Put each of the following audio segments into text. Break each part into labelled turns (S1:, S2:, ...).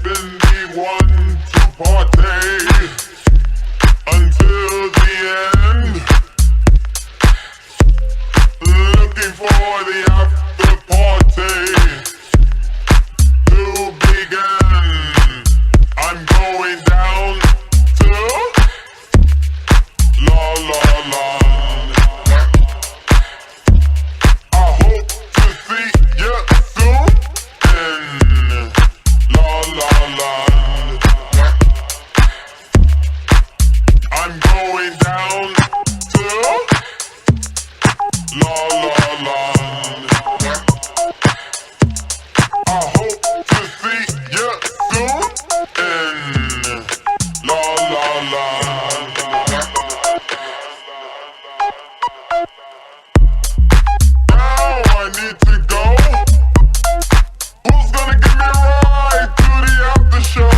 S1: been the one to party until the end. Looking for the after party to begin. I'm going down to La La Land. I hope to see you soon in La La Land. I'm going down to La La Land. I hope to see you soon in La La Land. Now I need to go. Who's gonna give me a ride to the after show?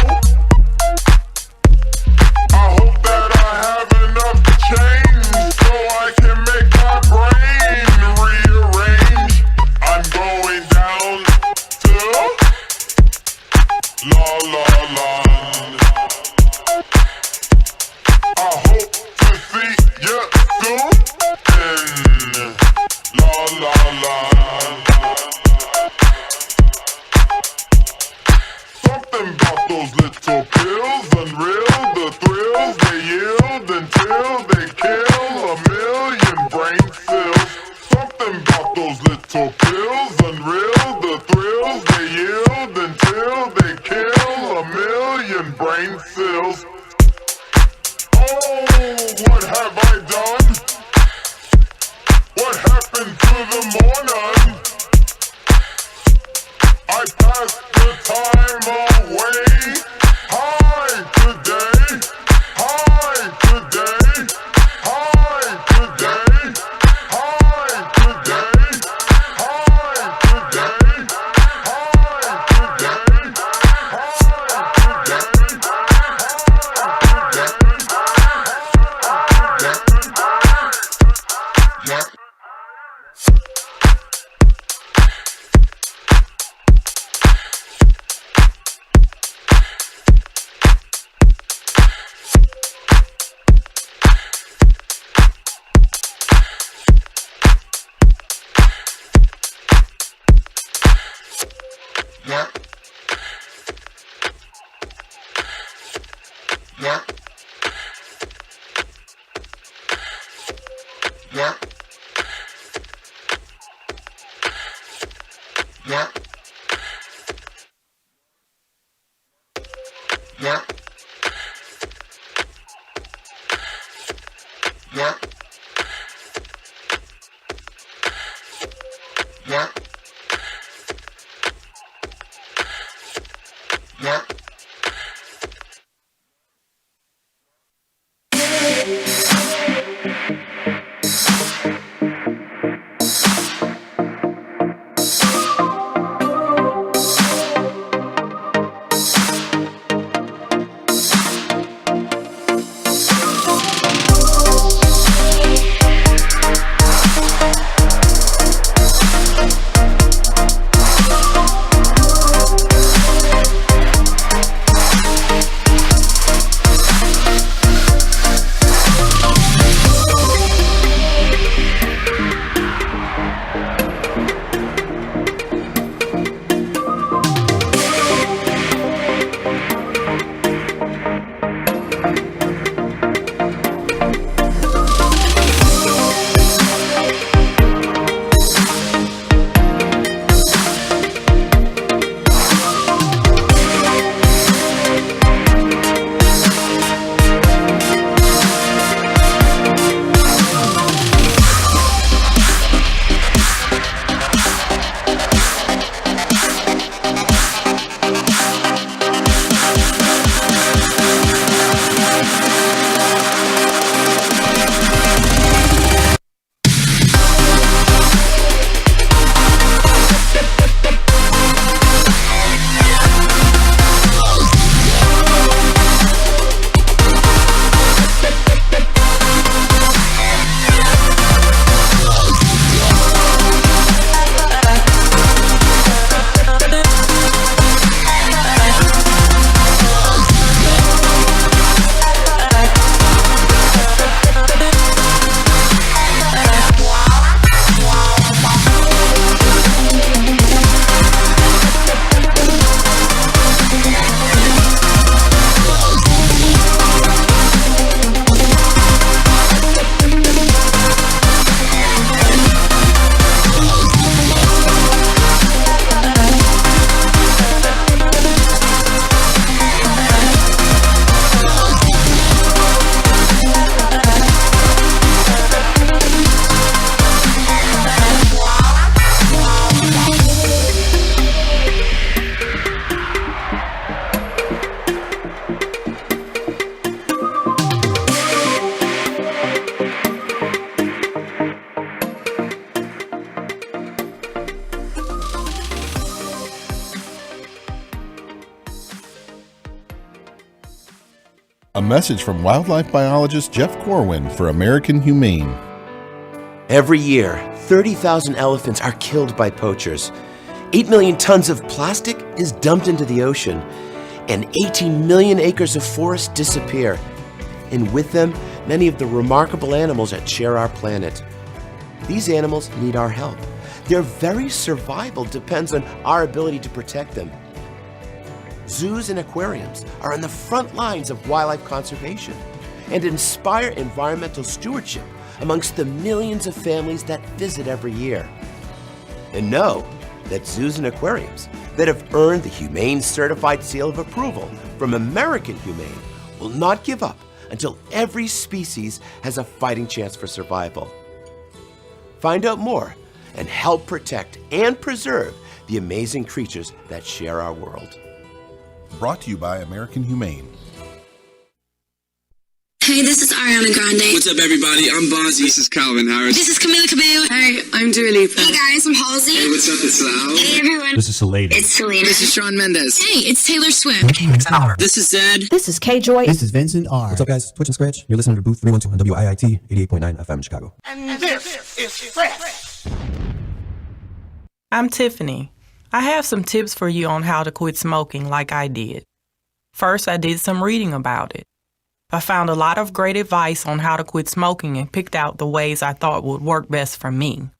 S1: I hope that I have enough change so I can make my brain rearrange. I'm going down to La La Land. I hope to see you soon in La La Land. Something about those little pills, unreal, the thrills they yield until they kill a million brain cells. Something about those little pills, unreal, the thrills they yield until they kill a million brain cells. Oh, what have I done? What happened to the morning? I passed the time away. High today, high today, high today, high today, high today, high today, yeah. Yeah. Yeah. Yeah. Yeah. Yeah. Yeah. Yeah.
S2: A message from wildlife biologist Jeff Corwin for American Humane.
S3: Every year, 30,000 elephants are killed by poachers. 8 million tons of plastic is dumped into the ocean, and 18 million acres of forest disappear. And with them, many of the remarkable animals that share our planet. These animals need our help. Their very survival depends on our ability to protect them. Zoos and aquariums are on the front lines of wildlife conservation and inspire environmental stewardship amongst the millions of families that visit every year. And know that zoos and aquariums that have earned the Humane Certified Seal of Approval from American Humane will not give up until every species has a fighting chance for survival. Find out more and help protect and preserve the amazing creatures that share our world.
S2: Brought to you by American Humane.
S4: Hey, this is Ariana Grande.
S5: What's up, everybody? I'm Bonzi. This is Calvin Harris.
S4: This is Camila Cabello.
S6: Hey, I'm Dua Lipa.
S4: Hey guys, I'm Halsey.
S5: Hey, what's up? It's Lau.
S4: Hey everyone.
S7: This is Salada.
S4: It's Selena.
S5: This is Shawn Mendes.
S4: Hey, it's Taylor Swift.
S5: This is Zed.
S8: This is K-Joy.
S7: This is Vincent R.
S9: What's up, guys? Twitch and Scratch. You're listening to DaBooth312 on WIIT 88.9 FM in Chicago.
S10: And this is Fresh.
S11: I'm Tiffany. I have some tips for you on how to quit smoking like I did. First, I did some reading about it. I found a lot of great advice on how to quit smoking and picked out the ways I thought would work best for me.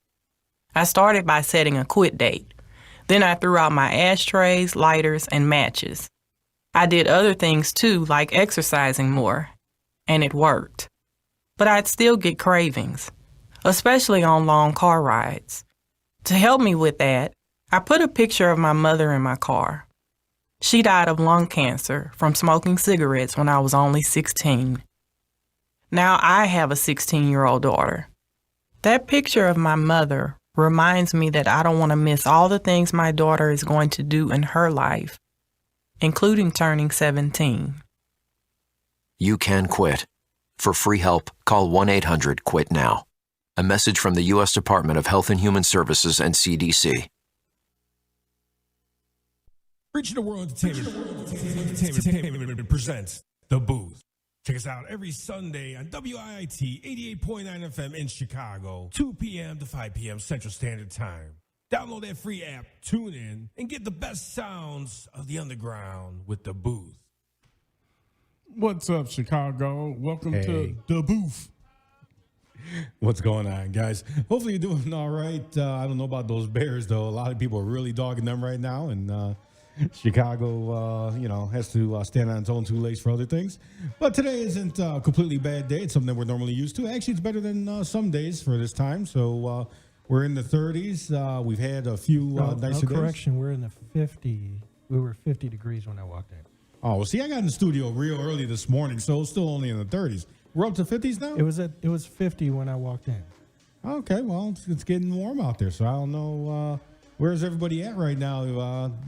S11: I started by setting a quit date. Then I threw out my ashtrays, lighters, and matches. I did other things too, like exercising more, and it worked. But I'd still get cravings, especially on long car rides. To help me with that, I put a picture of my mother in my car. She died of lung cancer from smoking cigarettes when I was only 16. Now I have a 16-year-old daughter. That picture of my mother reminds me that I don't want to miss all the things my daughter is going to do in her life, including turning 17.
S12: You can quit. For free help, call 1-800-QUIT-NOW. A message from the U.S. Department of Health and Human Services and CDC.
S13: Reaching the World Entertainment presents The Booth. Check us out every Sunday on WIIT 88.9 FM in Chicago, 2 p.m. to 5 p.m. Central Standard Time. Download that free app, tune in, and get the best sounds of the underground with The Booth.
S14: What's up, Chicago? Welcome to The Booth.
S13: What's going on, guys? Hopefully you're doing all right. I don't know about those Bears, though. A lot of people are really dogging them right now, and Chicago, has to stand on its own two legs for other things. But today isn't a completely bad day. It's something that we're normally used to. Actually, it's better than some days for this time. So we're in the 30s. We've had a few nicer days.
S15: Correction, we're in the 50. We were 50 degrees when I walked in.
S13: Oh, well, see, I got in the studio real early this morning, so it's still only in the 30s. We're up to 50s now?
S15: It was 50 when I walked in.
S13: Okay, well, it's getting warm out there, so I don't know where's everybody at right now.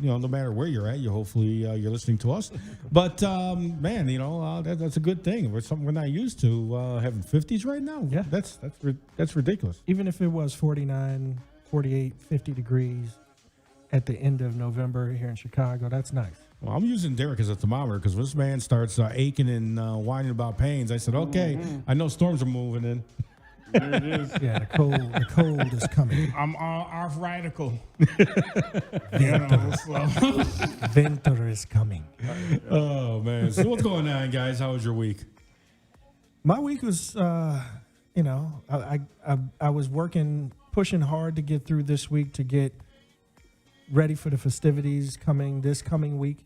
S13: No matter where you're at, hopefully you're listening to us. But man, that's a good thing. We're something we're not used to having 50s right now.
S15: Yeah,
S13: that's ridiculous.
S15: Even if it was 49, 48, 50 degrees at the end of November here in Chicago, that's nice.
S13: Well, I'm using Derek as a thermometer because when this man starts aching and whining about pains, I said, okay, I know storms are moving in.
S14: There it is.
S15: Yeah, the cold is coming.
S14: I'm arthrical.
S15: Winter is coming.
S13: Oh, man. So what's going on, guys? How was your week?
S15: My week was, I was working, pushing hard to get through this week to get ready for the festivities this coming week.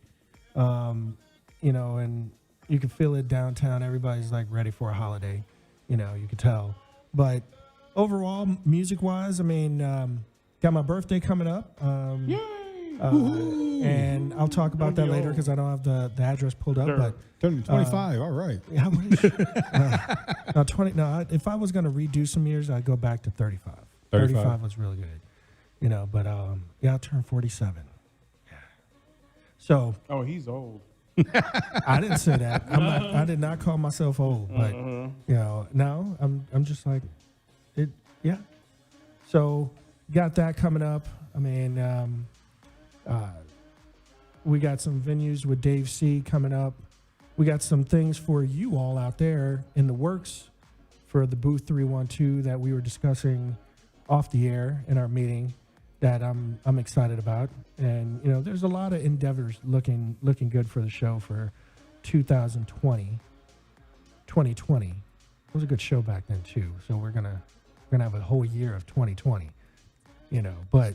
S15: And you can feel it downtown. Everybody's like ready for a holiday. You could tell. But overall, music-wise, got my birthday coming up. And I'll talk about that later because I don't have the address pulled up. Sure. But
S13: turning 25, all right.
S15: I wish. If I was going to redo some years, I'd go back to 35. 35 was really good. But I'll turn 47. Yeah. So.
S14: Oh, he's old.
S15: I didn't say that. I did not call myself old, but now I'm just like it. Yeah. So got that coming up. We got some venues with Dave C coming up. we got some things for you all out there in the works for the Booth 312 that we were discussing off the air in our meeting that I'm excited about. And, you know, there's a lot of endeavors looking good for the show for 2020. 2020. It was a good show back then too. So we're gonna have a whole year of 2020. You know, but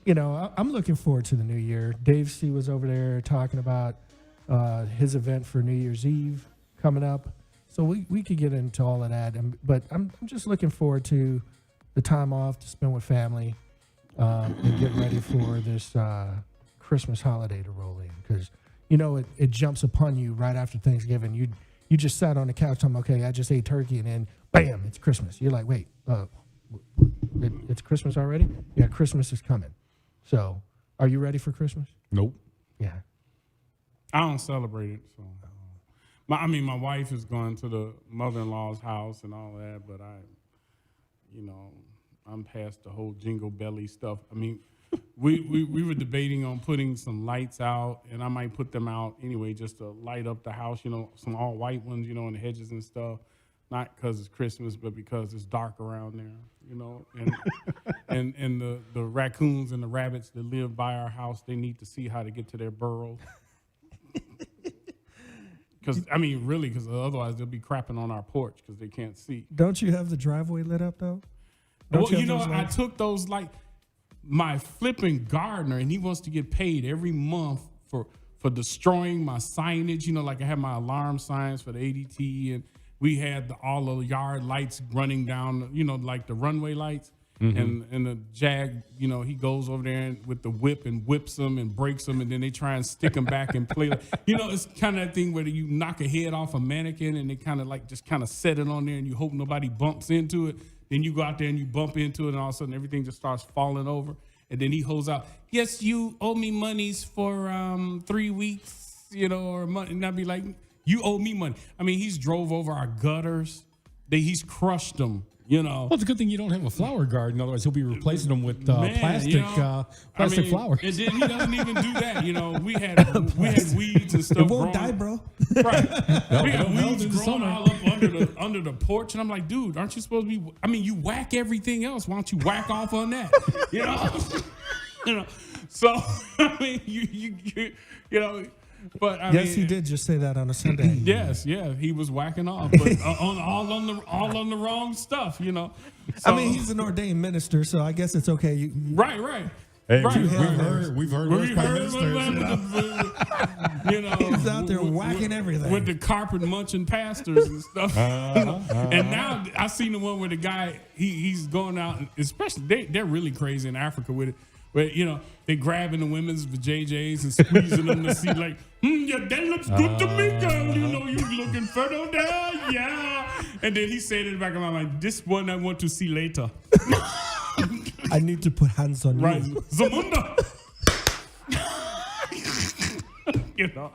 S15: you know, I'm looking forward to the new year. Dave C was over there talking about his event for New Year's Eve coming up. So we could get into all of that. But I'm just looking forward to the time off to spend with family and get ready for this Christmas holiday to roll in. Because, you know, it jumps upon you right after Thanksgiving. You just sat on the couch talking, okay, I just ate turkey, and then, bam, it's Christmas. You're like, wait, it's Christmas already? Yeah, Christmas is coming. So, are you ready for Christmas?
S13: Nope.
S15: Yeah.
S14: I don't celebrate it. So, my wife is going to the mother-in-law's house and all that, but I'm past the whole jingle belly stuff. I mean, we were debating on putting some lights out, and I might put them out anyway just to light up the house, you know, some all white ones, you know, in the hedges and stuff. Not because it's Christmas, but because it's dark around there, you know. And the raccoons and the rabbits that live by our house, they need to see how to get to their burrows. Because otherwise they'll be crapping on our porch because they can't see.
S15: Don't you have the driveway lit up though?
S14: Well, you know, I took those my flipping gardener, and he wants to get paid every month for destroying my signage. You know, like I have my alarm signs for the ADT, and we had all the yard lights running down, you know, like the runway lights. Mm-hmm. And the Jag, you know, he goes over there with the whip and whips them and breaks them, and then they try and stick them back and play. You know, it's kind of that thing where you knock a head off a mannequin and they kind of just set it on there, and you hope nobody bumps into it. Then you go out there and you bump into it, and all of a sudden everything just starts falling over. And then he holds out, yes, you owe me monies for 3 weeks, you know, or money. And I'd be like, you owe me money. I mean, he's drove over our gutters. He's crushed them, you know.
S13: Well, it's a good thing you don't have a flower garden. Otherwise, he'll be replacing them with plastic,
S14: you know,
S13: plastic flowers.
S14: And then he doesn't even do that. You know, we had weeds and stuff.
S15: It won't die, bro.
S14: Right. We had weeds growing all up under the porch. And I'm like, dude, aren't you supposed to be, you whack everything else. Why don't you whack off on that? You know? You know, so, I mean, you know, but I mean,
S15: he did just say that on a Sunday.
S14: Yes, he was whacking off, but all on the wrong stuff, you know. So,
S15: I mean, he's an ordained minister, so I guess it's okay.
S14: Right.
S13: Hey,
S14: right.
S13: We've heard ministers.
S14: You know,
S15: he's out there whacking everything
S14: with the carpet munching pastors and stuff. And now I seen the one where the guy he's going out, and especially they're really crazy in Africa with it. Where, you know, they grabbing the women's JJs and squeezing them to see, like, yeah, that looks good to me, girl. You know, you looking fertile there, yeah. And then he said in the back of my mind, this one I want to see later.
S15: I need to put hands on
S14: right.
S15: you.
S14: Zamunda. You know,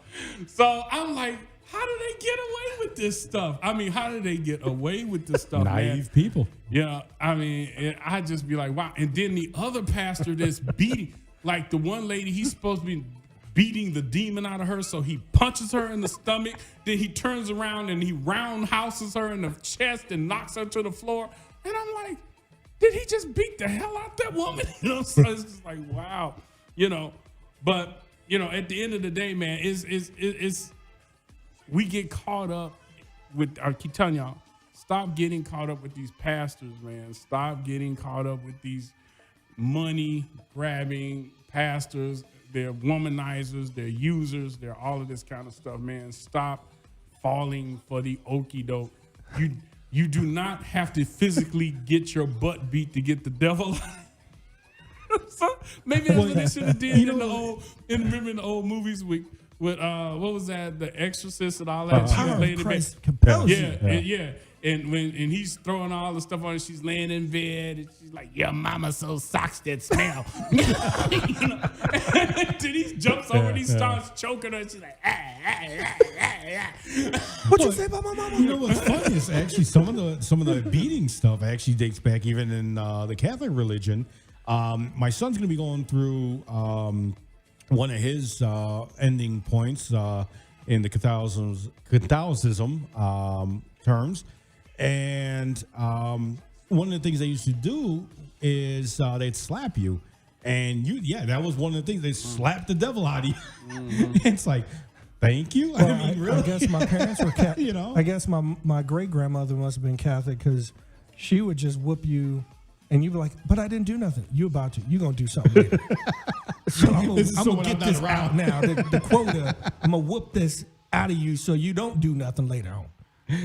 S14: so I'm like, how do they get away with this stuff? I mean, how do they get away with this stuff,
S13: Naive people.
S14: Yeah, I mean, I just be like, wow. And then the other pastor that's beating, like the one lady, he's supposed to be beating the demon out of her, so he punches her in the stomach. Then he turns around and he roundhouses her in the chest and knocks her to the floor. And I'm like, did he just beat the hell out that woman? You know, so it's just like, wow. You know, but you know, at the end of the day, man, it's we get caught up with, I keep telling y'all, stop getting caught up with these pastors, man. Stop getting caught up with these money-grabbing pastors. They're womanizers, they're users, they're all of this kind of stuff, man. Stop falling for the okie doke. You do not have to physically get your butt beat to get the devil. So maybe that's what they should have did in the old movies with what was that, The Exorcist and all that.
S15: Power of Christ compels you.
S14: Yeah. And he's throwing all the stuff on her, she's laying in bed, and she's like, your mama sews socks that smell. You know? And then he jumps over and he starts choking her, and she's like,
S15: What you say about my mama?
S13: You know what's funny is actually some of the beating stuff actually dates back even in the Catholic religion. My son's going to be going through one of his ending points. in the Catholicism terms. And one of the things they used to do is they'd slap you. And that was one of the things. They slapped the devil out of you. It's like, thank you.
S15: Well,
S13: I mean, really?
S15: I guess my parents were Catholic.
S13: You know?
S15: I guess my great grandmother must have been Catholic because she would just whoop you, and you'd be like, "But I didn't do nothing." You about to? You gonna do something later? So I'm gonna get this out now. The quota. I'm gonna whoop this out of you so you don't do nothing later on.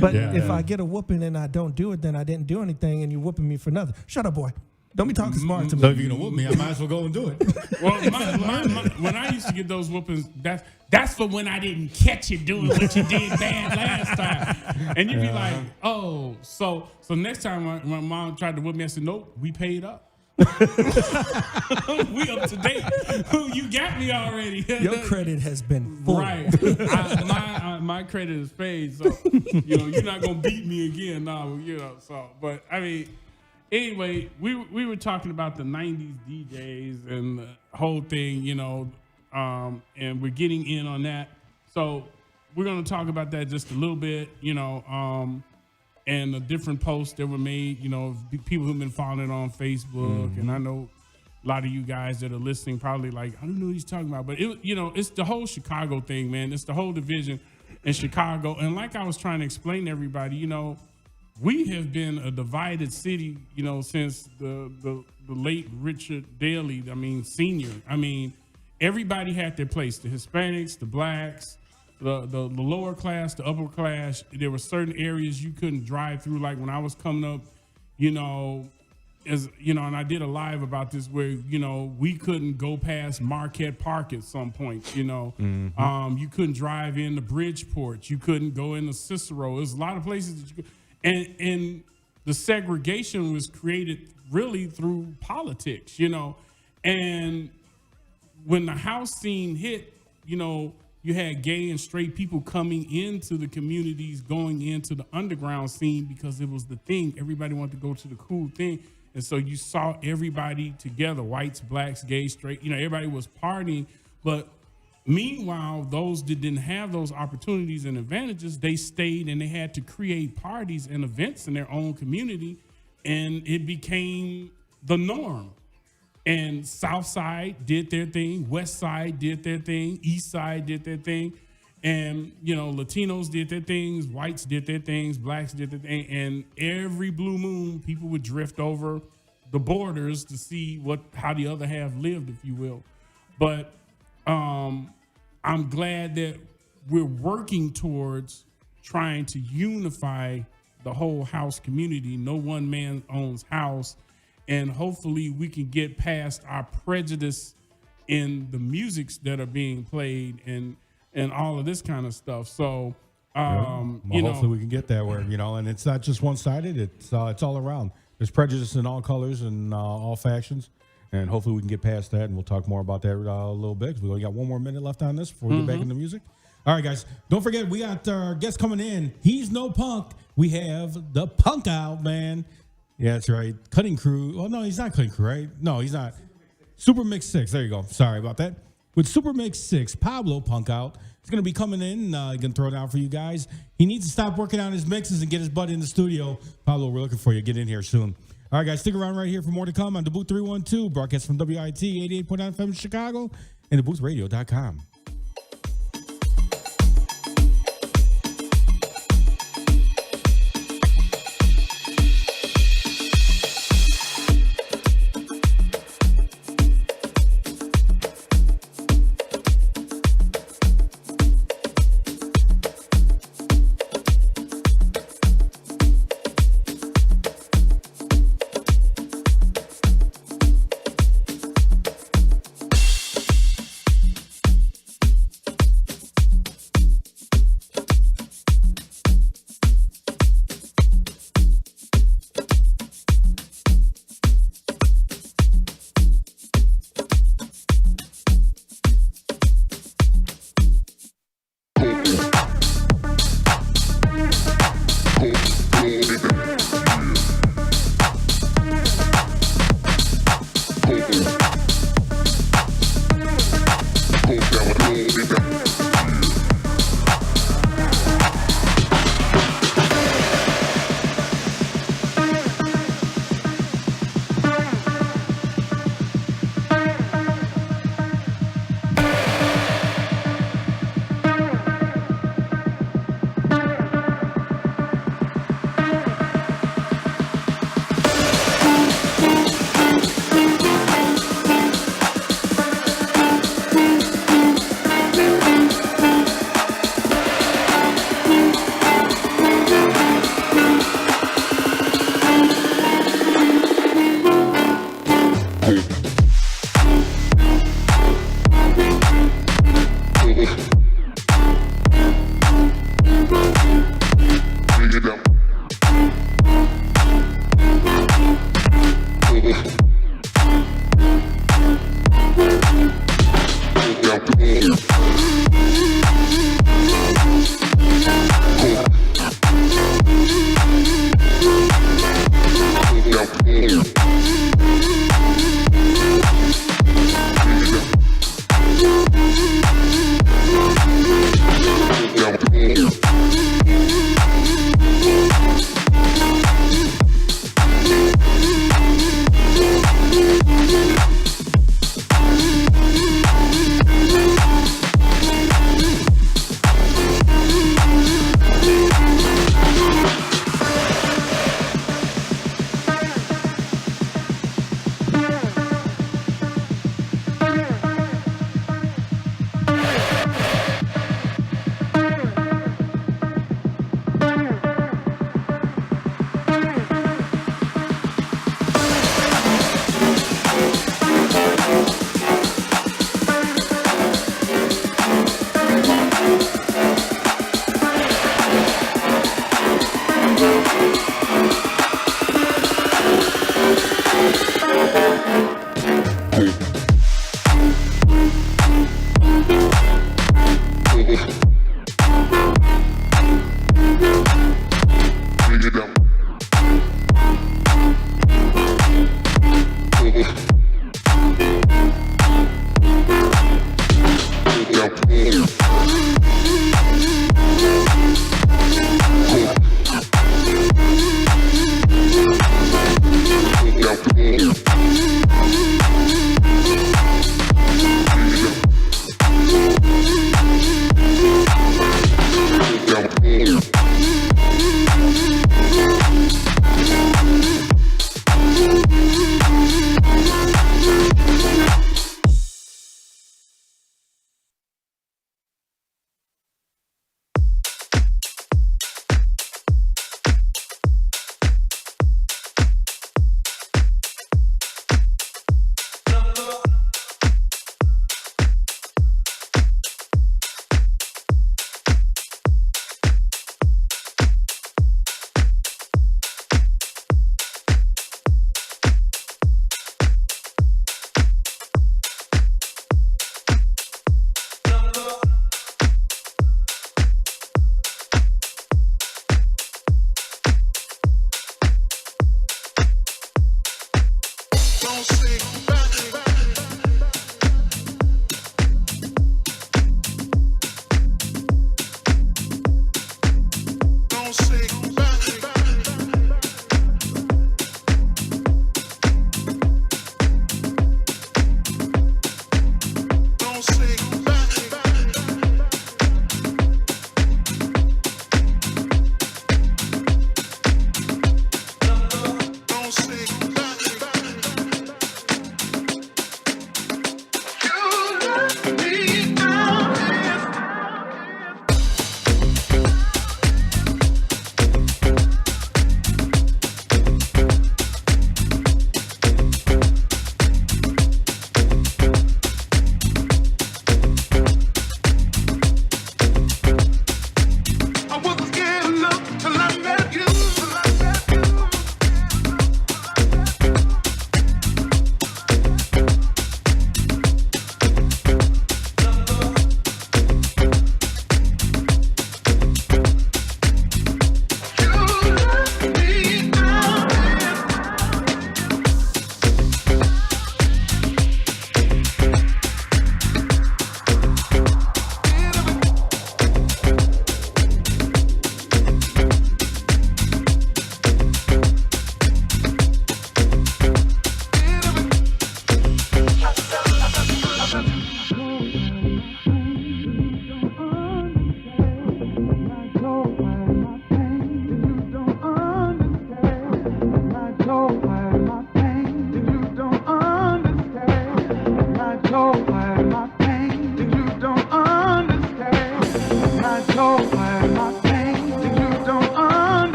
S15: But if I get a whooping and I don't do it, then I didn't do anything, and you're whooping me for nothing. Shut up, boy. Don't be talking smart to me.
S13: So if you're gonna whoop me, I might as well go and do it.
S14: Well, when I used to get those whoopings, that's for when I didn't catch you doing what you did bad last time. And you'd be like, oh, so next time my mom tried to whoop me, I said, nope, we paid up. We up to date. You got me already.
S15: Your credit has been full.
S14: Right. My credit is paid, so you're not gonna beat me again now. So, but I mean. Anyway, we were talking about the 90s DJs and the whole thing, and we're getting in on that. So we're going to talk about that just a little bit, and the different posts that were made, people who've been following on Facebook. And I know a lot of you guys that are listening probably like, I don't know what he's talking about. But, it's the whole Chicago thing, man. It's the whole division in Chicago. And like I was trying to explain to everybody, we have been a divided city, since the late Richard Daley, senior. Everybody had their place. The Hispanics, the blacks, the lower class, the upper class. There were certain areas you couldn't drive through. Like when I was coming up, and I did a live about this where, we couldn't go past Marquette Park at some point, you couldn't drive into Bridgeport. You couldn't go into Cicero. There's a lot of places that you could. And the segregation was created really through politics, and when the house scene hit, you had gay and straight people coming into the communities, going into the underground scene because it was the thing. Everybody wanted to go to the cool thing. And so you saw everybody together, whites, blacks, gay, straight, everybody was partying. But meanwhile, those that didn't have those opportunities and advantages, they stayed and they had to create parties and events in their own community, and it became the norm. And South Side did their thing, West Side did their thing, East Side did their thing, and Latinos did their things, whites did their things, blacks did their thing, and every blue moon, people would drift over the borders to see how the other half lived, if you will. But I'm glad that we're working towards trying to unify the whole house community. No one man owns house. And hopefully we can get past our prejudice in the musics that are being played and all of this kind of stuff. So,
S13: hopefully we can get that where, and it's not just one-sided. It's all around. There's prejudice in all colors and all factions. And hopefully we can get past that, and we'll talk more about that a little bit because we only got one more minute left on this before we get back into music. All right, guys, don't forget, we got our guest coming in. He's no punk. We have the punk out, man. Yeah, that's right. Cutting Crew. Oh, no, he's not Cutting Crew, right? No, he's not. Super Mix 6. There you go. Sorry about that. With Super Mix 6, Pablo Punk out. He's going to be coming in. He's going to throw it out for you guys. He needs to stop working on his mixes and get his butt in the studio. Pablo, we're looking for you. Get in here soon. All right, guys, stick around right here for more to come on DaBooth312, broadcast from WIT 88.9 FM in Chicago and DaBoothRadio.com.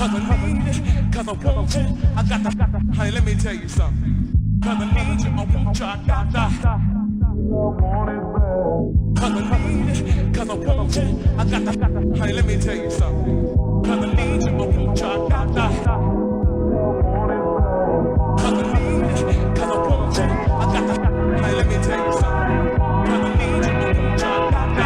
S10: Cause I need it, cause I want it. I got the, honey, let me tell you something. Cause I need you, I want you, I got the. Cause I need it, cause I want it. I got the, honey, let me tell you something. Cause I need you, I want you, I got the. Cause I need it, cause I want it. I got the, honey, let me tell you something. Cause I need you, I want you, I got the.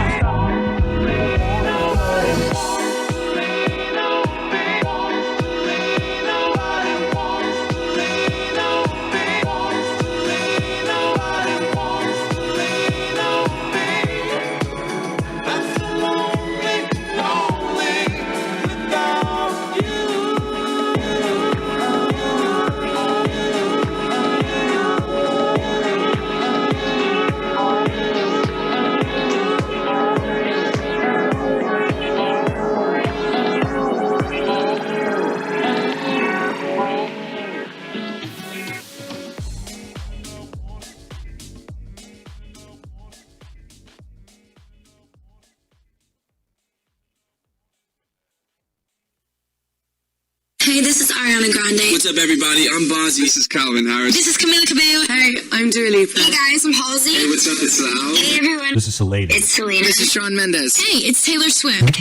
S4: Hey, this is Ariana Grande.
S5: What's up, everybody? I'm Bozzy. This is Calvin Harris.
S4: This is Camila Cabello.
S6: Hey, I'm Dua Lipa.
S4: Hey guys, I'm Halsey.
S5: Hey, what's up? It's Loud.
S4: Hey everyone.
S9: This is Salada.
S4: It's Selena.
S5: This is Shawn Mendes.
S4: Hey, it's Taylor Swift.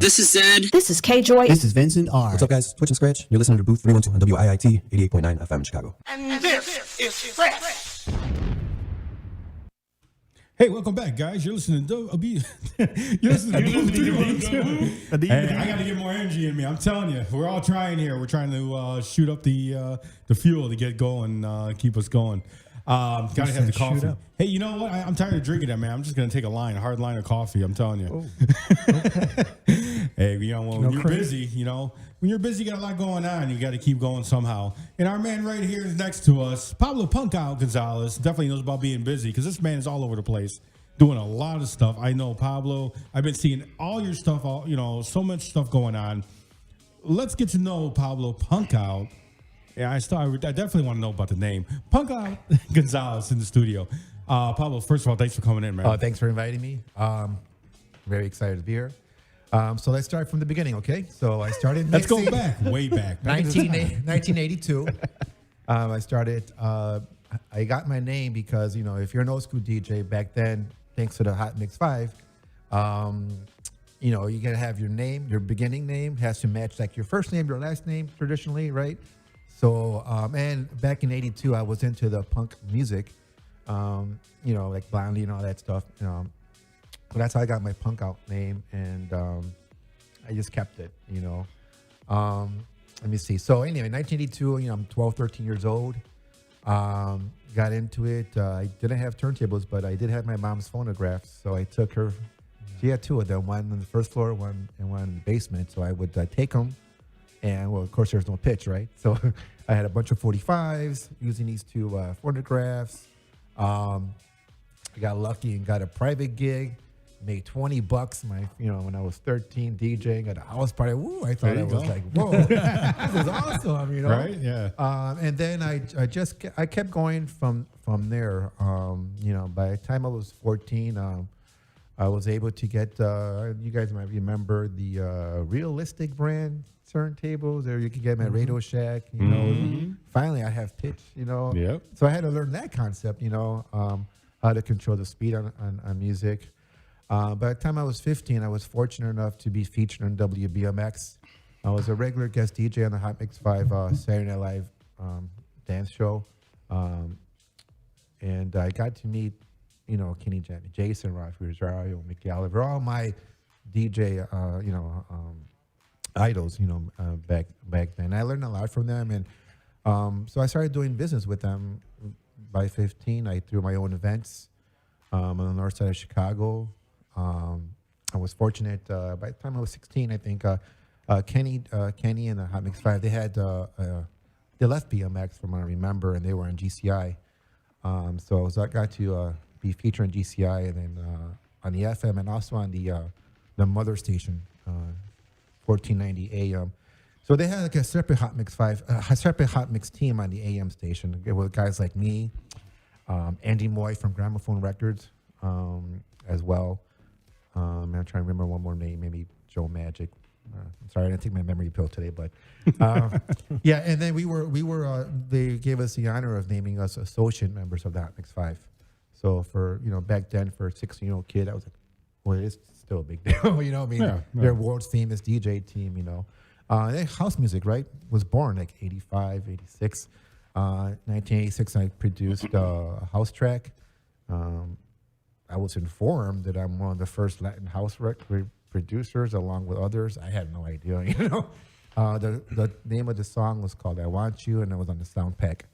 S5: This is Zed.
S6: This is K-Joy.
S7: This is Vincent R.
S9: What's up, guys? Twitch and Scratch. You're listening to DaBooth312 on WIIT 88.9 FM in Chicago.
S10: And this is fresh.
S13: Hey, welcome back, guys. You're listening to you're listening to DaBooth312. Hey, I got to get more energy in me. I'm telling you, we're all trying here. We're trying to shoot up the fuel to get going, keep us going. Gotta have the coffee. Hey, you know what? I'm tired of drinking that, man. I'm just gonna take a hard line of coffee. I'm telling you. Hey, you know when you're busy, when you're busy, you got a lot going on. You got to keep going somehow. And our man right here is next to us, Pablo Punkout Gonzalez. Definitely knows about being busy because this man is all over the place, doing a lot of stuff. I know Pablo. I've been seeing all your stuff. So much stuff going on. Let's get to know Pablo Punkout. Yeah, I definitely want to know about the name. Punkout Gonzalez in the studio. Pablo, first of all, thanks for coming in, man.
S7: Thanks for inviting me. Very excited to be here. So let's start from the beginning, okay? So I started
S13: Let's
S7: mixing.
S13: go back, way back.
S7: 1982. I started, I got my name because, if you're an old school DJ back then, thanks to the Hot Mix 5, you got to have your name, your beginning name has to match like your first name, your last name traditionally, right? So, and back in 82, I was into the punk music, like Blondie and all that stuff. But that's how I got my punk out name, and I just kept it, Let me see. So anyway, 1982, I'm 12, 13 years old. Got into it. I didn't have turntables, but I did have my mom's phonographs. So I took her. She had two of them, one on the first floor, one in the basement. So I would take them. And, well, of course, there's no pitch, right? So I had a bunch of 45s using these two phonographs. I got lucky and got a private gig. Made $20 when I was 13 DJing at a house party. Woo! I thought it was like, whoa, this is awesome,
S13: Right? Yeah.
S7: And then I kept going from there. By the time I was 14, I was able to get. You guys might remember the Realistic brand turntables, or you could get them at Radio Shack. Finally I have pitch.
S13: Yep.
S7: So I had to learn that concept. How to control the speed on music. By the time I was 15, I was fortunate enough to be featured on WBMX. I was a regular guest DJ on the Hot Mix 5 Saturday Night Live dance show. And I got to meet, Kenny Jam, Jason Rosario, Mickey Oliver, all my DJ, idols, back then. I learned a lot from them. And so I started doing business with them. By 15, I threw my own events on the north side of Chicago. I was fortunate. By the time I was 16, I think Kenny and the Hot Mix 5, they left BMX from what I remember, and they were on GCI. So I got to be featured on GCI, and then on the FM, and also on the mother station, 1490 AM. So they had like a separate Hot Mix 5, a separate Hot Mix team on the AM station. It was guys like me, Andy Moy from Gramophone Records, as well. I'm trying to remember one more name, maybe Joe Magic, I'm sorry, I didn't take my memory pill today, but yeah. And then we were they gave us the honor of naming us associate members of the Hot Mix 5. So for back then for a 16-year-old kid, I was like, well, it's still a big deal. I mean, they're world's famous DJ team. House music, right, was born like 85, 86. 1986, I produced a house track. I was informed that I'm one of the first Latin house producers, along with others. I had no idea. The name of the song was called "I Want You," and it was on the Sound Pack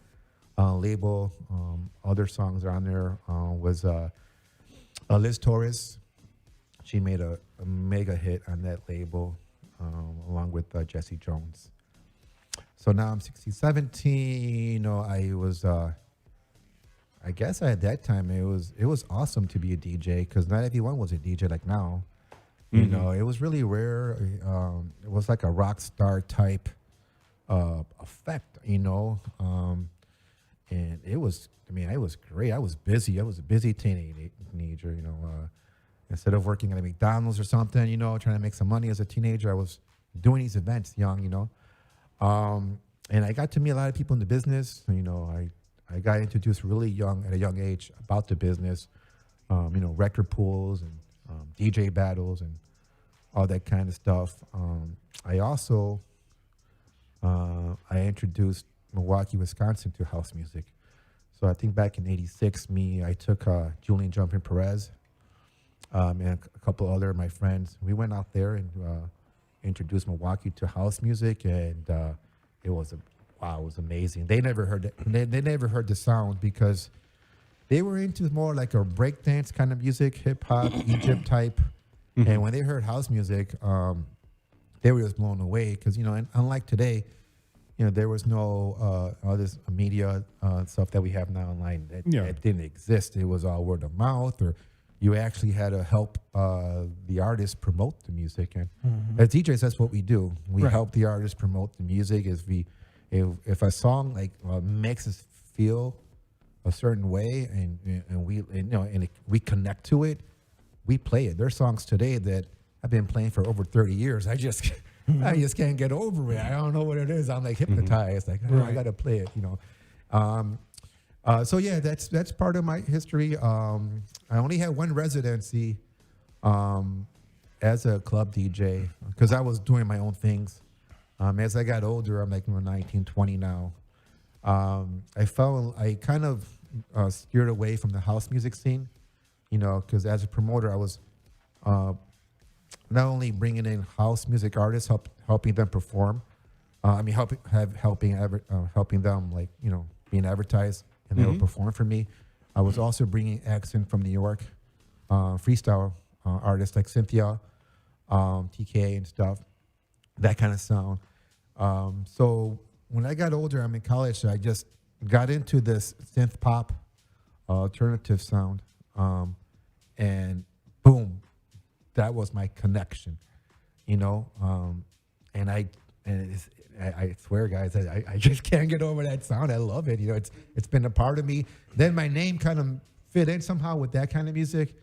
S7: label. Other songs on there was Liz Torres. She made a mega hit on that label, along with Jesse Jones. So now I'm 16, 17. I was, I guess at that time it was awesome to be a DJ because not everyone was a DJ like now. It was really rare. It was like a rock star type effect, and it was. I mean, it was great. I was busy. I was a busy teenager. Instead of working at a McDonald's or something, trying to make some money as a teenager, I was doing these events young, and I got to meet a lot of people in the business. I got introduced really young, at a young age, about the business, record pools and DJ battles and all that kind of stuff. I also, I introduced Milwaukee, Wisconsin to house music. So I think back in '86, I took Julian Jumpin' Perez and a couple other of my friends. We went out there and introduced Milwaukee to house music, and it was amazing. They never heard they never heard the sound because they were into more like a breakdance kind of music, hip hop, Egypt type. And when they heard house music, they were just blown away because and unlike today, there was no all this media stuff that we have now online that didn't exist. It was all word of mouth, or you actually had to help the artist promote the music. And as DJs, that's what we do. We help the artist promote the music. If a song makes us feel a certain way, and we connect to it, we play it. There's songs today that I've been playing for over 30 years. I just can't get over it. I don't know what it is. I'm like hypnotized. I got to play it. So yeah, that's part of my history. I only had one residency as a club DJ because I was doing my own things. As I got older, I'm like 19, 20 now. I kind of steered away from the house music scene, because as a promoter, I was not only bringing in house music artists, helping them perform. Helping them being advertised, and they would perform for me. I was also bringing acts in from New York, freestyle artists like Cynthia, TK and stuff, that kind of sound. So when I got older, I'm in college, so I just got into this synth pop alternative sound, and boom, that was my connection, and I swear, guys, I just can't get over that sound. I love it. It's been a part of me. Then my name kind of fit in somehow with that kind of music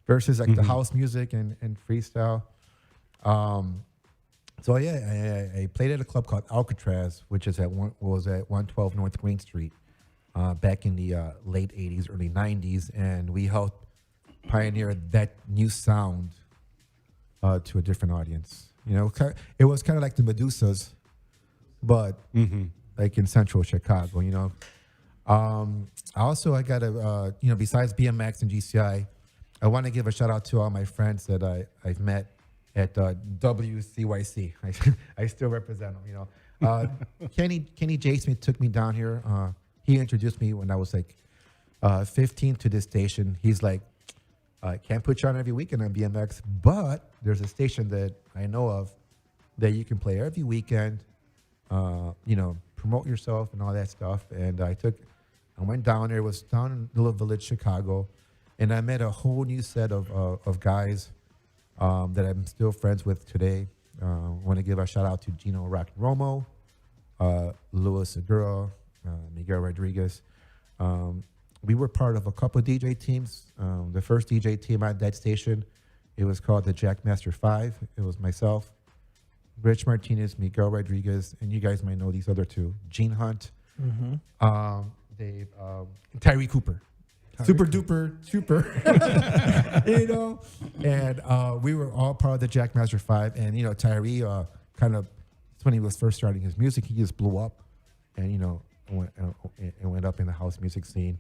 S7: versus like the house music and freestyle. So yeah, I played at a club called Alcatraz, which is was at 112 North Green Street back in the late 80s, early 90s. And we helped pioneer that new sound to a different audience. It was kind of like the Medusas, but like in central Chicago, Also, I got to, besides BMX and GCI, I want to give a shout out to all my friends that I've met at WCYC. I still represent them, Kenny J. Smith took me down here. He introduced me when I was like 15 to this station. He's like, I can't put you on every weekend on BMX, but there's a station that I know of that you can play every weekend, promote yourself and all that stuff. And I went down there. It was down in Little Village, Chicago, and I met a whole new set of guys that I'm still friends with today. I want to give a shout out to Gino Rock Romo, Luis Segura, Miguel Rodriguez. We were part of a couple of DJ teams. The first DJ team at that station, it was called the Jackmaster 5. It was myself, Rich Martinez, Miguel Rodriguez, and you guys might know these other two, Gene Hunt, Dave, Tyree Cooper. Super duper, super. And we were all part of the Jackmaster 5. And, Tyree kind of, when he was first starting his music, he just blew up and, went up in the house music scene.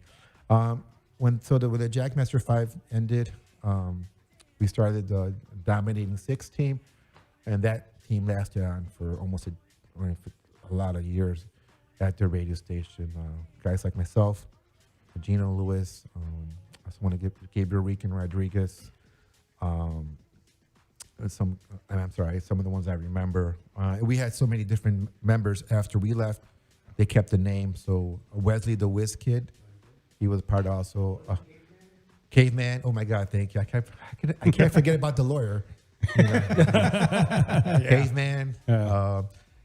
S7: When the Jackmaster 5 ended, we started the Dominating Six team, and that team lasted on for almost a lot of years at the radio station. Guys like myself, Gino Lewis, I just want to give Gabriel Rican Rodriguez, some of the ones I remember. We had so many different members after we left. They kept the name. So Wesley the Whiz Kid, he was part also. Caveman, oh my God, thank you. I can't forget about the lawyer. Caveman,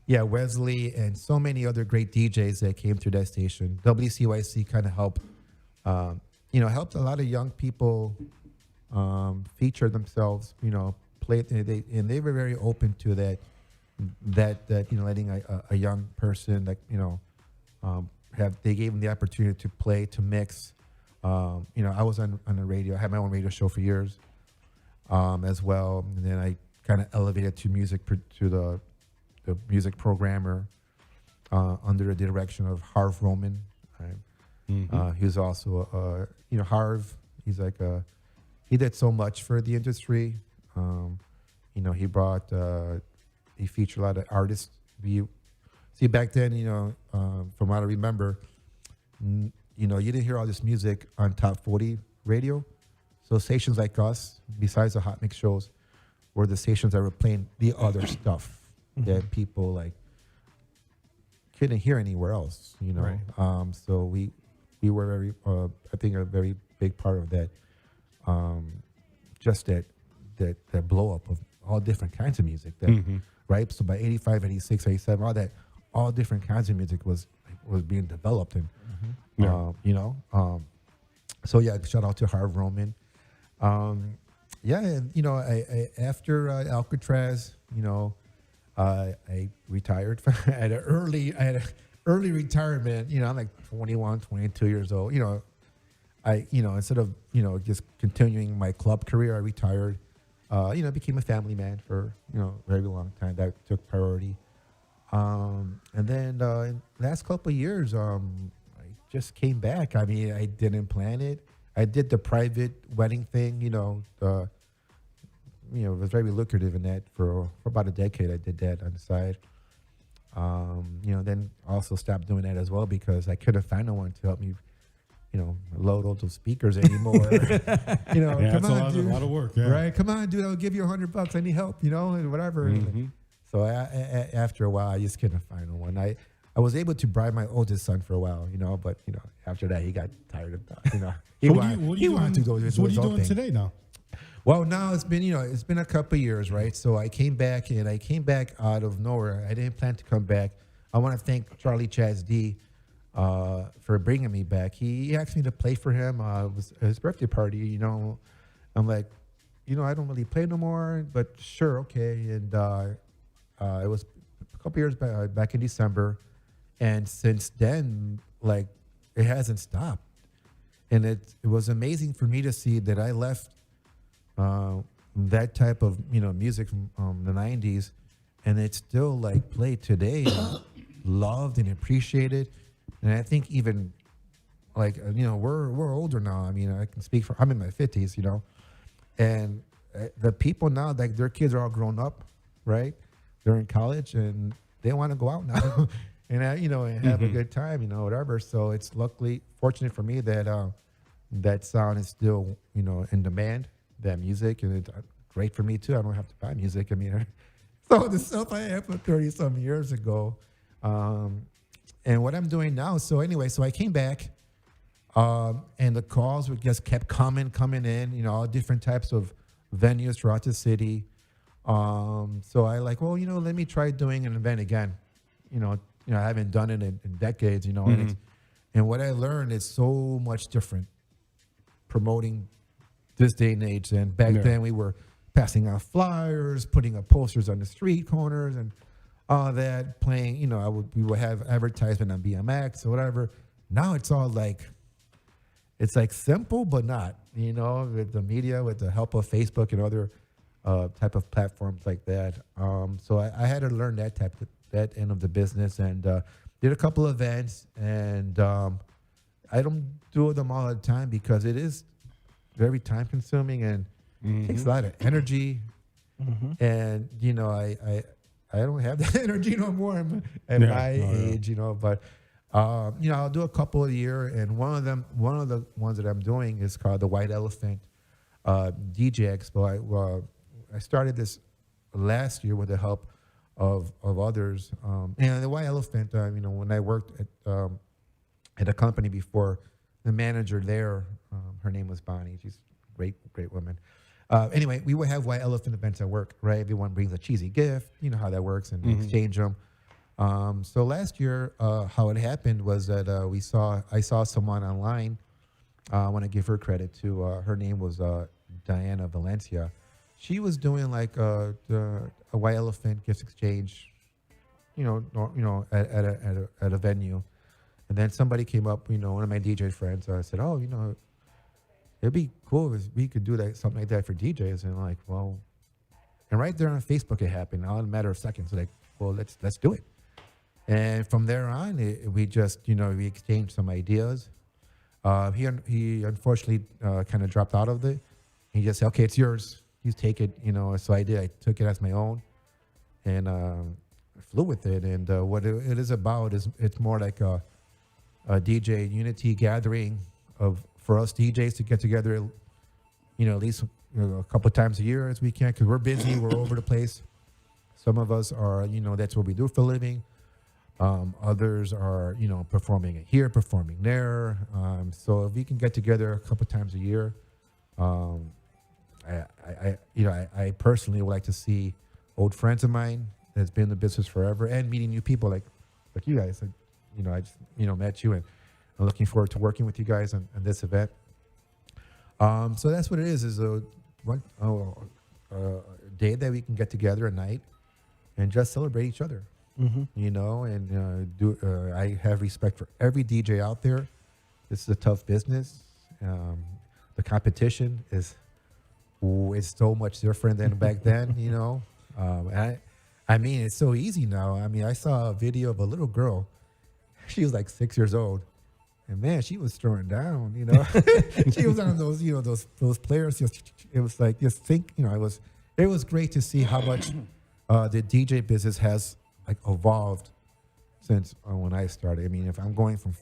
S7: Wesley, and so many other great DJs that came through that station. WCYC kind of helped a lot of young people feature themselves, play, and they were very open to that letting a young person they gave them the opportunity to play, to mix. I was on the radio. I had my own radio show for years as well, and then I kind of elevated to to the music programmer under the direction of Harv Roman. He was also, Harv. He's he did so much for the industry. He brought, he featured a lot of artists. See, back then, from what I remember, you didn't hear all this music on Top 40 radio. So stations like us, besides the hot mix shows, were the stations that were playing the other stuff that people couldn't hear anywhere else.
S15: Right.
S7: So we were very, I think, a very big part of that. Just that blow up of all different kinds of music. Right. So by 85, 86, 87, all different kinds of music was being developed, and so shout out to Harv Roman. And I after Alcatraz, I retired. I had an early retirement. I'm like 21, 22 years old. Instead of just continuing my club career, I retired. Became a family man for a very long time. That took priority. And then in the last couple of years, I just came back. I mean, I didn't plan it. I did the private wedding thing. It was very lucrative in that for about a decade. I did that on the side. Then also stopped doing that as well because I couldn't find no one to help me, load all those speakers anymore. Come on, dude.
S13: A lot of work. Yeah.
S7: Right? Come on, dude. I'll give you $100. I need help. And whatever. So after a while, I just couldn't find no one. I was able to bribe my oldest son for a while, but after that, he got tired of that. He wanted to go do his own thing.
S13: What are you doing today now?
S7: Well, now it's been a couple of years, right? So I came back out of nowhere. I didn't plan to come back. I want to thank Charlie Chaz D for bringing me back. He asked me to play for him. It was his birthday party. I'm like, I don't really play no more, but sure, okay. And it was a couple years back in December, and since then, it hasn't stopped. And it was amazing for me to see that I left that type of music from the 90s, and it's still played today, loved and appreciated. And I think even we're older now. I mean, I can speak for, I'm in my 50s, and the people now, their kids are all grown up, right? They're in college and they want to go out now and have a good time, whatever. So it's fortunate for me that that sound is still, in demand, that music, and it's great for me too. I don't have to buy music. I mean, so the stuff I had from 30-some years ago, and what I'm doing now. So anyway, so I came back, and the calls would just kept coming in, all different types of venues throughout the city. So I let me try doing an event again. I haven't done it in decades, and what I learned is so much different promoting this day and age. And back then we were passing out flyers, putting up posters on the street corners, and all that. Playing, we would have advertisement on BMX or whatever. Now it's all like, it's like simple but not. With the media, with the help of Facebook and other type of platforms like that. So I had to learn that end of the business, and did a couple of events, and I don't do them all the time because it is very time consuming and takes a lot of energy. And I don't have that energy no more at my age, but I'll do a couple a year, and one of the ones that I'm doing is called the White Elephant DJ Expo. I started this last year with the help of others, and the White Elephant. When I worked at a company before, the manager there, her name was Bonnie. She's a great woman. Anyway, we would have White Elephant events at work, right? Everyone brings a cheesy gift. You know how that works, and exchange them. So last year, how it happened was that I saw someone online. I want to give her credit to. Her name was Diana Valencia. She was doing like a White Elephant gift exchange, at a venue, and then somebody came up. One of my DJ friends said, "Oh, it'd be cool if we could do something like that for DJs." And I'm like, well, and right there on Facebook it happened, all in a matter of seconds. Like, well, let's do it. And from there on, we just we exchanged some ideas. He unfortunately kind of dropped out of it. He just said, "Okay, it's yours. You take it." So I did. I took it as my own, and flew with it. And what it is about is it's more like a DJ unity gathering for us DJs to get together, at least a couple of times a year as we can, because we're busy, we're over the place. Some of us are, that's what we do for a living. Others are, performing here, performing there. So if we can get together a couple of times a year, I personally would like to see old friends of mine that's been in the business forever, and meeting new people like you guys. I just met you, and I'm looking forward to working with you guys on this event. So that's what it is a day that we can get together at night and just celebrate each other. I have respect for every DJ out there. This is a tough business. The competition is so much different than back then, I mean, it's so easy now. I mean, I saw a video of a little girl. She was like 6 years old. And man, she was throwing down, She was on those, those players. It was like, just think, it was great to see how much the DJ business has evolved since when I started. I mean, if I'm going from,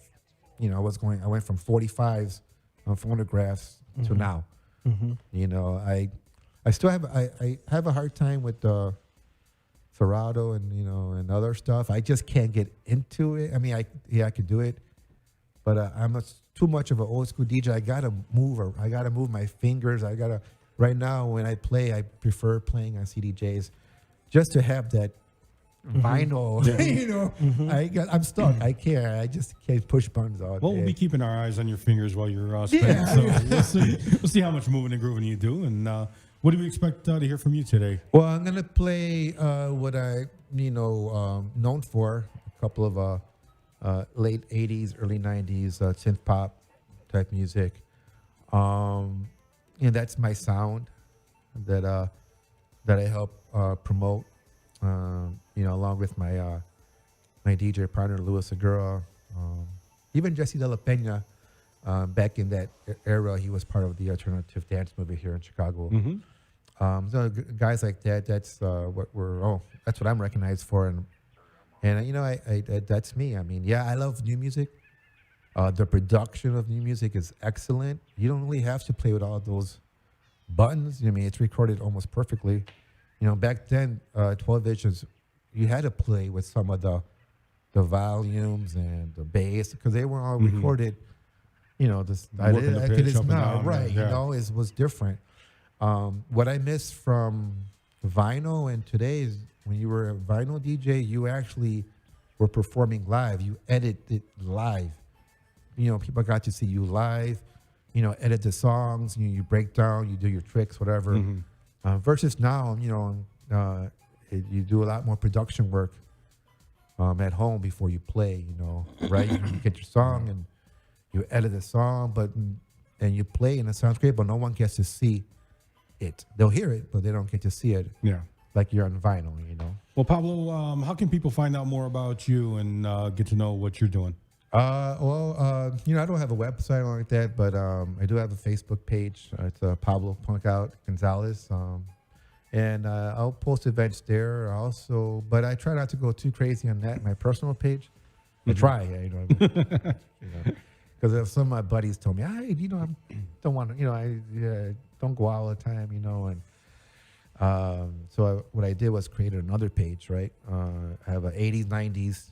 S7: I went from 45s on phonographs to now. I still have a hard time with Serato and other stuff. I just can't get into it. I mean, I could do it, but I'm too much of an old school DJ. I gotta move my fingers. Right now when I play, I prefer playing on CDJs, just to have that vinyl. I'm stuck. I can't. I just can't push buttons all day.
S13: Well, we'll be keeping our eyes on your fingers while you're spinning. So we'll see how much moving and grooving you do. And what do we expect to hear from you today?
S7: Well, I'm gonna play what I known for, a couple of late 80s, early 90s synth pop type music. And that's my sound that I help promote. Along with my DJ partner Luis Segura, even Jesse De La Pena. Back in that era, he was part of the alternative dance movement here in Chicago. So guys like that, that's that's what I'm recognized for, and that's me. I mean, yeah, I love new music. The production of new music is excellent. You don't really have to play with all those buttons. I mean, it's recorded almost perfectly. Back then, 12 inches, you had to play with some of the volumes and the bass because they were all recorded. It is now, right? Yeah. It was different. What I miss from vinyl and today is when you were a vinyl DJ, you actually were performing live. You edited live. People got to see you live. Edit the songs. You break down. You do your tricks, whatever. Versus now, you do a lot more production work at home before you play, right? You get your song and you edit the song, and you play and it sounds great, but no one gets to see it. They'll hear it, but they don't get to see it.
S13: Yeah.
S7: Like you're on vinyl,
S13: Well, Pablo, how can people find out more about you and get to know what you're doing?
S7: I don't have a website or like that, but I do have a Facebook page. It's Pablo Punkout Gonzalez. And I'll post events there also, but I try not to go too crazy on that, my personal page. I try, because some of my buddies told me, I don't want to, I don't go out all the time, and so what I did was create another page, right? I have an 80s, 90s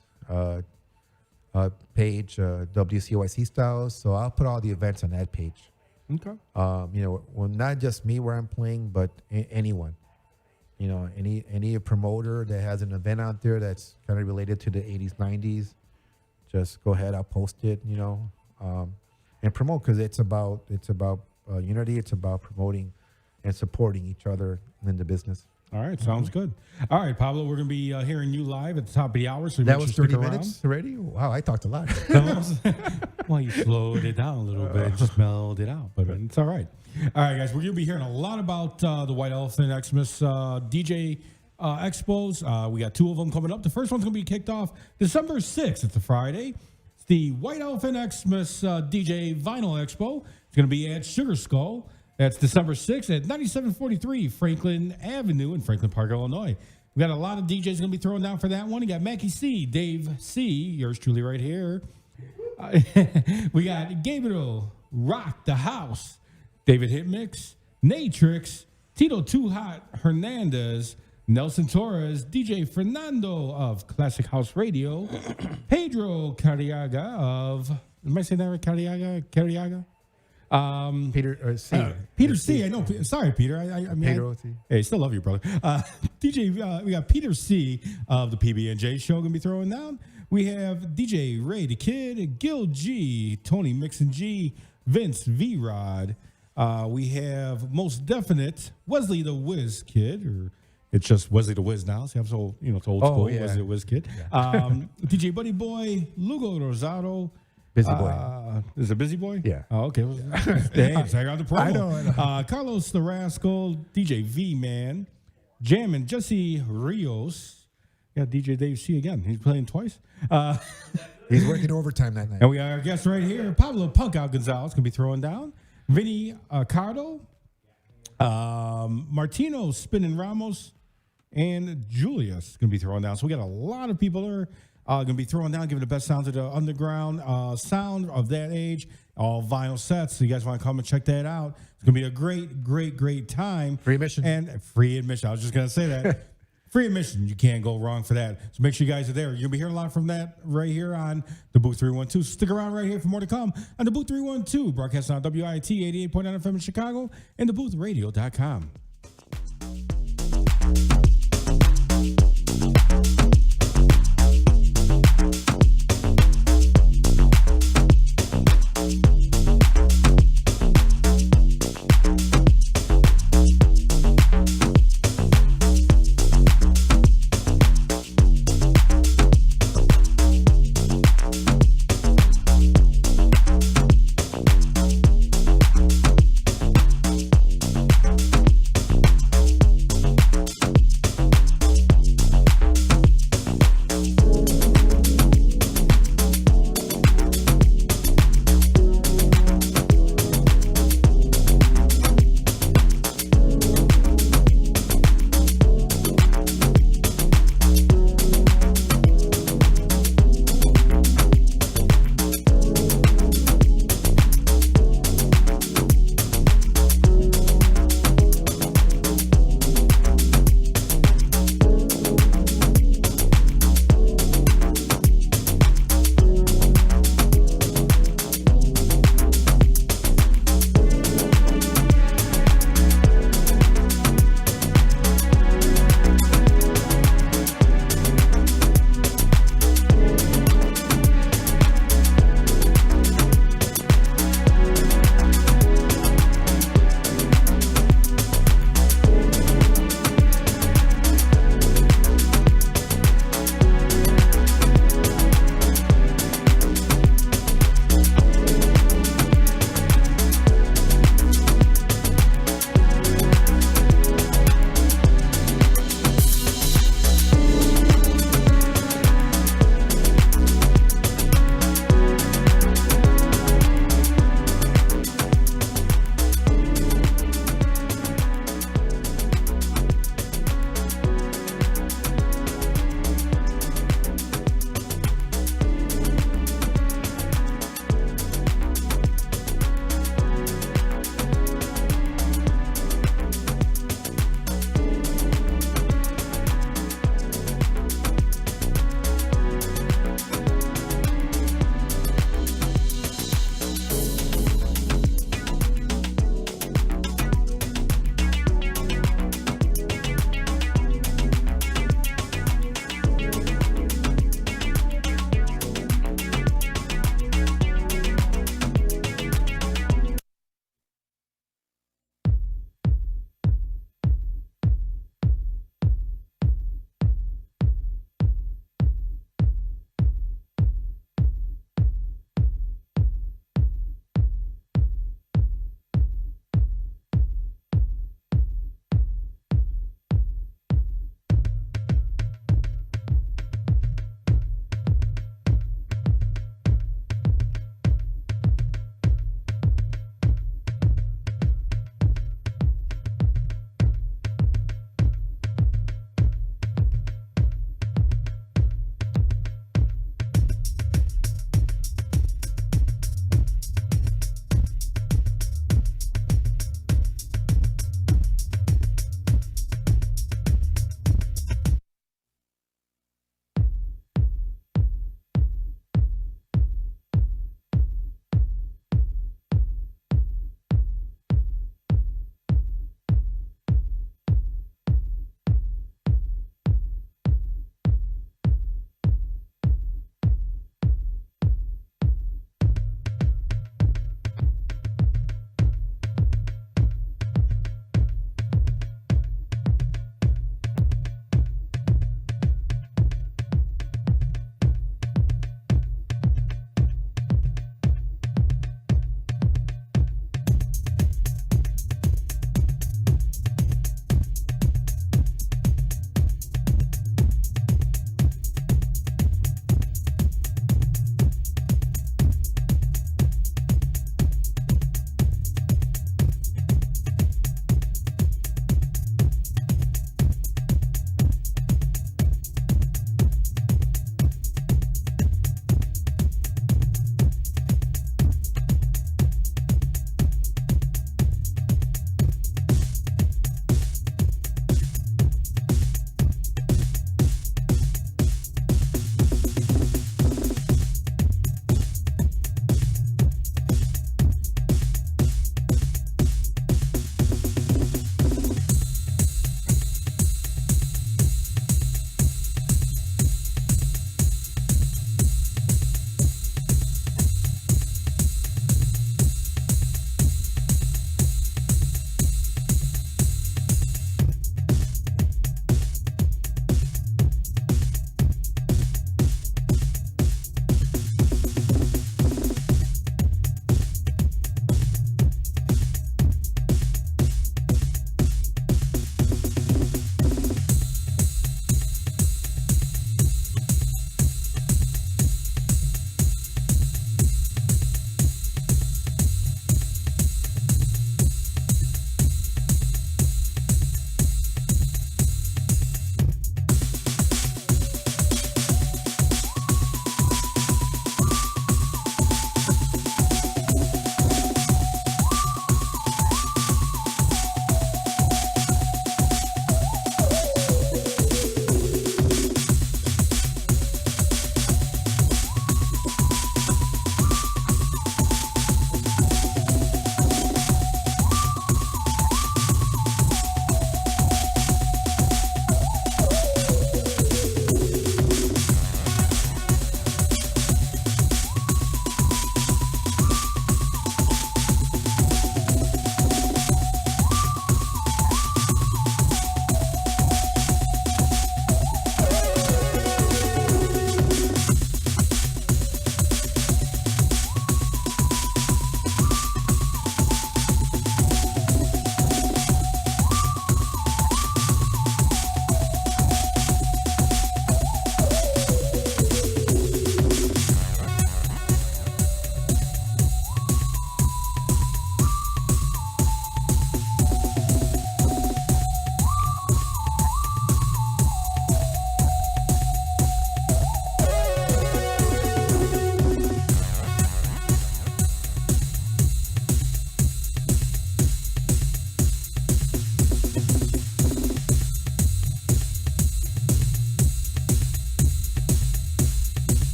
S7: page, WCOIC styles, so I'll put all the events on that page.
S13: Okay.
S7: Well, not just me where I'm playing, but anyone. Any promoter that has an event out there that's kind of related to the 80s, 90s, just go ahead, I'll post it, and promote, because it's about unity. It's about promoting and supporting each other in the business.
S13: All right, sounds good. All right, Pablo, we're going to be hearing you live at the top of the hour. So
S7: that was 30 minutes already? Wow, I talked a lot.
S13: Well, you slowed it down a little bit, smelled it out, but it's all right. All right, guys, we're going to be hearing a lot about the White Elephant Xmas DJ expos. We got 2 of them coming up. The first one's going to be kicked off December 6th. It's a Friday. It's the White Elephant Xmas DJ Vinyl Expo. It's going to be at Sugar Skull. That's December 6th at 9743 Franklin Avenue in Franklin Park, Illinois. We got a lot of DJs going to be throwing down for that one. You got Mackie C, Dave C, yours truly right here. We got Gabriel Rock the House, David Hitmix, Natrix, Tito Too Hot Hernandez, Nelson Torres, DJ Fernando of Classic House Radio, Pedro Carriaga of, am I saying that right? Carriaga?
S7: Peter C.
S13: Peter C. I know. Sorry, Peter. I mean,
S7: Pedro C.
S13: Hey, still love you, brother. DJ, we got Peter C. of the PB&J show going to be throwing down. We have DJ Ray the Kid, Gil G, Tony Mixon G, Vince V Rod. We have most definite Wesley the Whiz Kid, or it's just Wesley the Whiz now. See, I'm so it's old school.
S7: Yeah.
S13: Wesley the Whiz Kid. Yeah. DJ Buddy Boy, Lugo Rosado.
S7: Busy Boy.
S13: Is it Busy Boy?
S7: Yeah.
S13: Oh, okay. Damn, so I got the promo.
S7: I know.
S13: Carlos the Rascal, DJ V Man, Jammin' Jesse Rios. Yeah, DJ Dave C again. He's playing twice.
S7: He's working overtime that night.
S13: And we got our guest right here, Pablo Punkout Gonzalez, going to be throwing down. Vinny Cardo, Martino Spinning Ramos, and Julius going to be throwing down. So we got a lot of people there. Going to be throwing down, giving the best sound to the underground sound of that age. All vinyl sets. So you guys want to come and check that out. It's going to be a great time.
S7: Free admission.
S13: And free admission. I was just going to say that. Free admission. You can't go wrong for that. So make sure you guys are there. You're going to be hearing a lot from that right here on the Booth 312. Stick around right here for more to come on the Booth 312. Broadcasting on WIT 88.9 FM in Chicago and theboothradio.com.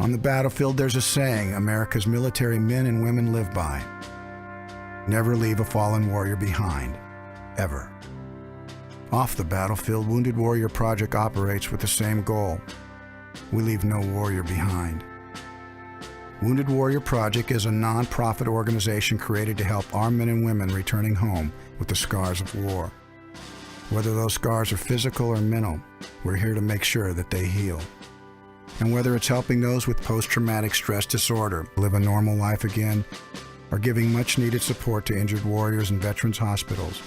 S8: On the battlefield, there's a saying America's military men and women live by. Never leave a fallen warrior behind, ever. Off the battlefield, Wounded Warrior Project operates with the same goal. We leave no warrior behind. Wounded Warrior Project is a non-profit organization created to help our men and women returning home with the scars of war. Whether those scars are physical or mental, we're here to make sure that they heal. And whether it's helping those with post-traumatic stress disorder live a normal life again, or giving much-needed support to injured warriors in veterans' hospitals,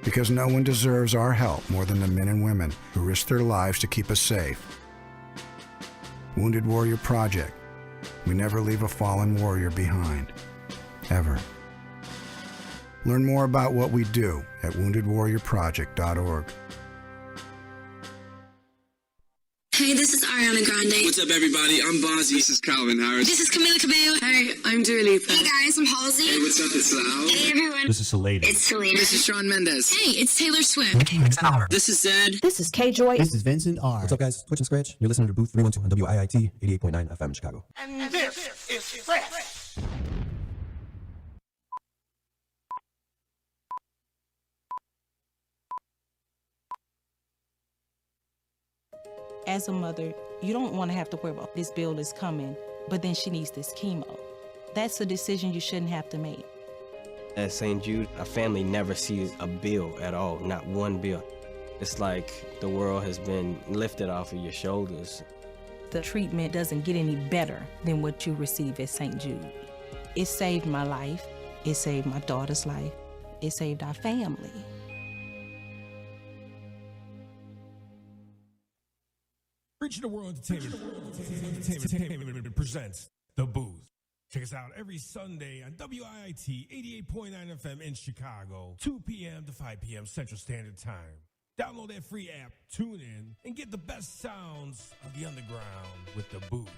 S8: because no one deserves our help more than the men and women who risk their lives to keep us safe. Wounded Warrior Project. We never leave a fallen warrior behind, ever. Learn more about what we do at woundedwarriorproject.org.
S4: Hey, this is Ariana Grande.
S5: What's up, everybody? I'm Bonzi. This is Calvin Harris.
S4: This is Camila Cabello.
S6: Hey, I'm Dua Lipa.
S4: Hey guys, I'm Halsey.
S5: Hey, what's up? It's Loud.
S4: Hey everyone.
S9: This is Salada.
S4: It's Selena.
S5: This is Shawn Mendes.
S4: Hey, it's Taylor Swift.
S5: This is Zed.
S6: This is K-Joy.
S16: This is Vincent R.
S9: What's up, guys? Twitch and Scratch. You're listening to Booth 312 on WIIT 88.9 FM Chicago.
S10: And this is Fresh.
S17: As a mother, you don't want to have to worry about this bill is coming, but then she needs this chemo. That's a decision you shouldn't have to make.
S18: At St. Jude, a family never sees a bill at all, not one bill. It's like the world has been lifted off of your shoulders.
S17: The treatment doesn't get any better than what you receive at St. Jude. It saved my life. It saved my daughter's life. It saved our family.
S10: Reaching the World Entertainment presents The Booth. Check us out every Sunday on WIIT 88.9 FM in Chicago, 2 p.m. to 5 p.m. Central Standard Time. Download that free app, tune in, and get the best sounds of the underground with The Booth.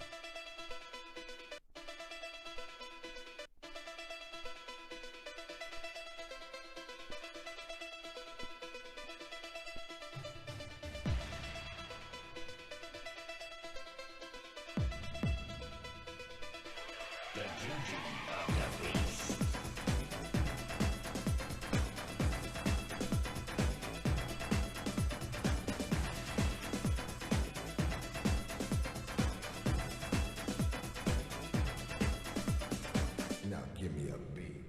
S8: Now give me a beat.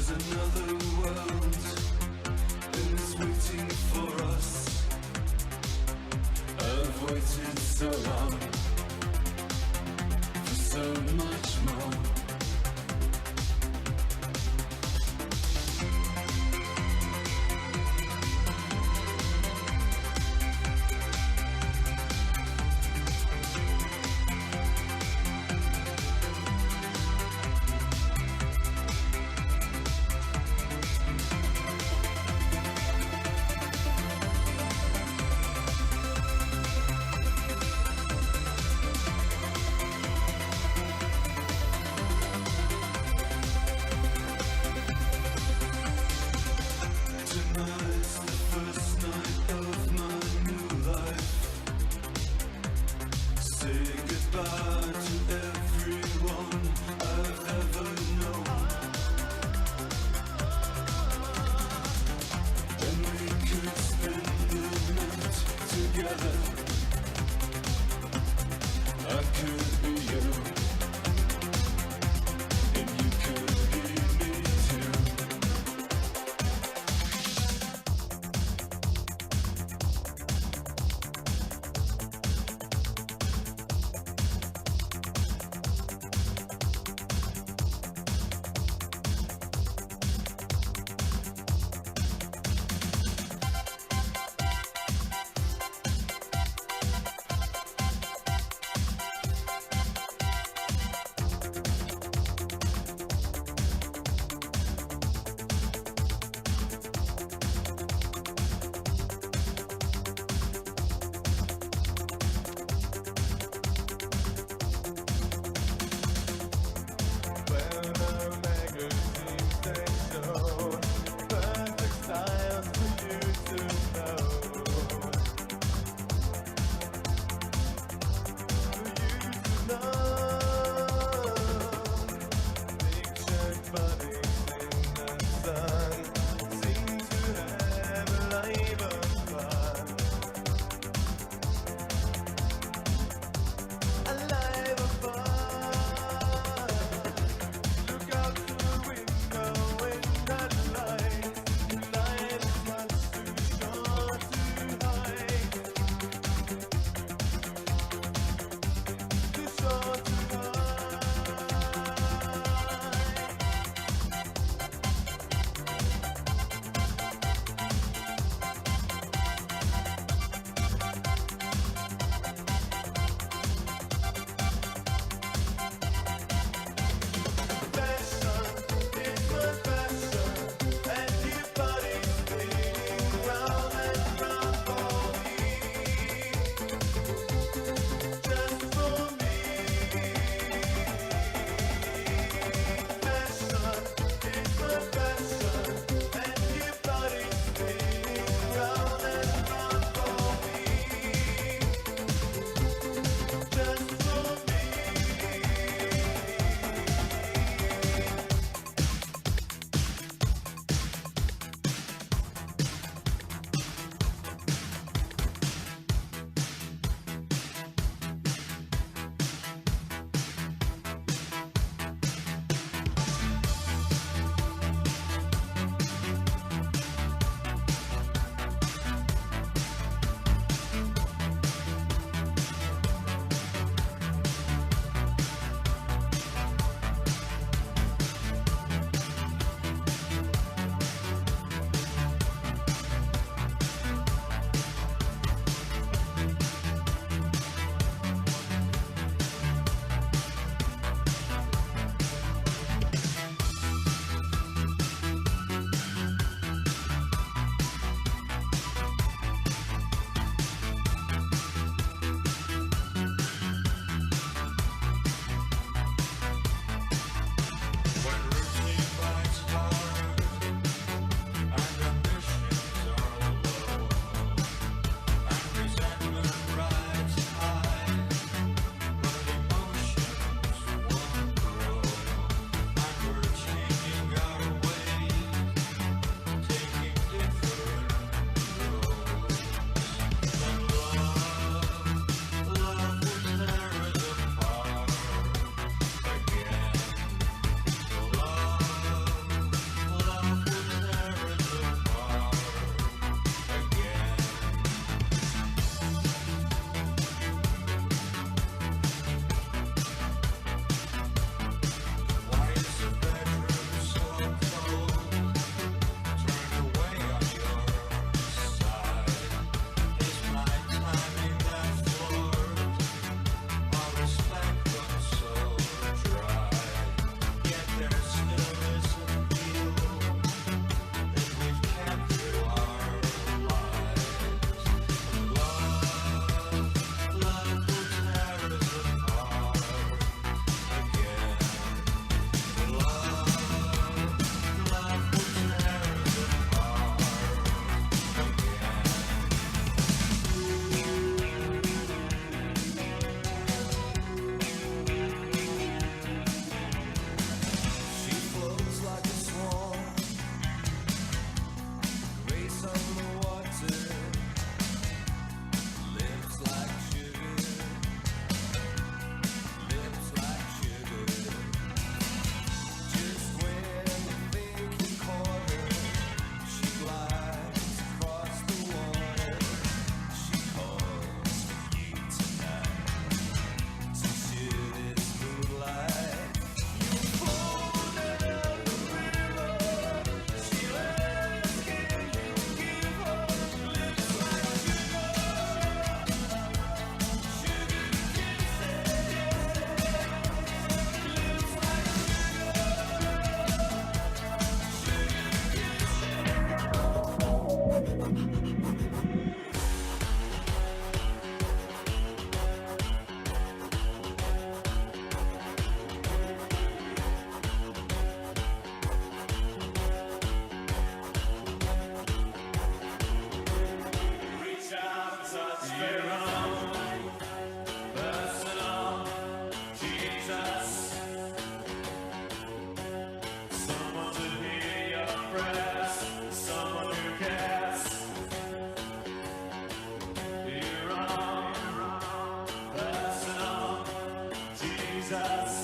S16: There's another world that is waiting for us. I've waited so long for so much more.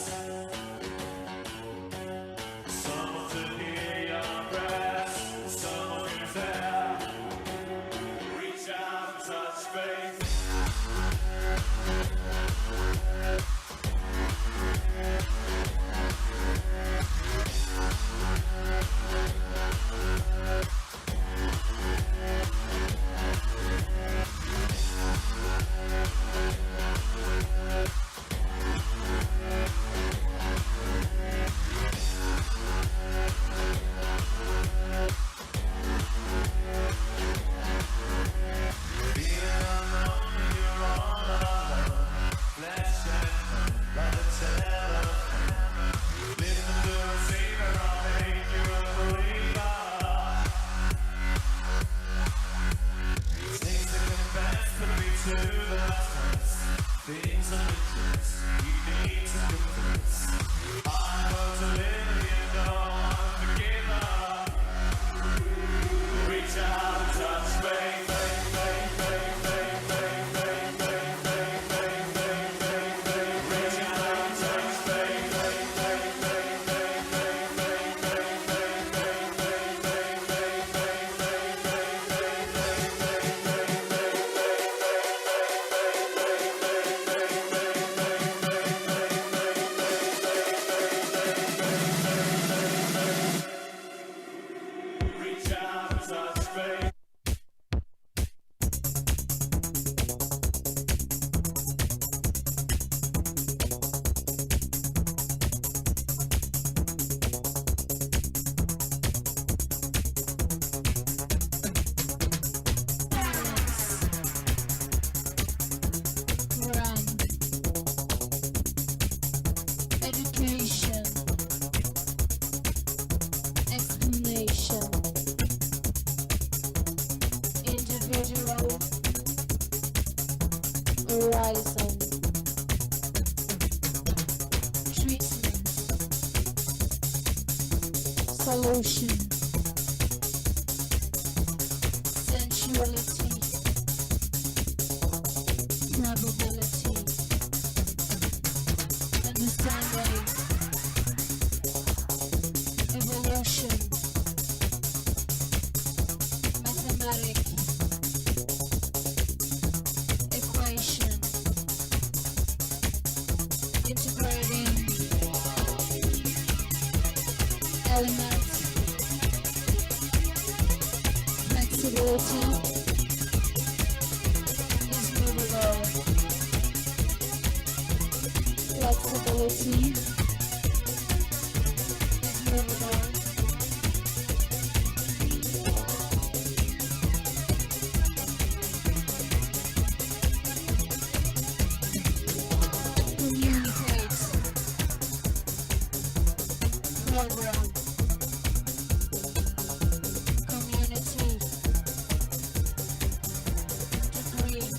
S16: Someone to hear your prayers, someone who's there. Reach out and touch faith.
S19: Horizon. Treatment. Solution. Sensuality. Probability. Understanding. Evolution. Mathematics. Equation. Integrating elements. Flexibility is movable. Flexibility is movable. Communicate. Program. Community. Degree.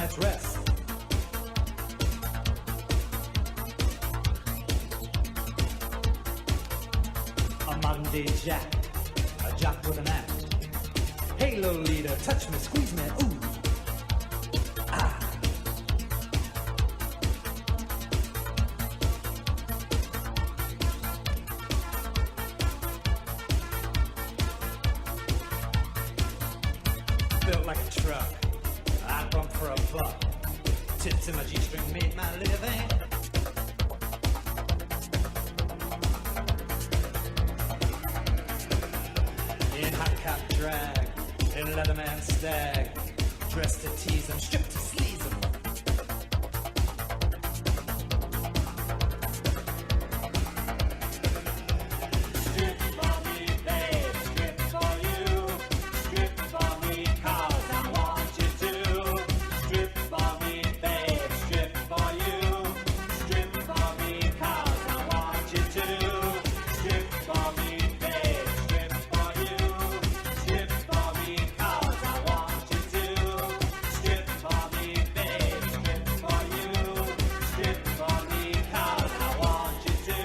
S20: let's rest. A Monday Jack, a jock with an act. Hey, Lolita, touch me, squeeze me, ooh. Ah. Built like a truck, I bump for a buck. Tits in my G-string made my living. In hot cop drag, in Leatherman stag, dressed to tease 'em, stripped to sleaze 'em. Strip for me, babe, strip for you. Strip for me, 'cause I want you to. Strip for me, babe, strip for you. Strip for me, 'cause I want you to. Strip for me, babe, strip for you. Strip for me, 'cause I want you to. Strip for me, babe, strip for you. Strip for me, 'cause I want you to.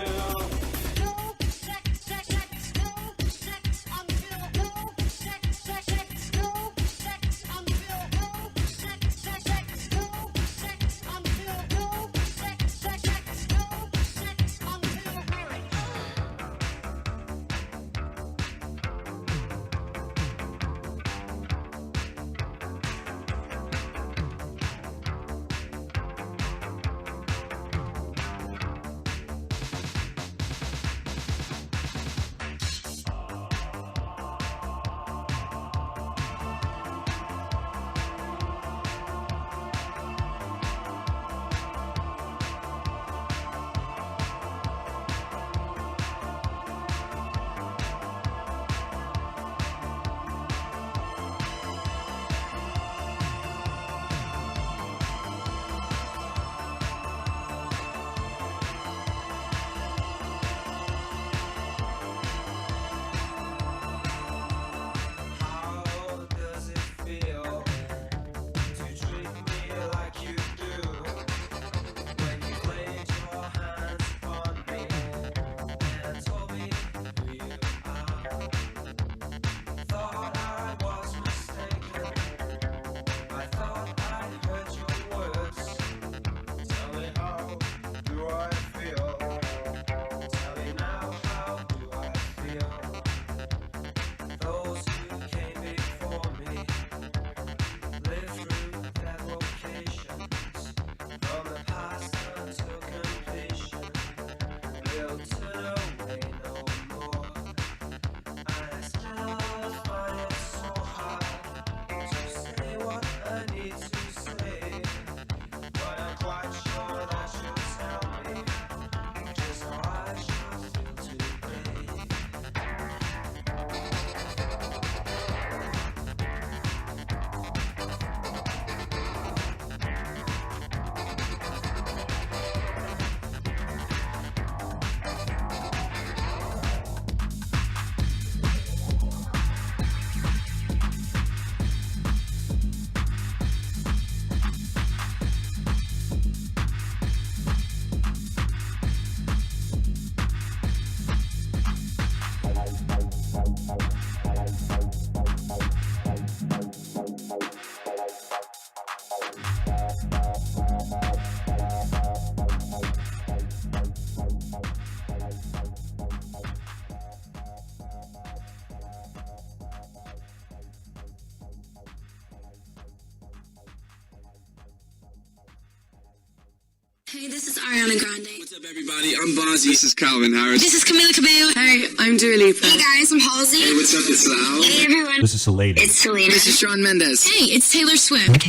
S4: Hey, this is Ariana Grande.
S5: What's up, everybody? I'm Bonzi. This is Calvin Harris.
S4: This is Camila Cabello.
S6: Hey, I'm Dua Lipa.
S4: Hey guys, I'm Halsey.
S5: Hey, what's up? It's Loud.
S4: Hey everyone.
S9: This is Salada.
S4: It's Selena.
S5: This is Shawn Mendes.
S4: Hey, it's Taylor Swift.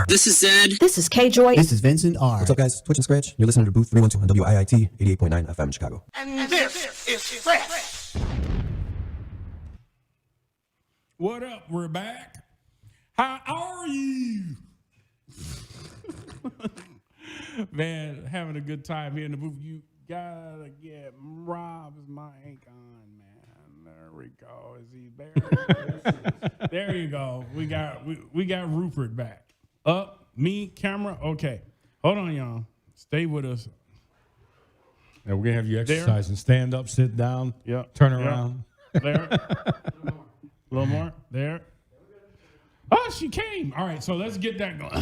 S5: This is Zed.
S17: This is K-Joy.
S9: This is Vincent R. What's up, guys? Twitch and Scratch. You're listening to Booth 312 on WIIT 88.9 FM Chicago.
S16: And this is Fresh.
S14: What up? We're back. How are you? Man, having a good time here in the booth. You gotta get Rob's mic on, man. There we go. Is he there? There you go. We got Rupert back. Up, Me, camera? Okay. Hold on, y'all. Stay with us.
S13: Yeah, we're gonna have you exercise and stand up, sit down, turn around.
S14: There. A little more. There. Oh, she came. All right, so let's get that going.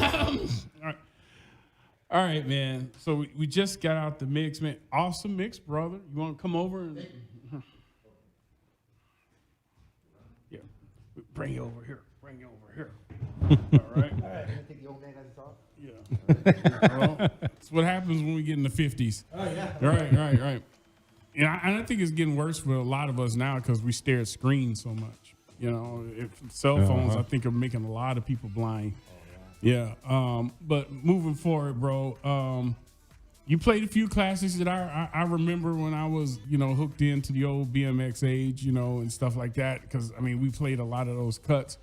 S14: All right, man. So we just got out the mix, man. Awesome mix, brother. You want to come over and bring you over here. Bring you over here. All right.
S7: All right. You think the old man has to talk?
S14: Yeah. Well, that's what happens when we get in the 50s.
S7: Oh, yeah.
S14: Right. And I think it's getting worse for a lot of us now because we stare at screens so much. You know, if cell phones, I think, are making a lot of people blind. Yeah. But moving forward, bro, you played a few classics that I remember when I was, hooked into the old BMX age, and stuff like that. Because, I mean, we played a lot of those cuts.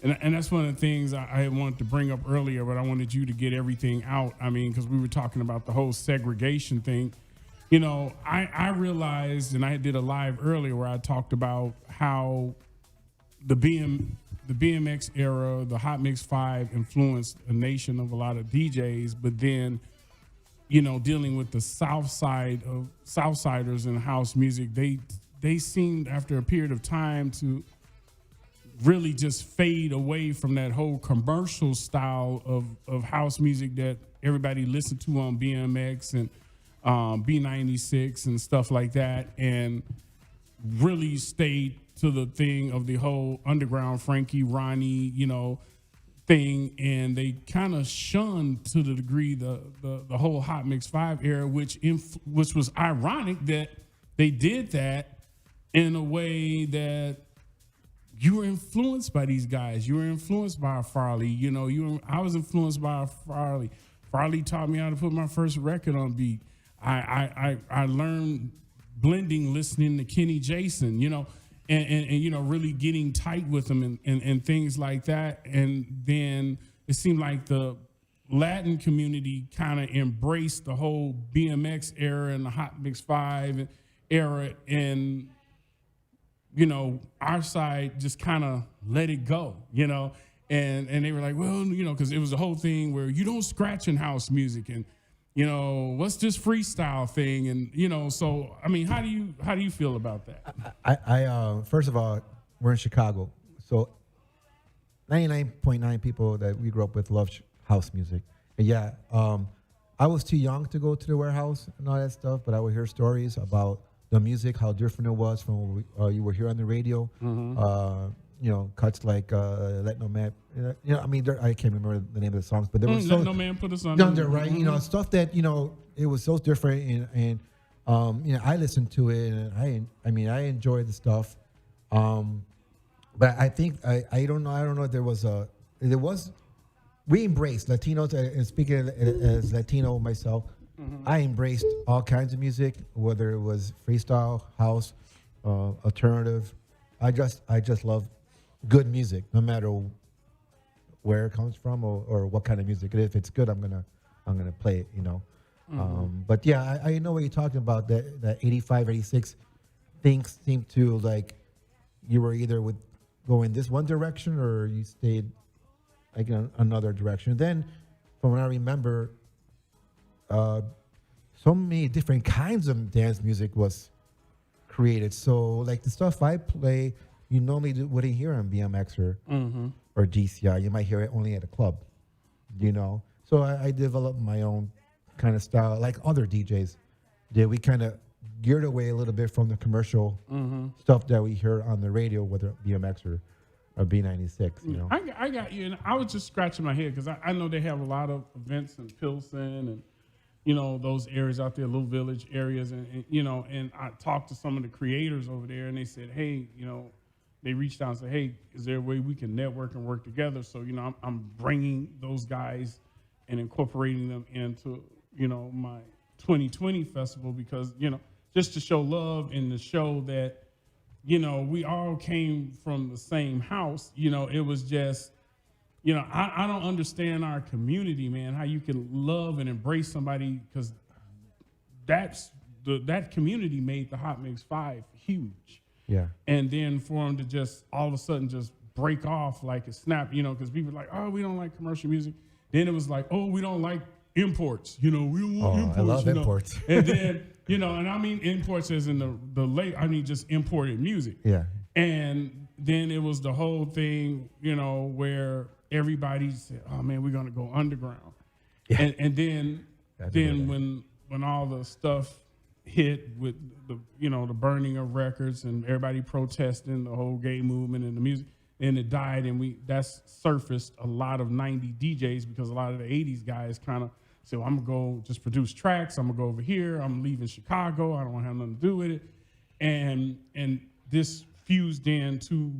S14: And that's one of the things I wanted to bring up earlier, but I wanted you to get everything out. I mean, because we were talking about the whole segregation thing. I realized, and I did a live earlier where I talked about how the BMX era, the Hot Mix 5 influenced a nation of a lot of DJs, but then, dealing with the Southsiders in house music, they seemed after a period of time to really just fade away from that whole commercial style of house music that everybody listened to on BMX and B96 and stuff like that, and really stayed to the thing of the whole underground Frankie, Ronnie, thing, and they kind of shunned to the degree the whole Hot Mix 5 era, which was ironic that they did that in a way that you were influenced by these guys. You were influenced by Farley. I was influenced by Farley. Farley taught me how to put my first record on beat. I learned blending, listening to Kenny Jason, and really getting tight with them and things like that. And then it seemed like the Latin community kind of embraced the whole BMX era and the Hot Mix 5 era, and our side just kind of let it go, and they were like, well, because it was the whole thing where you don't scratch in house music, and what's this freestyle thing, and so I mean, how do you feel about that?
S7: I first of all, we're in Chicago, so 99.9 people that we grew up with love house music. And yeah, I was too young to go to the warehouse and all that stuff, but I would hear stories about the music, how different it was from what you were here on the radio. Cuts like "Let No Man." I mean, I can't remember the name of the songs, but there was
S14: "Let No Man Put Us
S7: Under," right? Stuff that it was so different, and I listened to it, and I enjoyed the stuff. But I think I don't know if there was we embraced Latinos, and speaking as Latino myself. I embraced all kinds of music, whether it was freestyle, house, alternative. I just love good music, no matter where it comes from or what kind of music. If it's good, I'm gonna play it. But yeah, I know what you're talking about. That 85, 86 things seem to like you were either going this one direction or you stayed like in another direction. Then, from what I remember. So many different kinds of dance music was created. So like the stuff I play, you normally wouldn't hear on BMX or GCI. You might hear it only at a club, So I developed my own kind of style, like other DJs did. We kind of geared away a little bit from the commercial stuff that we hear on the radio, whether BMX or B96.
S14: I got you, and I was just scratching my head because I know they have a lot of events in Pilsen and those areas out there, little village areas, and I talked to some of the creators over there, and they said, hey, they reached out and said, hey, is there a way we can network and work together? So, I'm bringing those guys and incorporating them into, my 2020 festival because, just to show love and to show that, we all came from the same house. It was just, I don't understand our community, man, how you can love and embrace somebody, because that community made the Hot Mix 5 huge.
S7: Yeah.
S14: And then for them to just all of a sudden just break off like a snap, because people are like, oh, we don't like commercial music. Then it was like, oh, we don't like imports. You know, we don't want imports.
S7: I love
S14: you know?
S7: imports.
S14: And then, you know, and I mean imports as in the late, I mean just imported music.
S7: Yeah.
S14: And then it was the whole thing, you know, where everybody said, oh man, we're gonna go underground.
S7: Yeah.
S14: And then when all the stuff hit with the, you know, the burning of records and everybody protesting the whole gay movement and the music, and it died, and that's surfaced a lot of 90 DJs because a lot of the 80s guys kind of said, well, I'm gonna go just produce tracks, I'm gonna go over here, I'm leaving Chicago, I don't want to have nothing to do with it. And this fused into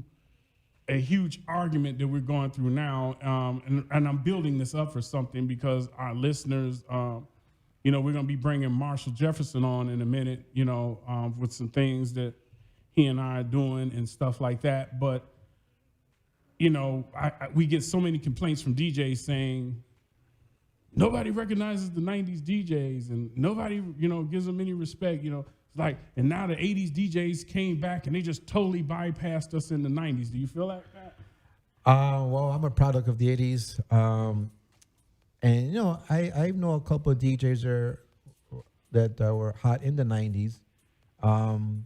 S14: a huge argument that we're going through now, and I'm building this up for something because our listeners, you know, we're going to be bringing Marshall Jefferson on in a minute, you know, with some things that he and I are doing and stuff like that. But, you know, we get so many complaints from DJs saying nobody recognizes the 90s DJs and nobody, you know, gives them any respect, you know. Like, and now the 80s DJs came back and they just totally bypassed us in the 90s. Do you feel like that?
S7: Well, I'm a product of the 80s. And, you know, I know a couple of DJs that were hot in the 90s. And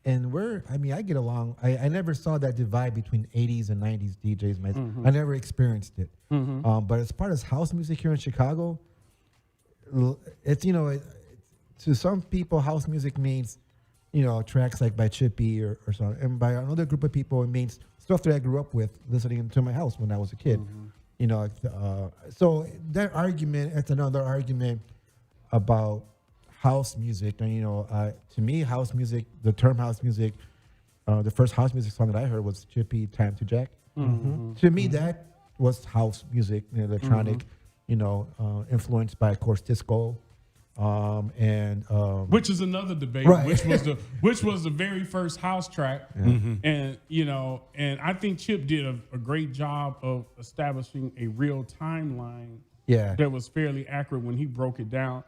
S7: I get along. I never saw that divide between 80s and 90s DJs. I never experienced it. But as far as house music here in Chicago, it's, you know, to some people, house music means, you know, tracks like by Chippy or something. And by another group of people, it means stuff that I grew up with listening to my house when I was a kid. You know, so that argument, it's another argument about house music. And, you know, to me, house music, the term house music, the first house music song that I heard was Chippy, Time to Jack. To me, that was house music, you know, electronic, you know, influenced by, of course, disco.
S14: Which is another debate,
S7: right.
S14: which was the very first house track. And, you know, and I think Chip did a great job of establishing a real timeline that was fairly accurate when he broke it down.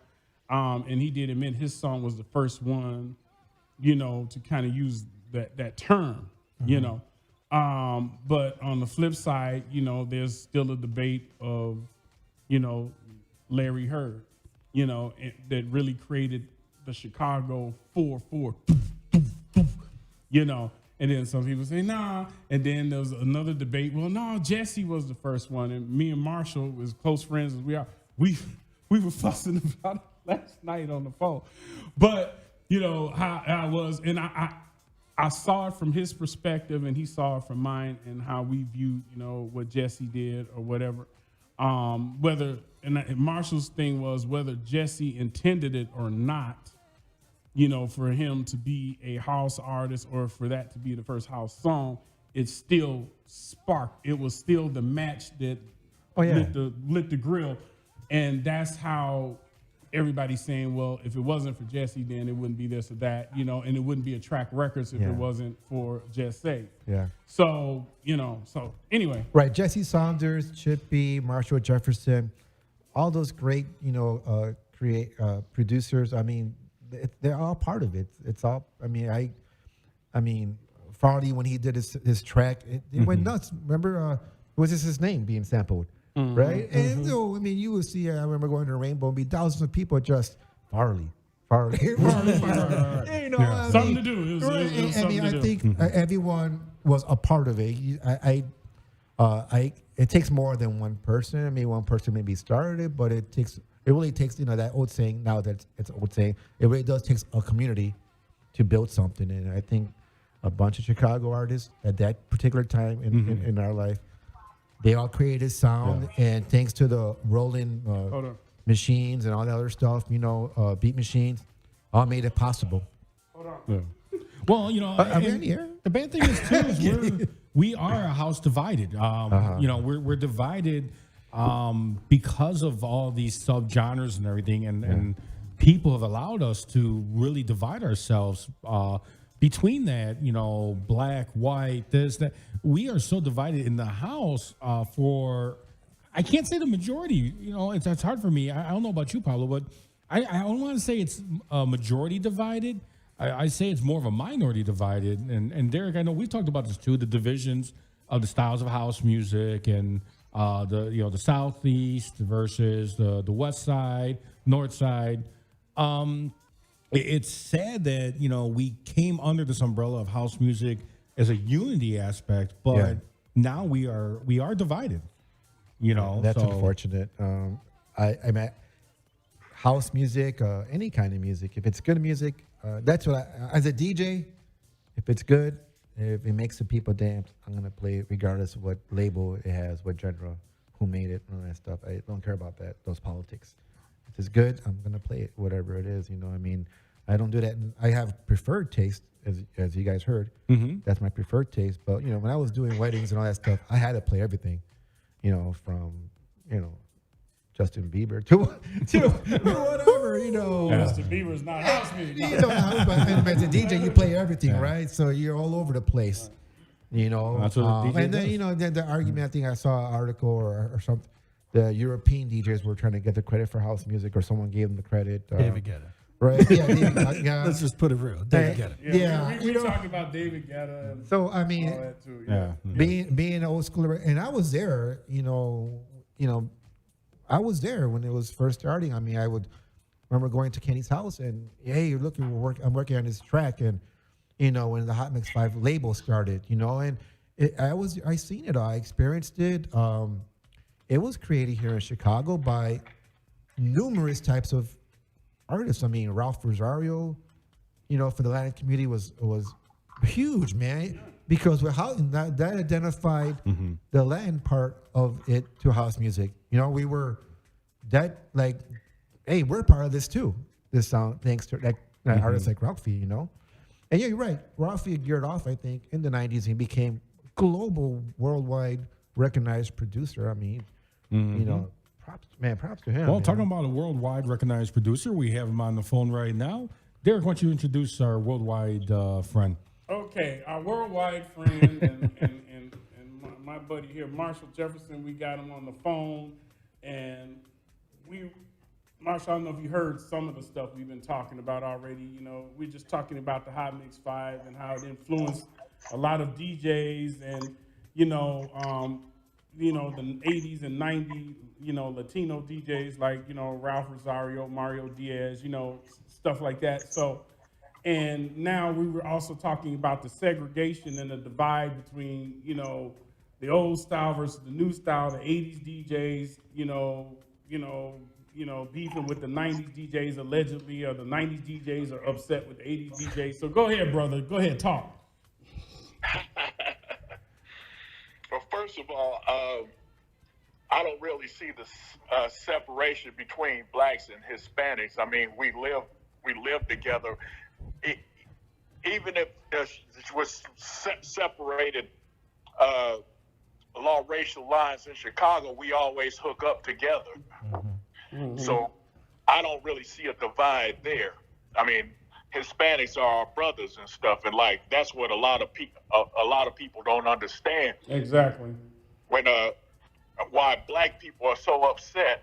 S14: And he did admit his song was the first one, you know, to kind of use that term, you know. But on the flip side, you know, there's still a debate of, you know, Larry Heard, you know, that really created the Chicago 4/4, you know. And then some people say, nah. And then there was another debate. Well, no, Jesse was the first one. And me and Marshall, as close friends as we are, we were fussing about it last night on the phone. But, you know, how I was, and I saw it from his perspective and he saw it from mine, and how we viewed, you know, what Jesse did or whatever. And Marshall's thing was whether Jesse intended it or not, you know, for him to be a house artist or for that to be the first house song, it still sparked. It was still the match that lit the grill. And that's how everybody's saying, well, if it wasn't for Jesse, then it wouldn't be this or that, you know, and it wouldn't be a Track Records if it wasn't for Jesse. Yeah. So, you know, so anyway.
S7: Right. Jesse Saunders, Chippy, Marshall Jefferson, all those great, you know, producers. I mean, they're all part of it. It's all, I mean, Farley, when he did his track, it went nuts. Remember, was this his name being sampled? Right? And so, I mean, you would see, I remember going to Rainbow and be thousands of people just Farley. You know,
S14: something to do. It was something to do.
S7: I think everyone was a part of it. It takes more than one person. I mean, one person maybe started it, but it really takes, you know, that old saying, now that it's an old saying, it really does take a community to build something. And I think a bunch of Chicago artists at that particular time in our life, they all created sound, and thanks to the rolling machines and all that other stuff, you know, beat machines, all made it possible.
S14: Hold on.
S13: Yeah. Well, you know, the bad thing is too is we are a house divided. You know, we're divided because of all these subgenres and everything, and people have allowed us to really divide ourselves. Between that, you know, black, white, this, that, we are so divided in the house for, I can't say the majority, you know, it's hard for me. I don't know about you, Pablo, but I don't want to say it's a majority divided. I say it's more of a minority divided. And Derek, I know we've talked about this too, the divisions of the styles of house music and the southeast versus the west side, north side. It's sad that we came under this umbrella of house music as a unity aspect, but now we are divided.
S7: That's
S13: so,
S7: unfortunate. I mean, house music, any kind of music, if it's good music, that's what as a DJ, if it's good, if it makes the people dance, I'm gonna play it regardless of what label it has, what genre, who made it, all that stuff. I don't care about those politics. If it's good, I'm gonna play it, whatever it is. I mean, I don't do that. I have preferred taste, as you guys heard.
S13: Mm-hmm.
S7: That's my preferred taste. But when I was doing weddings and all that stuff, I had to play everything. From Justin Bieber to whatever.
S14: Justin Bieber's not house music.
S7: But as a DJ, you play everything, right? So you're all over the place.
S13: That's what a DJ
S7: and then the argument. I think I saw an article or something. The European DJs were trying to get the credit for house music, or someone gave them the credit.
S15: David Guetta.
S7: Right? Yeah, David Guetta.
S15: Let's just put it real. David Guetta.
S14: Yeah, we talking about David Guetta. And
S7: so I mean,
S14: all that too,
S7: being old school, and I was there. I was there when it was first starting. I mean, I would remember going to Kenny's house and, hey, you're looking, I'm working on this track, and when the Hot Mix 5 label started, and I seen it all, I experienced it. It was created here in Chicago by numerous types of artists. I mean, Ralph Rosario, for the Latin community was huge, man, because that identified the Latin part of it to house music. We were that like, hey, we're part of this too. This sound, thanks to artists like Ralphie, And yeah, you're right. Ralphie geared off, I think, in the '90s. He became global, worldwide recognized producer. I mean, props to him.
S13: Well, talking about a worldwide recognized producer, we have him on the phone right now. Derek, why don't you introduce our worldwide friend?
S14: Okay, our worldwide friend and my buddy here, Marshall Jefferson. We got him on the phone, and Marshall, I don't know if you heard some of the stuff we've been talking about already. We're just talking about the Hot Mix 5 and how it influenced a lot of DJs and the 80s and 90s, Latino DJs like, Ralph Rosario, Mario Diaz, stuff like that. So, and now we were also talking about the segregation and the divide between, the old style versus the new style, the 80s DJs, beefing with the 90s DJs allegedly, or the 90s DJs are upset with the 80s DJs. So go ahead, brother. Go ahead, talk.
S1: Well, first of all, I don't really see the separation between blacks and Hispanics. I mean, we live together. Even if it was separated along racial lines in Chicago, we always hook up together. Mm-hmm. So I don't really see a divide there. I mean, Hispanics are our brothers and stuff, and that's what a lot of people don't understand.
S14: Exactly.
S1: When why black people are so upset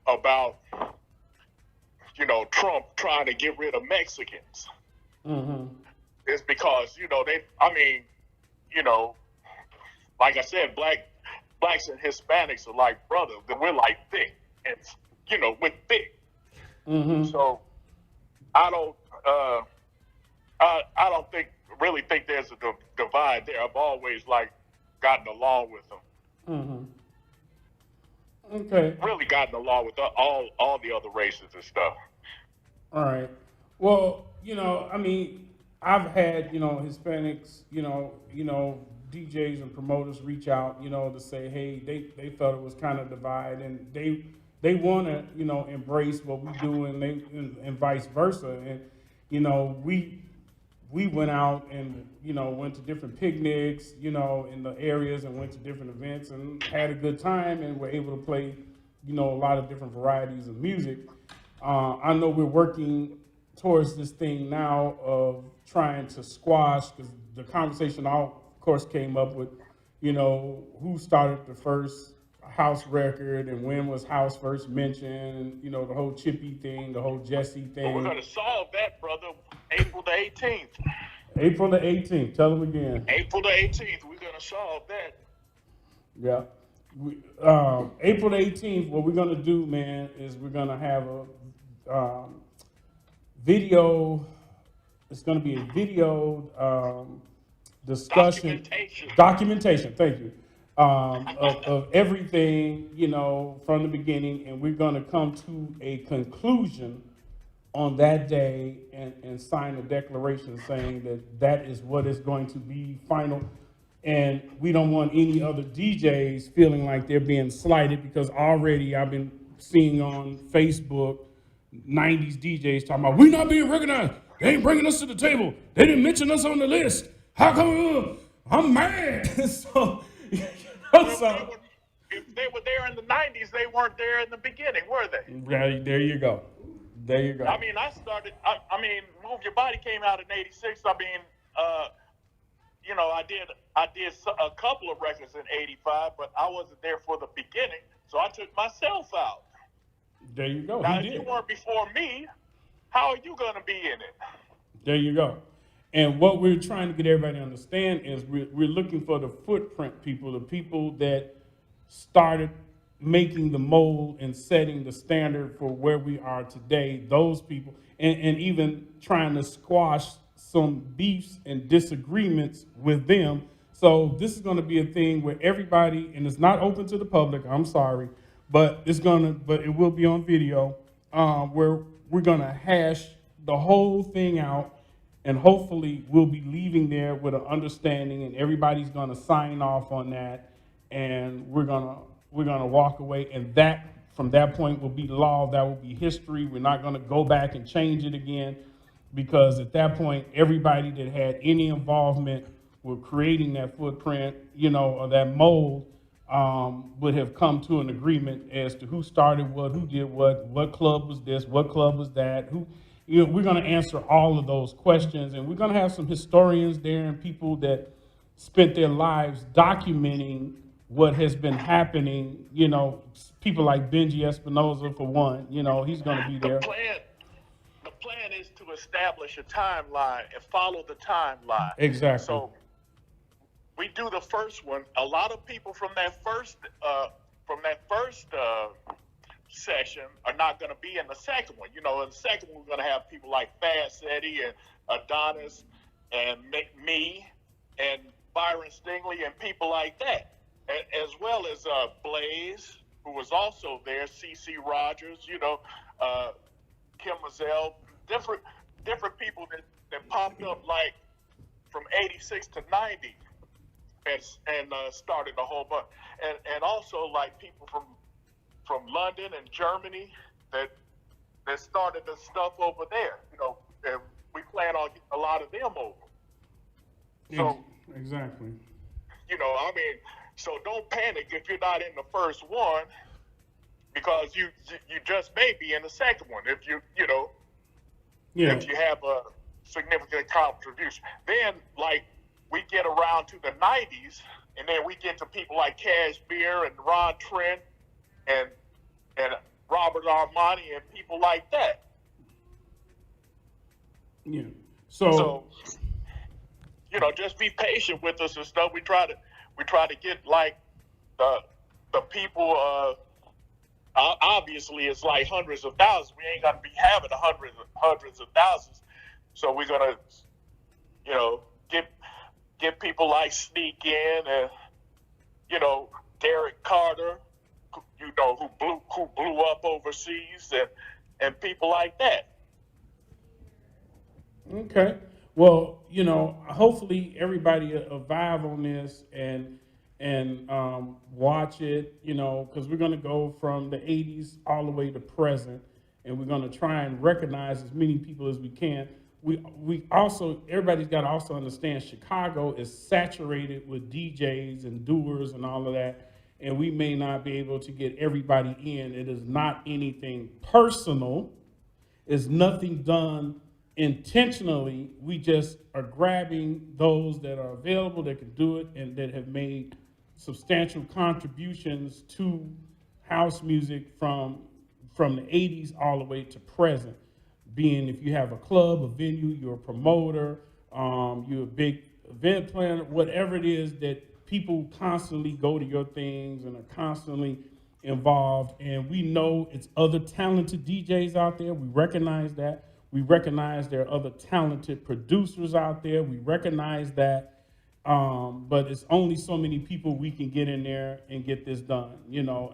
S1: about Trump trying to get rid of Mexicans.
S14: Mm-hmm.
S1: It's because like I said, blacks and Hispanics are like brothers, and we're like thick, and we're thick.
S14: Mm-hmm.
S1: So I don't really think there's a divide there. I've always gotten along with them.
S14: Mm-hmm. Okay.
S1: Really gotten along with all the other races and stuff.
S14: All right. Well, I've had Hispanics, DJs and promoters reach out, to say, hey, they felt it was kind of divide, and they want to, embrace what we do, and vice versa. And we went out and went to different picnics, in the areas, and went to different events and had a good time, and were able to play, a lot of different varieties of music. I know we're working towards this thing now of trying to squash, because the conversation, of course, came up with, who started the first house record and when was house first mentioned, and, the whole Chippy thing, the whole Jesse thing.
S1: Well, we're going to solve that, brother, April the 18th.
S14: April the 18th. Tell them again.
S1: April the 18th. We're going to solve that.
S14: Yeah. April the 18th, what we're gonna do, man, is we're gonna have a video. It's gonna be a video discussion, documentation. Thank you, of everything, you know, from the beginning, and we're gonna come to a conclusion on that day and sign a declaration saying that that is what is going to be final. And we don't want any other DJs feeling like they're being slighted, because already I've been seeing on Facebook 90s DJs talking about, we're not being recognized. They ain't bringing us to the table. They didn't mention us on the list. How come? I'm mad. So, you know, so
S21: If they were there in the 90s, they weren't there in the beginning, were they?
S14: yeah, there you go. There you go.
S21: I mean, I mean, Move Your Body came out in '86. I mean, you know, I did a couple of records in '85, but I wasn't there for the beginning, so I took myself out.
S14: There you go.
S21: Now, if you weren't before me, how are you going to be in it?
S14: There you go. And what we're trying to get everybody to understand is we're looking for the footprint people, the people that started making the mold and setting the standard for where we are today, those people, and even trying to squash some beefs and disagreements with them. So this is going to be a thing where everybody, and it's not open to the public, I'm sorry, but it will be on video, where we're going to hash the whole thing out, and hopefully we'll be leaving there with an understanding, and everybody's going to sign off on that, and we're gonna walk away, and that from that point will be law. That will be history. We're not going to go back and change it again, because at that point, everybody that had any involvement with creating that footprint, you know, or that mold, would have come to an agreement as to who started what, who did what club was this, what club was that, who. You know, we're going to answer all of those questions, and we're going to have some historians there and people that spent their lives documenting what has been happening. You know, people like Benji Espinoza, for one. You know, he's going to be there.
S21: The plan is to establish a timeline and follow the timeline.
S14: Exactly.
S21: So we do the first one. A lot of people from that first session are not going to be in the second one. You know, in the second one, we're going to have people like Fast Eddie and Adonis and me and Byron Stingley and people like that, as well as Blaze, who was also there, CC Rogers, you know, Kim Mazel, different people that popped up like from 86 to 90 and started a whole bunch. And also like people from London and Germany that started the stuff over there, you know, and we plan on getting a lot of them over. So
S14: exactly.
S21: You know, I mean, so don't panic if you're not in the first one, because you just may be in the second one if you know, if you have a significant contribution. Then like we get around to the 90s, and then we get to people like Cash Beer and Ron Trent and Robert Armani and people like that.
S14: Yeah.
S21: So you know, just be patient with us and stuff. We try to get like the people. Obviously, it's like hundreds of thousands. We ain't gonna be having hundreds of thousands. So we're gonna, you know, get people like Sneak In and, you know, Derek Carter, you know, who blew up overseas, and people like that.
S14: Okay. Well, you know, hopefully everybody will vibe on this and watch it, you know, because we're going to go from the 80s all the way to present, and we're going to try and recognize as many people as we can. We also, everybody's got to also understand Chicago is saturated with DJs and doers and all of that, and we may not be able to get everybody in. It is not anything personal. It's nothing done intentionally. We just are grabbing those that are available that can do it and that have made substantial contributions to house music from the 80s all the way to present. Being if you have a club, a venue, you're a promoter, you're a big event planner, whatever it is that people constantly go to your things and are constantly involved, and we know it's other talented DJs out there. We recognize that. We recognize there are other talented producers out there. We recognize that, but it's only so many people we can get in there and get this done, you know.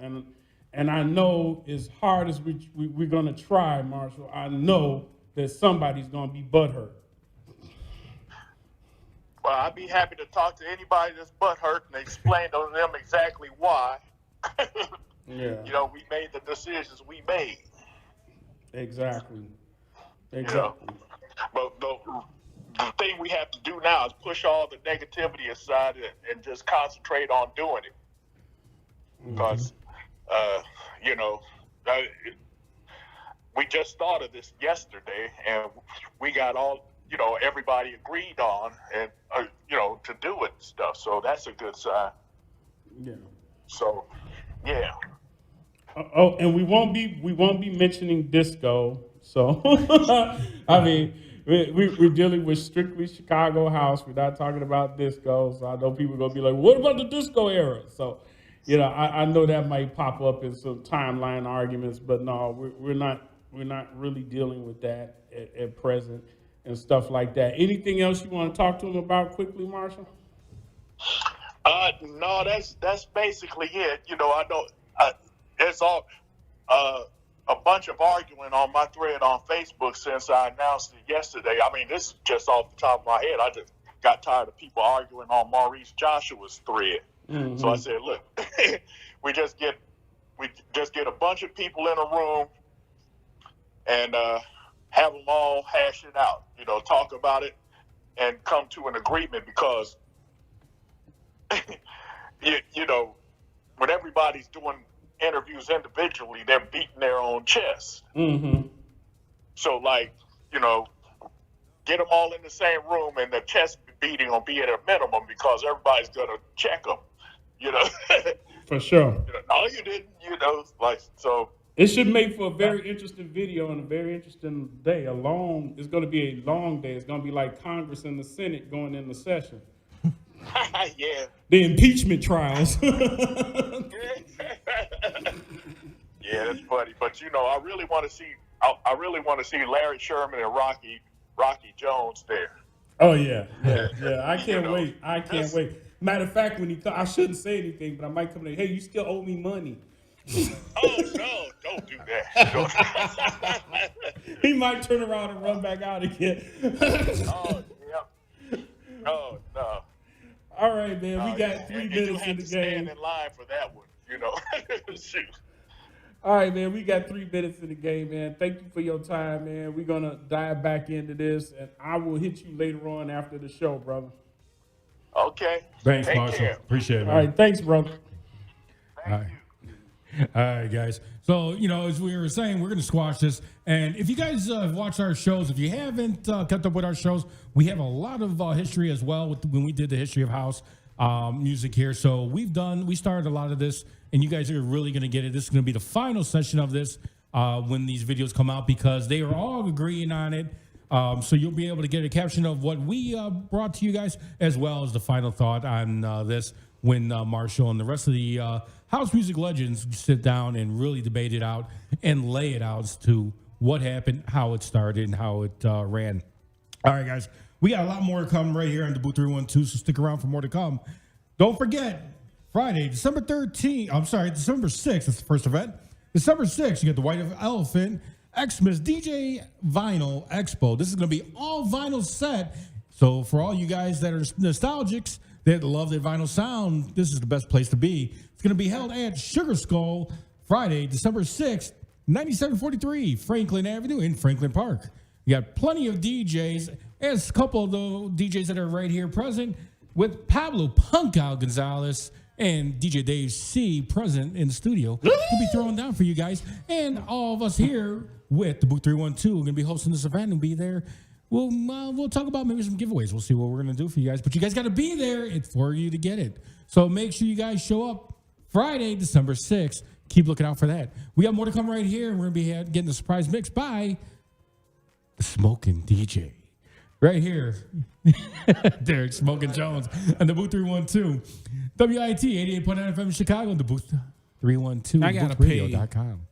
S14: And I know as hard as we're gonna try, Marshall, I know that somebody's gonna be butthurt.
S21: Well, I'd be happy to talk to anybody that's butthurt and explain to them exactly why.
S14: Yeah.
S21: You know, we made the decisions we made.
S14: Exactly.
S21: You know? But the thing we have to do now is push all the negativity aside and just concentrate on doing it. Because, you know, we just started this yesterday, and we got all, you know, everybody agreed on, and you know, to do it and stuff. So that's a good sign.
S14: Yeah.
S21: So, yeah.
S14: Oh, and we won't be mentioning disco. So, I mean, we're dealing with strictly Chicago house. We're not talking about disco. So I know people are gonna be like, "What about the disco era?" So, you know, I know that might pop up in some timeline arguments, but no, we're not really dealing with that at present and stuff like that. Anything else you want to talk to them about quickly, Marshall?
S21: No, that's basically it. You know, I know it's all a bunch of arguing on my thread on Facebook since I announced it yesterday. I mean, this is just off the top of my head. I just got tired of people arguing on Maurice Joshua's thread.
S14: Mm-hmm.
S21: So I said, look, we just get a bunch of people in a room and have them all hash it out, you know, talk about it and come to an agreement, because, you know, when everybody's doing interviews individually, they're beating their own chest.
S14: Mm-hmm.
S21: So, like, you know, get them all in the same room and the chest beating will be at a minimum, because everybody's going to check them, you know.
S14: For sure.
S21: You know, no, you didn't, you know, like, so.
S14: It should make for a very interesting video and a very interesting day. It's going to be a long day. It's going to be like Congress and the Senate going into session.
S21: Yeah.
S14: The impeachment trials.
S21: Yeah, that's funny. But you know, I really want to see Larry Sherman and Rocky Jones there.
S14: Oh yeah. I can't wait. I can't wait. Matter of fact, when I shouldn't say anything, but I might come in. Hey, you still owe me money.
S21: Oh no! Don't do that.
S14: He might turn around and run back out again.
S21: Oh yeah. Oh no.
S14: All right, man. We got 3 minutes in the game.
S21: Stand in line for that one, you know. Shoot.
S14: All right, man. We got 3 minutes in the game, man. Thank you for your time, man. We're gonna dive back into this, and I will hit you later on after the show, brother.
S21: Okay.
S13: Thanks,
S21: Take
S13: Marshall.
S21: care.
S13: Appreciate it, man.
S14: All right, thanks, brother.
S13: All right. All right, guys. So, you know, as we were saying, we're going to squash this. And if you guys have watched our shows, if you haven't kept up with our shows, we have a lot of history as well when we did the history of house music here. So we started a lot of this, and you guys are really going to get it. This is going to be the final session of this when these videos come out, because they are all agreeing on it. So you'll be able to get a caption of what we brought to you guys, as well as the final thought on this when Marshall and the rest of the house music legends sit down and really debate it out and lay it out as to what happened, how it started, and how it ran. All right, guys, we got a lot more to come right here on DaBooth312, so stick around for more to come. Don't forget, Friday, December 6th, that's the first event. December 6th, you got the White Elephant Xmas DJ Vinyl Expo. This is going to be all vinyl set. So for all you guys that are nostalgics, that love their vinyl sound, this is the best place to be. It's going to be held at Sugar Skull, Friday, December 6th, 9743 Franklin Avenue in Franklin Park. You got plenty of DJs, as a couple of the DJs that are right here present, with Pablo Punkout Gonzalez and DJ Dave C present in the studio. We'll be throwing down for you guys. And all of us here with DaBooth312 are going to be hosting this event and be there. We'll talk about maybe some giveaways. We'll see what we're going to do for you guys. But you guys got to be there for you to get it. So make sure you guys show up Friday, December 6th. Keep looking out for that. We got more to come right here. We're going to be getting a surprise mix by the Smoking DJ. Right here. Derek Smoking Jones and the Booth 312. WIT 88.9 FM in Chicago and the Booth 312.
S14: I gotta pay.
S13: boothradio.com.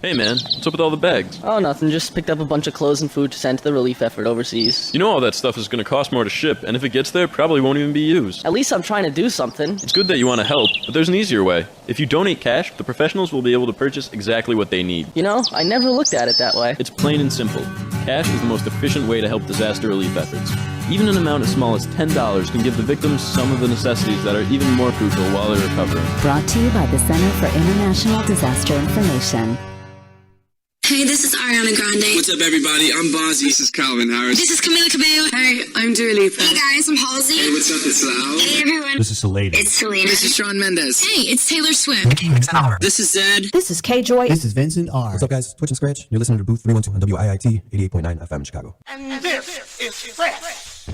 S3: Hey man, what's up with all the bags?
S22: Oh, nothing. Just picked up a bunch of clothes and food to send to the relief effort overseas.
S3: You know all that stuff is going to cost more to ship, and if it gets there, probably won't even be used.
S22: At least I'm trying to do something.
S3: It's good that you want to help, but there's an easier way. If you donate cash, the professionals will be able to purchase exactly what they need.
S22: You know, I never looked at it that way.
S3: It's plain and simple. Cash is the most efficient way to help disaster relief efforts. Even an amount as small as $10 can give the victims some of the necessities that are even more crucial while they're recovering.
S23: Brought to you by the Center for International Disaster Information.
S4: Hey, this is Ariana Grande.
S5: What's up, everybody? I'm Bonzi. This is Calvin Harris.
S4: This is Camila Cabello.
S6: Hey, I'm Dua Lipa.
S4: Hey guys, I'm Halsey.
S5: Hey, what's up? It's Lau.
S4: Hey everyone.
S9: This is Salade.
S4: It's Selena.
S5: This is Shawn Mendes.
S4: Hey, it's Taylor Swift.
S5: This is Zed.
S17: This is K-Joy.
S9: This is Vincent R. What's up, guys? Twitch and Scratch. You're listening to Booth 312 on WIIT 88.9 FM Chicago.
S16: And this is fresh.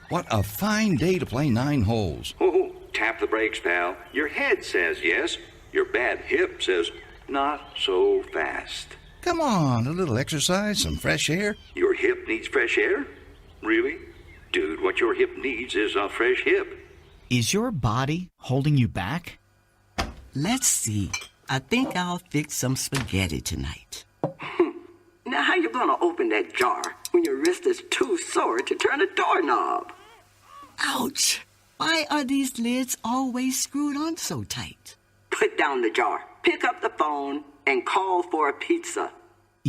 S24: What a fine day to play 9 holes.
S25: Oh, tap the brakes, pal. Your head says yes. Your bad hip says not so fast.
S24: Come on, a little exercise, some fresh air.
S25: Your hip needs fresh air? Really? Dude, what your hip needs is a fresh hip.
S26: Is your body holding you back? Let's see. I think I'll fix some spaghetti tonight.
S25: Now how you gonna open that jar when your wrist is too sore to turn a doorknob?
S26: Ouch! Why are these lids always screwed on so tight?
S25: Put down the jar, pick up the phone, and call for a pizza.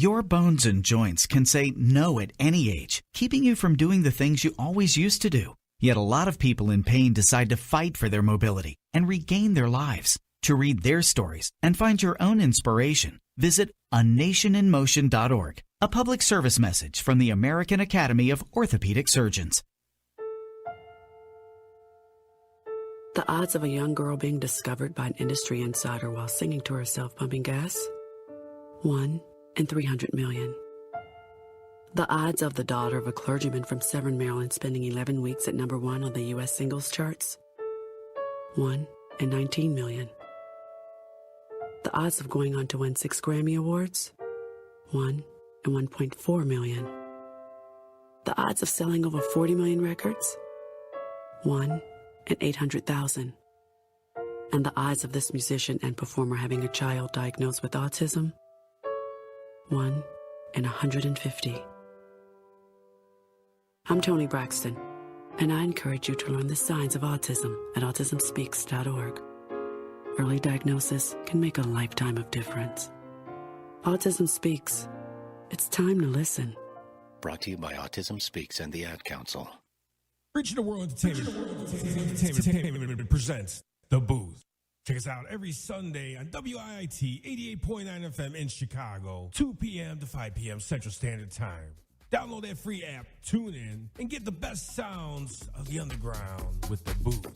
S2: Your bones and joints can say no at any age, keeping you from doing the things you always used to do. Yet a lot of people in pain decide to fight for their mobility and regain their lives. To read their stories and find your own inspiration, visit anationinmotion.org, a public service message from the American Academy of Orthopedic Surgeons.
S8: The odds of a young girl being discovered by an industry insider while singing to herself pumping gas? 1 in 300 million. The odds of the daughter of a clergyman from Severn, Maryland spending 11 weeks at #1 on the U.S. singles charts? 1 in 19 million. The odds of going on to win 6 Grammy Awards? 1 in 1.4 million. The odds of selling over 40 million records? 1 in 800,000. And the odds of this musician and performer having a child diagnosed with autism? 1 in 150. I'm Toni Braxton, and I encourage you to learn the signs of autism at autismspeaks.org. Early diagnosis can make a lifetime of difference. Autism Speaks. It's time to listen.
S10: Brought to you by Autism Speaks and the Ad Council.
S11: Reaching the World Entertainment presents The Booth. Check us out every Sunday on WIIT 88.9 FM in Chicago, 2 p.m. to 5 p.m. Central Standard Time. Download that free app, tune in, and get the best sounds of the underground with The Booth.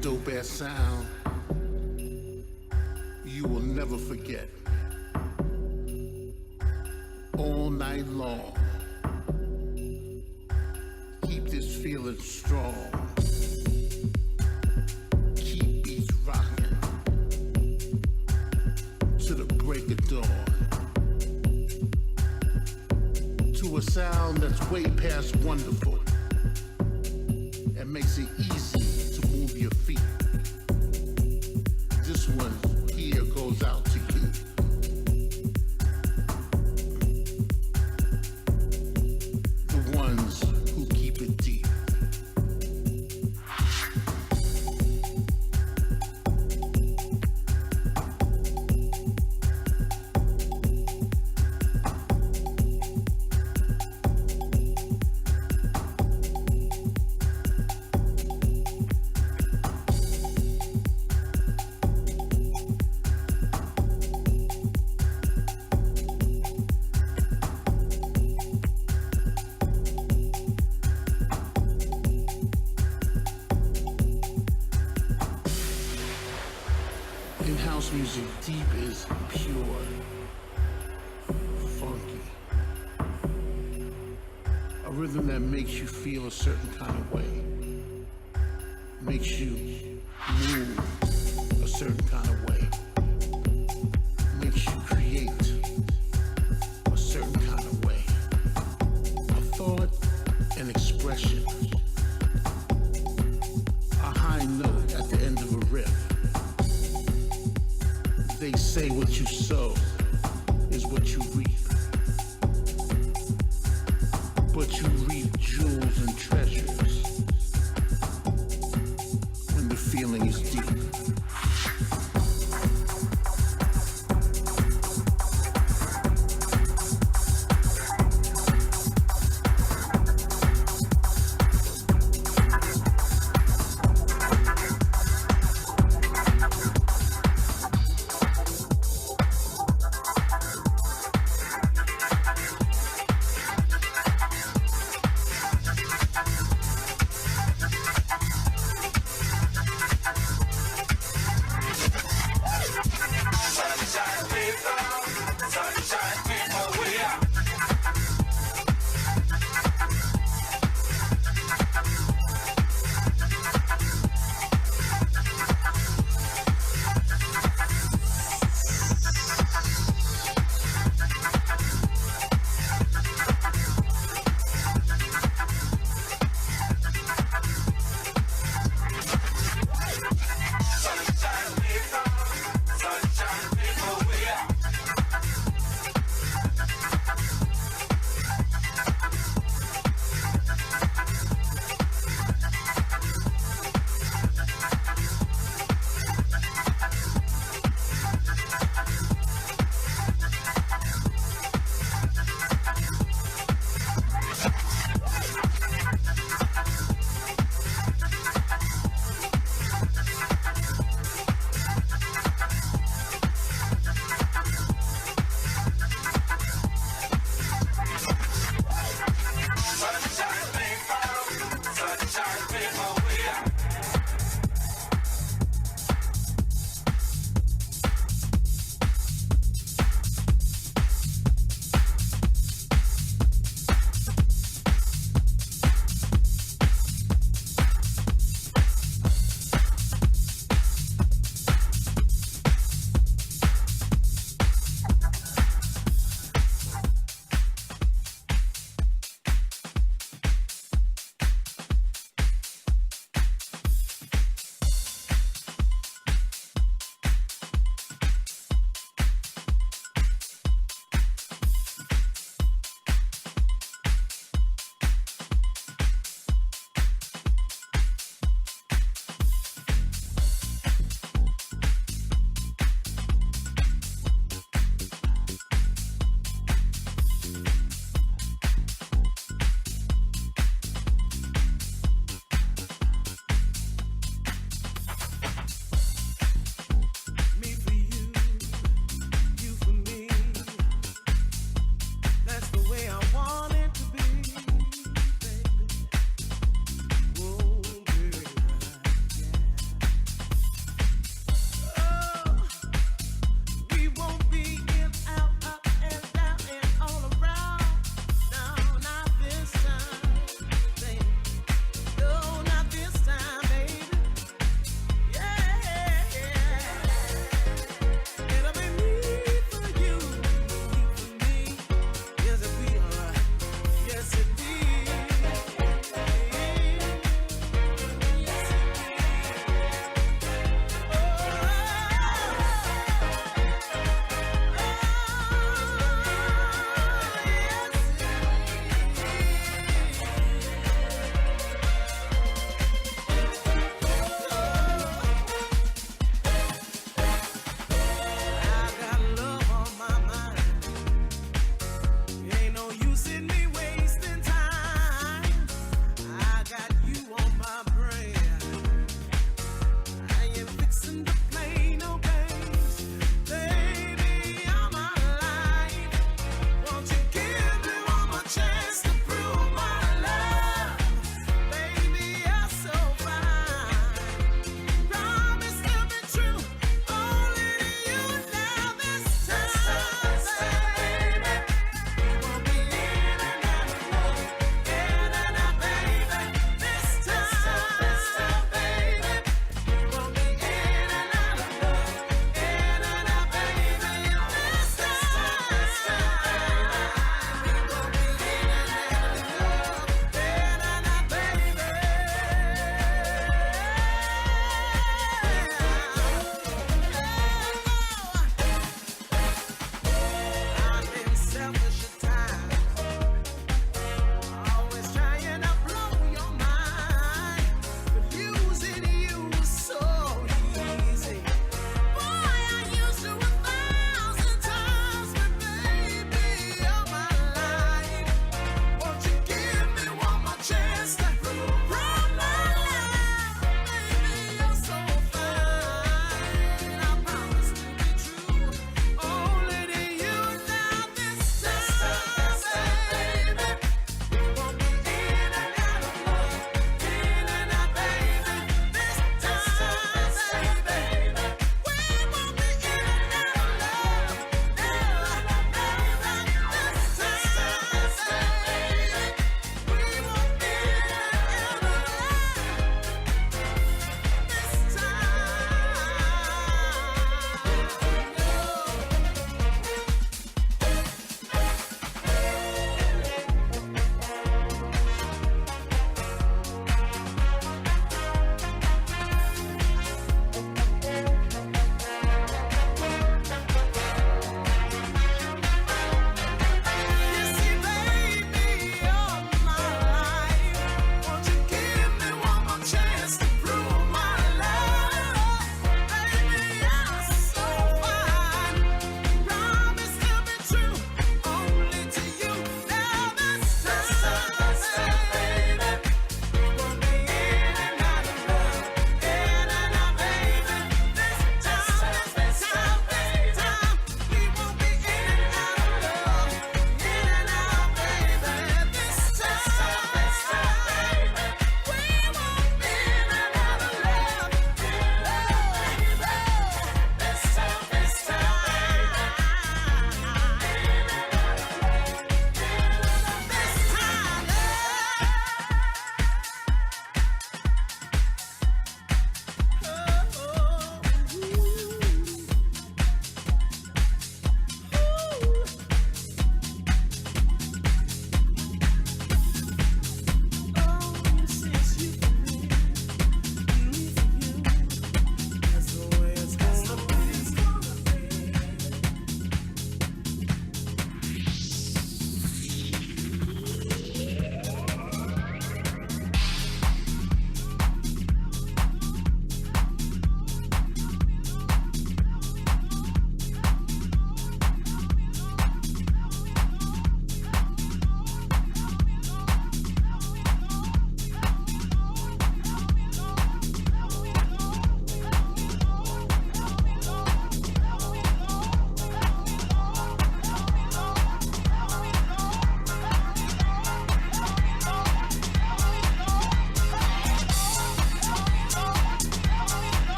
S7: that dope ass sound you will never forget. All night long, keep this feeling strong. Keep beats rocking to the break of dawn. To a sound that's way past wonderful and makes it easy to move your feet. This one here goes out to you. The ones who keep it deep. In house music, deep is pure, funky. A rhythm that makes you feel a certain kind of way. Makes you move a certain kind of way. Makes you create a certain kind of way. A thought and expression. A high note at the end of a riff. They say what you sow is what you reap. But you reap jewels and treasures when the feeling is deep.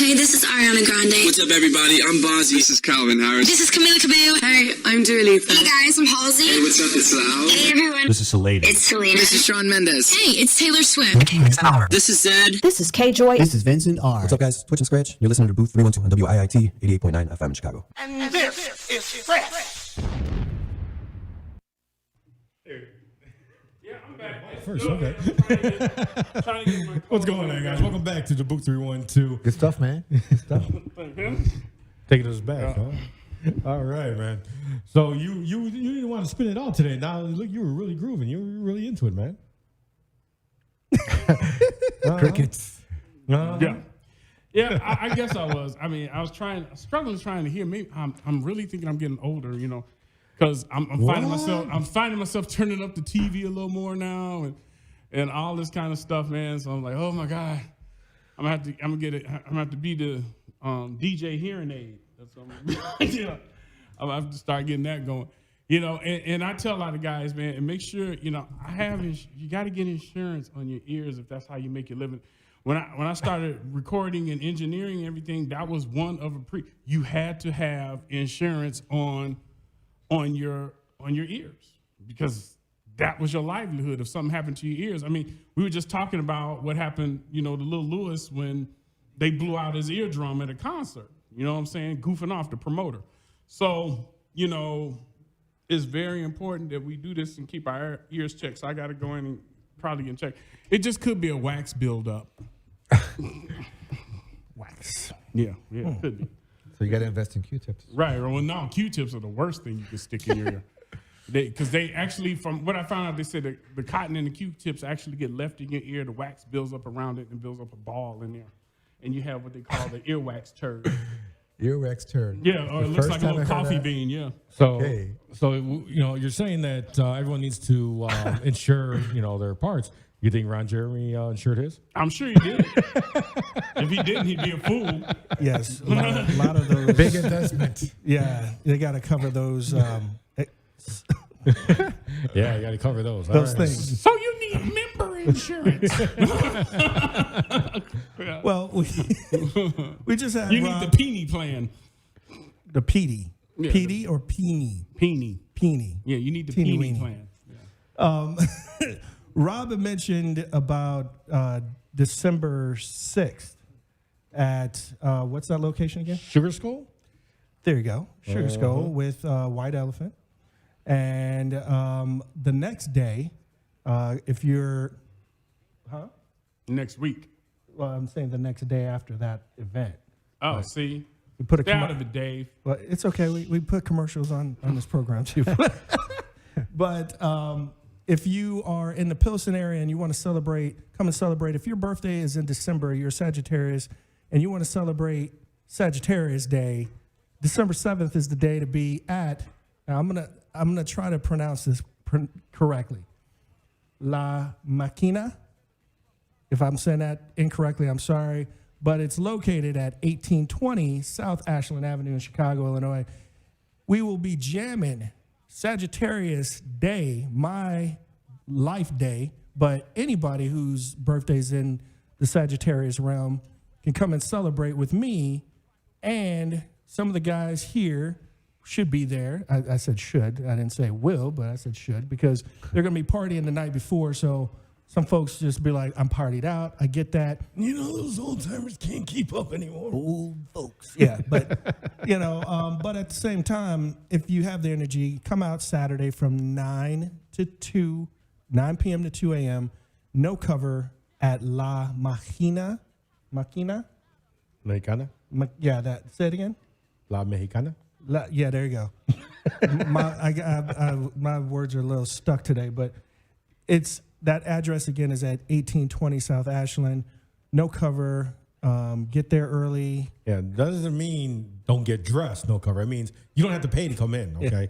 S4: Hey, this is Ariana Grande.
S5: What's up, everybody? I'm Bonzi. This is Calvin Harris.
S4: This is Camila Cabello.
S6: Hey, I'm Dua Lipa.
S4: Hey guys, I'm Halsey.
S5: Hey, what's up? It's Loud.
S4: Hey everyone.
S9: This is Salada.
S4: It's Selena.
S5: This is Shawn Mendes.
S4: Hey, it's Taylor Swift.
S5: This is Zed.
S6: This is K-Joy.
S1: This is Vincent R.
S9: What's up, guys? Twitch and Scratch. You're listening to Booth 312 on WIIT 88.9 FM in Chicago.
S16: And this is Fresh.
S14: Yeah, I'm back.
S13: First, okay. What's going on, guys? Welcome back to the Book 312.
S1: Good stuff, man. Good stuff.
S13: Taking us back, huh? All right, man. So you didn't want to spin it all today. Now look, you were really grooving. You were really into it, man.
S1: Crickets.
S14: Yeah, I guess I was. I mean, I was struggling trying to hear. Maybe I'm really thinking I'm getting older, you know, because I'm finding myself turning up the TV a little more now and all this kind of stuff, man. So I'm like, oh my God, I'm gonna have to be the DJ hearing aid. That's what I'm gonna have to start getting that going. You know, and I tell a lot of guys, man, and make sure, you know, you got to get insurance on your ears if that's how you make your living. When I started recording and engineering and everything, that was one of you had to have insurance on your ears because that was your livelihood if something happened to your ears. I mean, we were just talking about what happened, you know, to Lil Lewis when they blew out his eardrum at a concert. You know what I'm saying? Goofing off the promoter. So, you know, it's very important that we do this and keep our ears checked. So I got to go in and probably get checked. It just could be a wax buildup.
S1: Wax.
S14: Yeah, it could be.
S1: So you got to invest in Q-tips.
S14: Right. Well, no, Q-tips are the worst thing you can stick in your ear. Because they actually, from what I found out, they said the cotton and the Q-tips actually get left in your ear. The wax builds up around it and builds up a ball in there. And you have what they call the earwax turd.
S1: Earwax turd.
S14: Yeah, or it looks like a little coffee bean, yeah.
S13: So you know, you're saying that everyone needs to insure, you know, their parts. You think Ron Jeremy insured his?
S14: I'm sure he did. If he didn't, he'd be a fool.
S12: Yes, a lot of those.
S1: Big investment.
S12: Yeah, they got to cover those.
S13: Yeah, you got to cover those.
S12: Those things.
S14: So you need member insurance.
S12: Well, we just have.
S14: You need the Peony plan.
S12: The Peony.
S14: Yeah,
S12: Peony or Peony?
S14: Peony. Yeah, you need the Peony plan. Yeah.
S12: Rob had mentioned about December 6th at, what's that location again?
S13: Sugar Skull?
S12: There you go. Sugar Skull with White Elephant. And the next day, if you're,
S14: Next week.
S12: Well, I'm saying the next day after that event.
S14: Oh, see?
S12: We put
S14: Stay out of it, Dave.
S12: Well, it's okay. We put commercials on this program too. But if you are in the Pilsen area and you want to celebrate, come and celebrate. If your birthday is in December, you're Sagittarius, and you want to celebrate Sagittarius Day, December 7th is the day to be at. Now I'm gonna try to pronounce this correctly. La Maquina. If I'm saying that incorrectly, I'm sorry. But it's located at 1820 South Ashland Avenue in Chicago, Illinois. We will be jamming Sagittarius Day, my life day, but anybody whose birthday's in the Sagittarius realm can come and celebrate with me, and some of the guys here should be there. I said should. I didn't say will, but I said should, because they're going to be partying the night before, so some folks just be like, I'm partied out. I get that.
S1: You know, those old timers can't keep up anymore.
S12: Old folks. Yeah, but, you know, but at the same time, if you have the energy, come out Saturday from 9 p.m. to 2 a.m. No cover at La Mexicana. Mexicana? Yeah, say it again.
S13: La Mexicana?
S12: Yeah, there you go. My words are a little stuck today, but it's... That address, again, is at 1820 South Ashland. No cover. Get there early.
S13: Yeah, doesn't mean don't get dressed, no cover. It means you don't have to pay to come in, okay?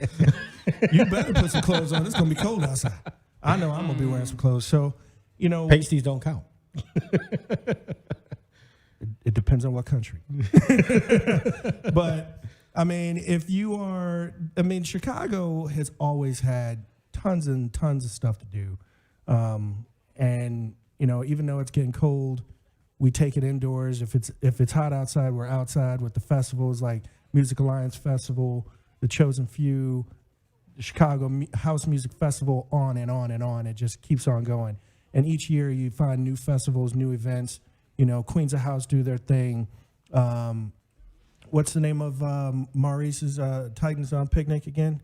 S12: You better put some clothes on. It's going to be cold outside. I know I'm going to be wearing some clothes. So, you know.
S13: Pasties don't count.
S12: It depends on what country. But, I mean, Chicago has always had tons and tons of stuff to do. And, you know, even though it's getting cold, we take it indoors. If it's hot outside, we're outside with the festivals like Music Alliance Festival, the Chosen Few, the Chicago House Music Festival, on and on and on. It just keeps on going. And each year you find new festivals, new events. You know, Queens of House do their thing. What's the name of Maurice's Titans on Picnic again?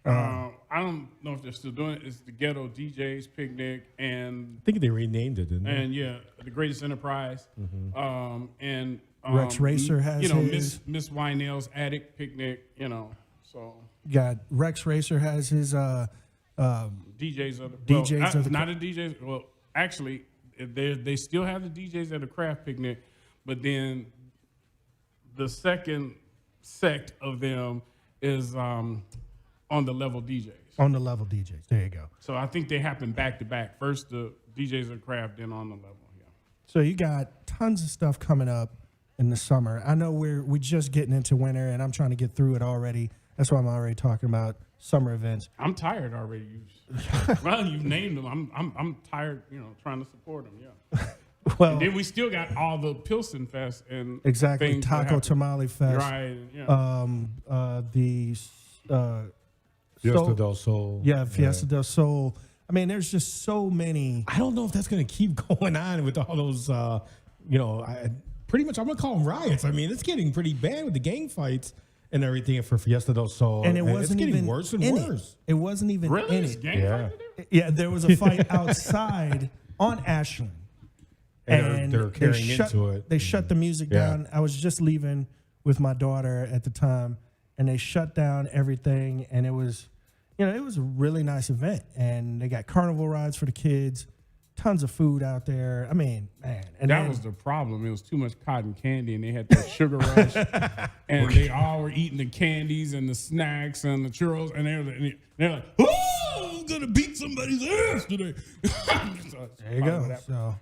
S14: I don't know if they're still doing it. It's the Ghetto DJs Picnic, and
S13: I think they renamed it, didn't they?
S14: And yeah, the Greatest Enterprise. And
S12: Rex Racer has his.
S14: Miss Wynell's Attic Picnic. You know, so
S12: got Rex Racer has his
S14: DJs of the
S12: DJs of the
S14: not a DJs. Well, actually, they still have the DJs at the Craft Picnic, but then the second sect of them is on the Level DJs.
S12: On the Level DJs. There you go.
S14: So I think they happen back to back. First the DJs of the Craft, then on the Level. Yeah.
S12: So you got tons of stuff coming up in the summer. I know we're just getting into winter, and I'm trying to get through it already. That's why I'm already talking about summer events.
S14: I'm tired already. Well, you named them. I'm tired. You know, trying to support them. Yeah.
S12: Well,
S14: and then we still got all the Pilsen Fest and
S12: exactly
S14: things
S12: Taco Tamale Fest.
S14: Right. Yeah.
S12: The
S13: Fiesta del Sol.
S12: Yeah, Fiesta del Sol. I mean, there's just so many.
S13: I don't know if that's going to keep going on with all those, pretty much I'm going to call them riots. I mean, it's getting pretty bad with the gang fights and everything for Fiesta del Sol.
S12: And it wasn't
S13: it's getting
S12: even
S13: worse and worse.
S12: It wasn't even
S14: really?
S12: in it.
S14: Yeah,
S12: there was a fight outside on Ashland.
S13: And they're carrying into it.
S12: They shut the music down. I was just leaving with my daughter at the time, and they shut down everything. And it was, it was a really nice event. And they got carnival rides for the kids, tons of food out there. I mean, man. And
S14: that was the problem. It was too much cotton candy, and they had the sugar rush. And they all were eating the candies and the snacks and the churros. And they're like, oh, I'm going to beat somebody's ass today.
S12: There you go. So.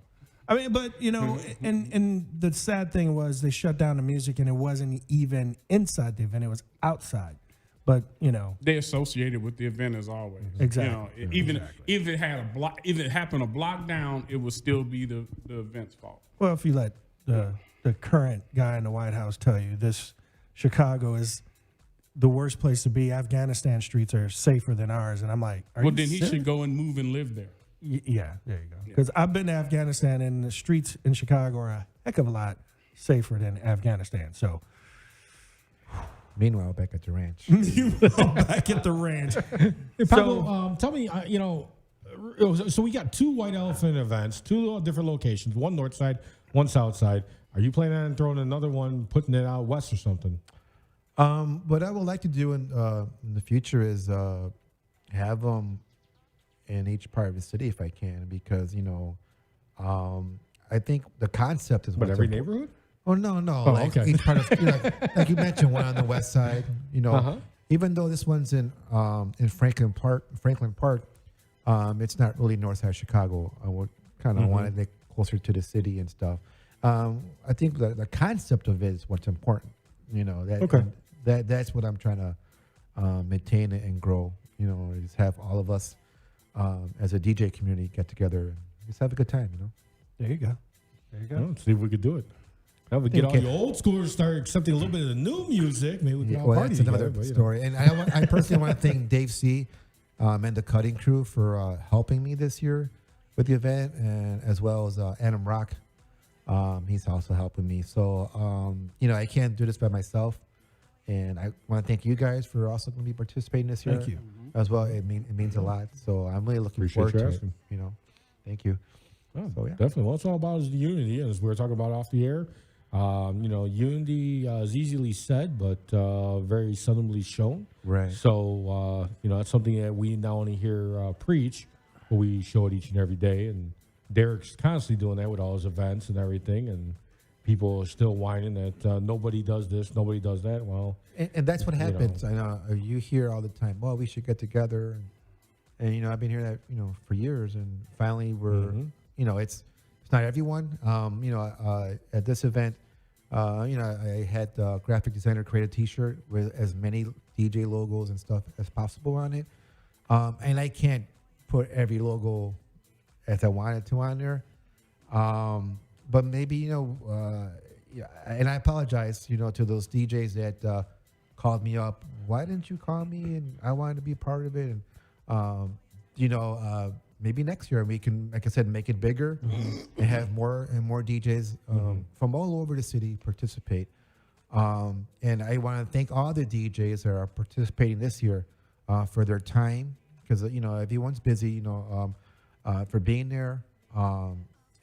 S12: I mean, but, and the sad thing was they shut down the music, and it wasn't even inside the event. It was outside. But,
S14: they associated with the event as always.
S12: Exactly.
S14: Even if it had if it happened a block down, it would still be the event's fault.
S12: Well, if you let the current guy in the White House tell you this, Chicago is the worst place to be. Afghanistan streets are safer than ours. And I'm like,
S14: then he should go and move and live there.
S12: Yeah, there you go. Because I've been to Afghanistan, and the streets in Chicago are a heck of a lot safer than Afghanistan. So,
S1: meanwhile, back at the ranch.
S12: Back at the ranch.
S13: Hey, Pablo, tell me, so we got two White Elephant events, two different locations, one north side, one south side. Are you planning on throwing another one, putting it out west or something?
S1: What I would like to do in the future is have them in each part of the city if I can, because I think the concept is
S13: what every neighborhood.
S1: Oh no, okay. Each part of like you mentioned, one on the west side. Even though this one's in Franklin Park, it's not really north side Chicago. I would kind of want to get closer to the city and stuff. I think the concept of it is what's important. That's what I'm trying to maintain and grow. Is have all of us as a DJ community get together and just have a good time.
S12: There you go.
S13: Let's see if we could do it. Now we get all the old schoolers start accepting a little bit of the new music. Maybe we can all party together.
S1: That's another story. And I personally want to thank Dave C. And the Cutting Crew for helping me this year with the event, and as well as Adam Rock. He's also helping me. So, I can't do this by myself. And I want to thank you guys for also going to be participating this year.
S12: Thank you.
S1: As well. It means a lot. So I'm really looking forward to it. Thank you.
S13: Oh, so, definitely. Well, it's all about is the unity, as we were talking about off the air. Unity is easily said, but very seldomly shown.
S1: Right.
S13: So, that's something that we not only hear preach, but we show it each and every day. And Derek's constantly doing that with all his events and everything. And people are still whining that nobody does this, nobody does that. Well,
S1: and that's what happens. I know you hear all the time, well, we should get together. And I've been hearing that, for years. And finally we're, it's not everyone. At this event, I had the graphic designer create a T-shirt with as many DJ logos and stuff as possible on it. And I can't put every logo as I wanted to on there. but maybe yeah, and I apologize, to those DJs that called me up. Why didn't you call me? And I wanted to be part of it. And maybe next year we can, like I said, make it bigger and have more DJs from all over the city participate. And I want to thank all the DJs that are participating this year for their time, because everyone's busy. For being there.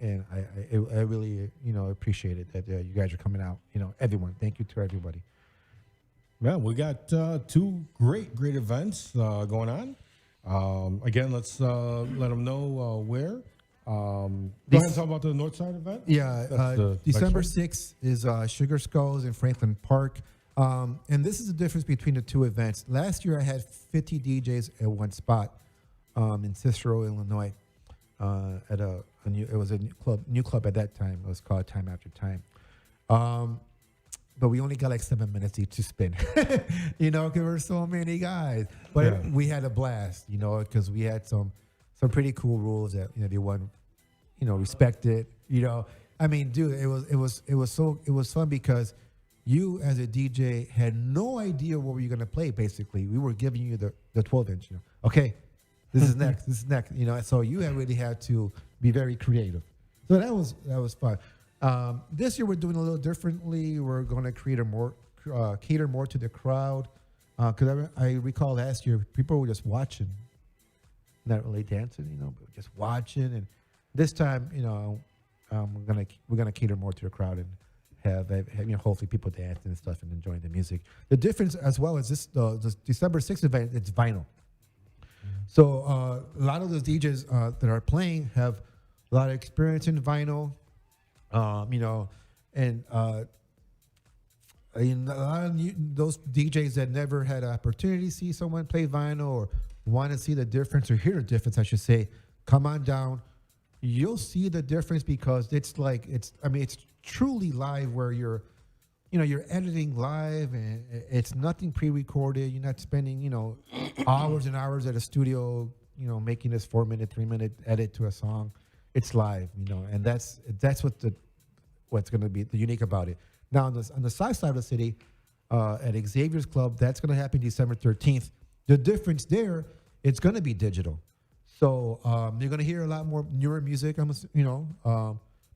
S1: And I really appreciate it that you guys are coming out. Everyone, thank you to everybody.
S13: Yeah, we got two great events going on. Again, let's let them know where. Go ahead and talk about the Northside event.
S1: Yeah, December 6th is Sugar Skulls in Franklin Park. And this is the difference between the two events. Last year I had 50 DJs at one spot in Cicero, Illinois, at it was a new club at that time. It was called Time After Time. But we only got like 7 minutes each to spin, because there were so many guys. But we had a blast, because we had some pretty cool rules that everyone, respected. I mean, dude, it was fun because you as a DJ had no idea what we were gonna play. Basically, we were giving you the 12-inch. Okay, this is next. This is next. So you really had to be very creative. So that was fun. This year we're doing a little differently. We're going to cater more to the crowd. Because I recall last year people were just watching, not really dancing, but just watching. And this time, we're gonna cater more to the crowd and have hopefully people dancing and stuff and enjoying the music. The difference as well is this December 6th event, it's vinyl. So a lot of those DJs that are playing have a lot of experience in vinyl. And a lot of those DJs that never had an opportunity to see someone play vinyl or want to see the difference or hear the difference, I should say, come on down. You'll see the difference because it's truly live where you're editing live and it's nothing pre-recorded. You're not spending, hours and hours at a studio, making this 4-minute, 3-minute edit to a song. It's live, and that's what's going to be the unique about it. Now, on the south side of the city, at Xavier's Club, that's going to happen December 13th. The difference there, it's going to be digital. So you're going to hear a lot more newer music,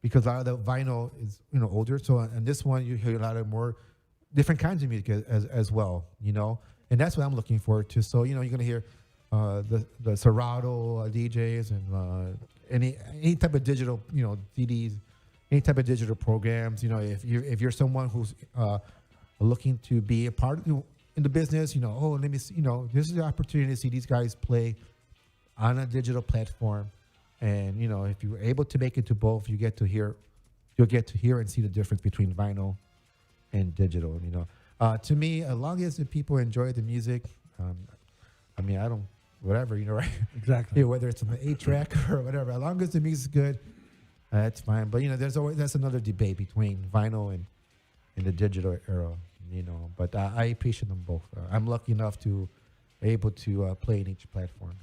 S1: because a lot of the vinyl is older. So on this one, you hear a lot of more different kinds of music as well, and that's what I'm looking forward to. So you're going to hear the Serato DJs and any type of digital CDs, any type of digital programs. If you're someone who's looking to be a part in the business, let me see, this is the opportunity to see these guys play on a digital platform. And if you're able to make it to both, you'll get to hear and see the difference between vinyl and digital. To me, as long as the people enjoy the music, I don't, whatever, right?
S12: Exactly.
S1: Whether it's an 8-track or whatever, as long as the music's good, that's fine. But that's another debate between vinyl and the digital era. But I appreciate them both. I'm lucky enough to be able to play in each platform.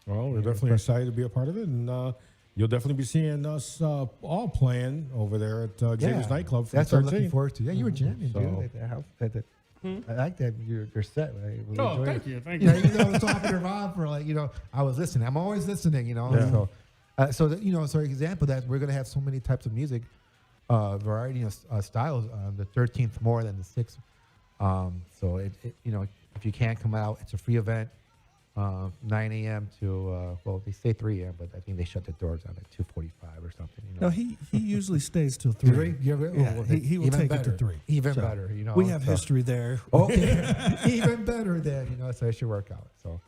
S13: Well, we're definitely excited to be a part of it, and you'll definitely be seeing us all playing over there at Xavier's Nightclub.
S1: That's what I'm looking forward to. Yeah, you were jamming, dude. At the house. I like that your set. Right?
S14: Really thank you.
S1: I was talking to Rob for I was listening. I'm always listening.
S13: Yeah.
S1: So example that we're gonna have so many types of music, variety of styles. The 13th more than the 6th. So if you can't come out, it's a free event. 9 a.m. to they say 3 a.m., but I think they shut the doors at 2:45 or something.
S12: No, he usually stays till 3. He will take it to 3.
S1: Even better,
S12: We have history there.
S1: Okay, even better then, so it should work out. So,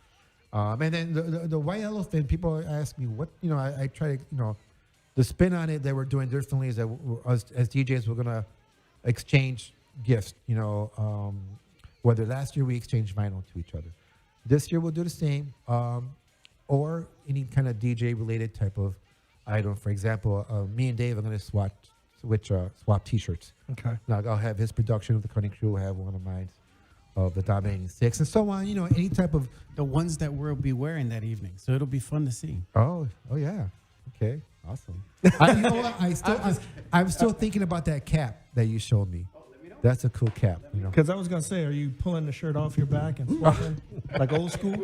S1: and then the white elephant, people ask me what, I try to, the spin on it that we're doing differently is that as DJs we're gonna exchange gifts. Whether last year we exchanged vinyl to each other. This year we'll do the same, or any kind of DJ-related type of item. For example, me and Dave are going to swap T-shirts.
S12: Okay.
S1: Now I'll have his production of the Cutting Crew. I'll have one of mine of the Dominating Six, and so on. Any type of
S15: the ones that we'll be wearing that evening. So it'll be fun to see.
S1: Oh yeah. Okay, awesome. You know what? I'm still thinking about that cap that you showed me. That's a cool cap. You know,
S12: Because I was gonna say, are you pulling the shirt off your back and fluffing like old school?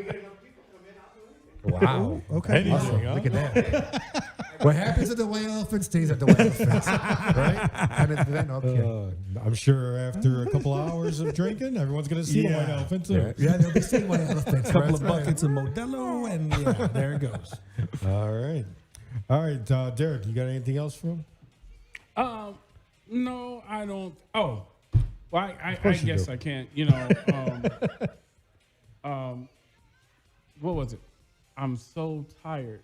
S1: wow.
S12: Okay.
S1: Awesome. Look at that. What happens at the white elephant stays at the white elephant, right? And then, okay.
S13: I'm sure after a couple hours of drinking, everyone's going to see the white elephant too.
S1: Yeah, they'll be seeing white elephants.
S12: A couple of buckets of Modelo, and yeah, there it goes.
S13: All right, Derek, you got anything else for him?
S14: No, I don't. Oh, well, I
S13: course you
S14: guess
S13: do.
S14: I can't. What was it? I'm so tired.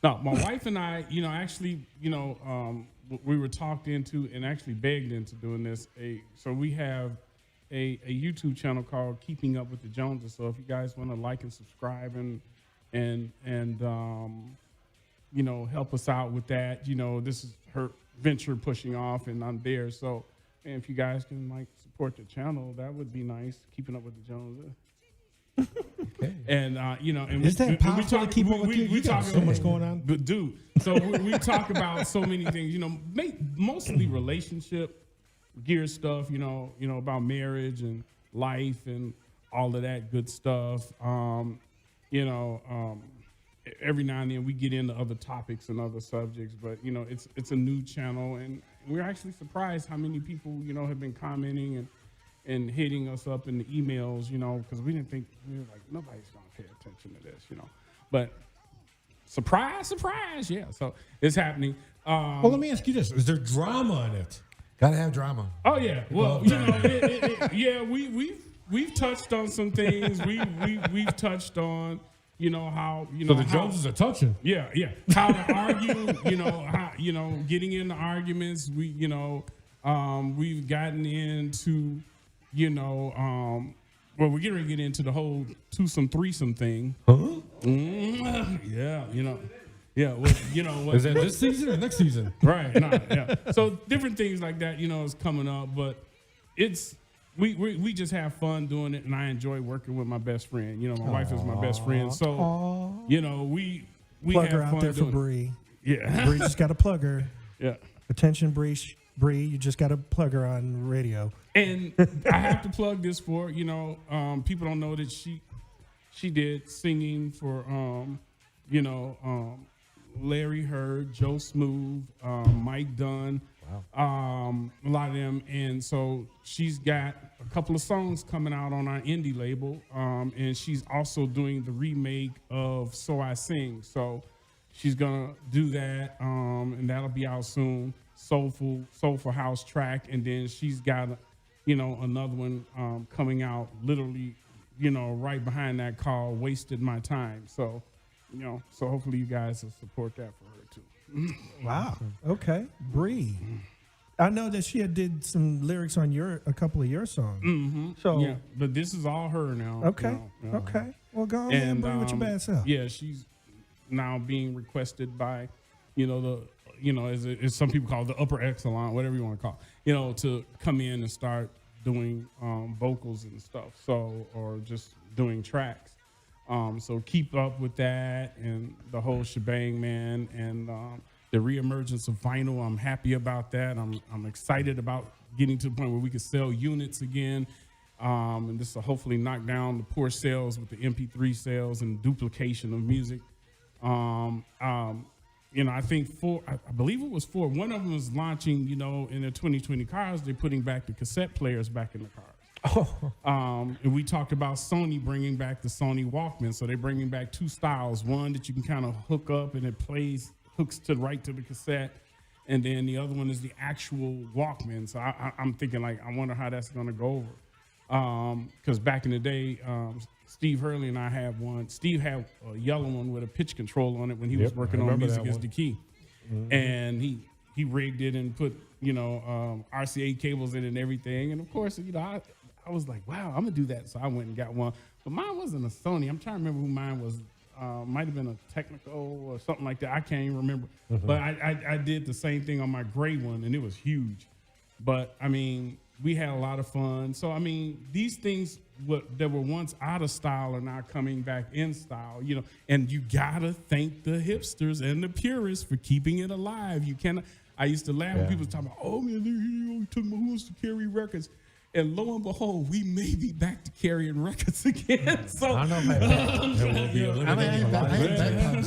S14: No, my wife and I, actually, we were talked into and actually begged into doing this. So we have a YouTube channel called Keeping Up with the Joneses. So if you guys want to like and subscribe and help us out with that, this is her venture pushing off, and I'm there. So, and if you guys can support the channel, that would be nice. Keeping Up with the Joneses.
S13: Okay.
S14: And and
S13: is that possible to keep up with you? You got
S14: talk
S13: so much going on,
S14: but dude. So we talk about so many things. Mostly relationship gear stuff. About marriage and life and all of that good stuff. Every now and then we get into other topics and other subjects, but it's a new channel, and we're actually surprised how many people have been commenting and hitting us up in the emails, because we didn't think, we were like, nobody's going to pay attention to this, But surprise, yeah. So it's happening.
S13: Well, let me ask you this: is there drama in it?
S1: Gotta have drama.
S14: Oh yeah. Well, yeah. We've touched on some things. We've touched on, how
S13: So the Joneses are touching.
S14: Yeah. How to argue, how getting into arguments. We've gotten into. Well, we're getting to get into the whole twosome, threesome thing.
S13: Huh?
S14: Yeah, yeah. Well, what,
S13: is that this season or next season?
S14: Right. Yeah. So different things like that, is coming up, but it's we just have fun doing it, and I enjoy working with my best friend. My wife is my best friend, so we
S12: plug
S14: have
S12: her out
S14: fun
S12: there for
S14: doing it.
S12: Bree.
S14: Yeah,
S12: Bree just got to plug her.
S14: Yeah.
S12: Attention, Bree, you just got to plug her on radio.
S14: And I have to plug this for, people don't know that she did singing for, Larry Hurd, Joe Smooth, Mike Dunn, a lot of them. And so she's got a couple of songs coming out on our indie label. And she's also doing the remake of So I Sing. So she's going to do that, and that'll be out soon. Soulful house track, and then she's got another one coming out literally right behind that called Wasted My Time. So so hopefully you guys will support that for her too.
S12: Wow. Okay. Bree, I know that she did some lyrics on a couple of your songs.
S14: Mm-hmm.
S12: So
S14: yeah, but this is all her now.
S12: Okay. Okay. Well, go on and Bree with your bad self.
S14: Yeah, she's now being requested by as some people call it, the upper echelon, whatever you want to call it, to come in and start doing vocals and stuff, or just doing tracks. So keep up with that and the whole shebang, man. And the reemergence of vinyl, I'm happy about that. I'm excited about getting to the point where we can sell units again. And this will hopefully knock down the poor sales with the MP3 sales and duplication of music. I think I believe it was 4. One of them was launching, in the 2020 cars, they're putting back the cassette players back in the cars. And we talked about Sony bringing back the Sony Walkman. So they're bringing back 2 styles. One that you can kind of hook up and it hooks to the cassette. And then the other one is the actual Walkman. So I'm thinking I wonder how that's going to go over. Because back in the day, Steve Hurley and I had one. Steve had a yellow one with a pitch control on it when he was working on Music is the Key. Mm-hmm. And he rigged it and put, RCA cables in it and everything. And of course, I was like, wow, I'm going to do that. So I went and got one. But mine wasn't a Sony. I'm trying to remember who mine was. Might have been a Technical or something like that. I can't even remember. Mm-hmm. But I did the same thing on my gray one, and it was huge. But, I mean, we had a lot of fun. So I mean, these things that were once out of style are now coming back in style. You know, and you gotta thank the hipsters and the purists for keeping it alive. You cannot. I used to laugh when people was talking about, oh man, he took my Who Wants to Carry records. And lo and behold, we may be back to carrying records again. So
S1: I don't know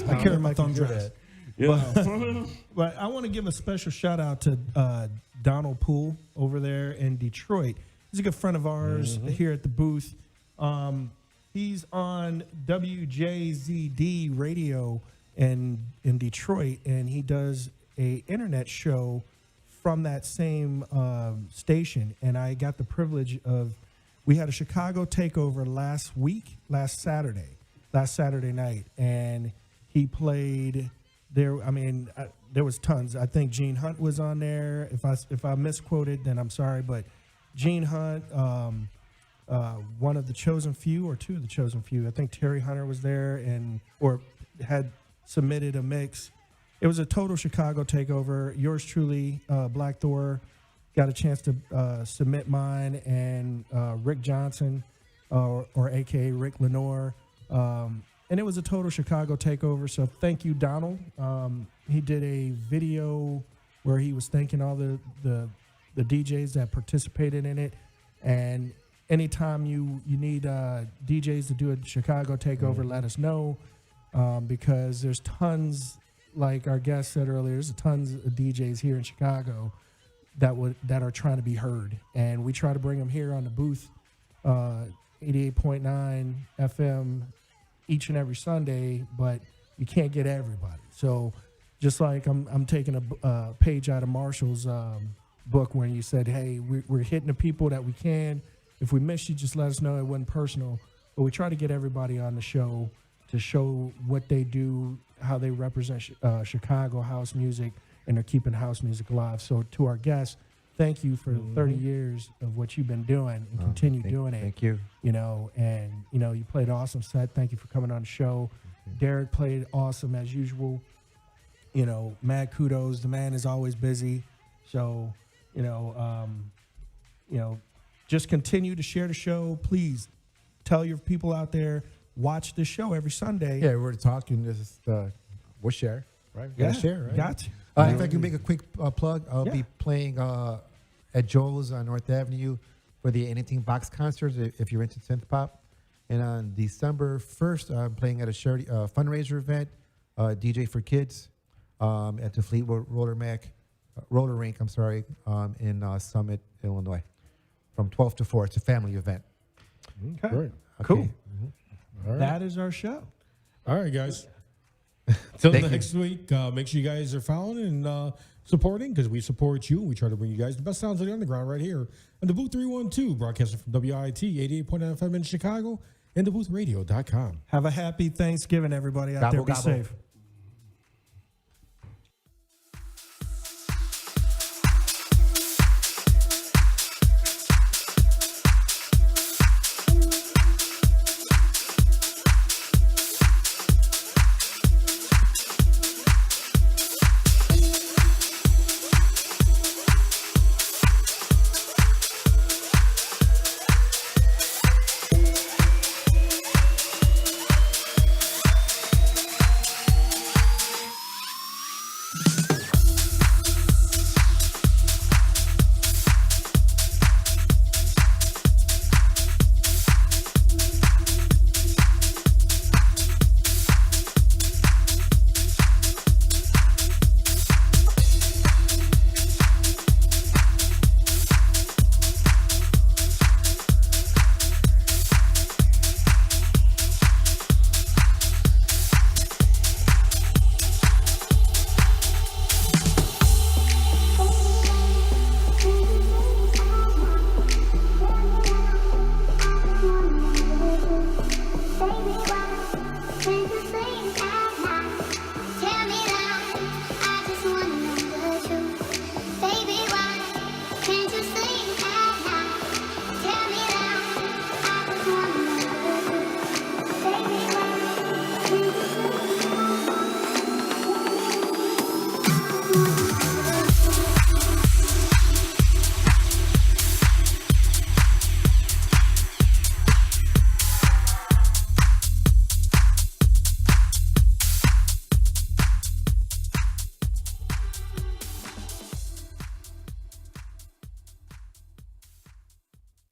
S12: I carry my thumb drive. But I want to give a special shout out to Donald Poole over there in Detroit. He's a good friend of ours here at the booth. He's on WJZD radio in Detroit, and he does a internet show from that same station. And I got the privilege of, we had a Chicago takeover last Saturday night, and he played there. I mean, there was tons. I think Gene Hunt was on there. If I misquoted, then I'm sorry, but Gene Hunt, one of the chosen few or two of the chosen few. I think Terry Hunter was there or had submitted a mix. It was a total Chicago takeover. Yours truly, Black Thor, got a chance to submit mine, and Rick Johnson, or AKA Rick Lenore. And it was a total Chicago takeover. So thank you, Donald. He did a video where he was thanking all the DJs that participated in it. And anytime you need DJs to do a Chicago takeover, let us know, because there's tons. Like our guest said earlier, there's tons of DJs here in Chicago that are trying to be heard, and we try to bring them here on the booth, 88.9 FM each and every Sunday. But you can't get everybody. So just like I'm taking a page out of Marshall's book when you said, "Hey, we're hitting the people that we can. If we miss you, just let us know. It wasn't personal." But we try to get everybody on the show to show what they do, how they represent Chicago house music, and they're keeping house music alive. So to our guests, thank you for 30 years of what you've been doing, and continue doing it.
S1: Thank you.
S12: You know, and you played an awesome set. Thank you for coming on the show. Derek played awesome as usual. Mad kudos. The man is always busy. So, just continue to share the show. Please tell your people out there, watch the show every Sunday.
S1: Yeah, we're talking. This is we'll share, right? We gotta share, right?
S12: Got you.
S1: If I can make a quick plug, I'll be playing at Joe's on North Avenue for the Anything Box concerts if you're into synth pop. And on December 1st, I'm playing at a charity fundraiser event, DJ for Kids, at the Fleetwood Roller Rink. I'm sorry, in Summit, Illinois, from 12 to 4. It's a family event.
S12: Okay.
S13: Great.
S12: Cool.
S13: All right.
S12: That is our show.
S13: All right, guys. Till next week, make sure you guys are following and supporting, because we support you. We try to bring you guys the best sounds of the underground right here on the Booth 312, broadcasting from WIT 88.9 FM in Chicago and DaBoothRadio.com.
S12: Have a happy Thanksgiving, everybody out there. Be safe.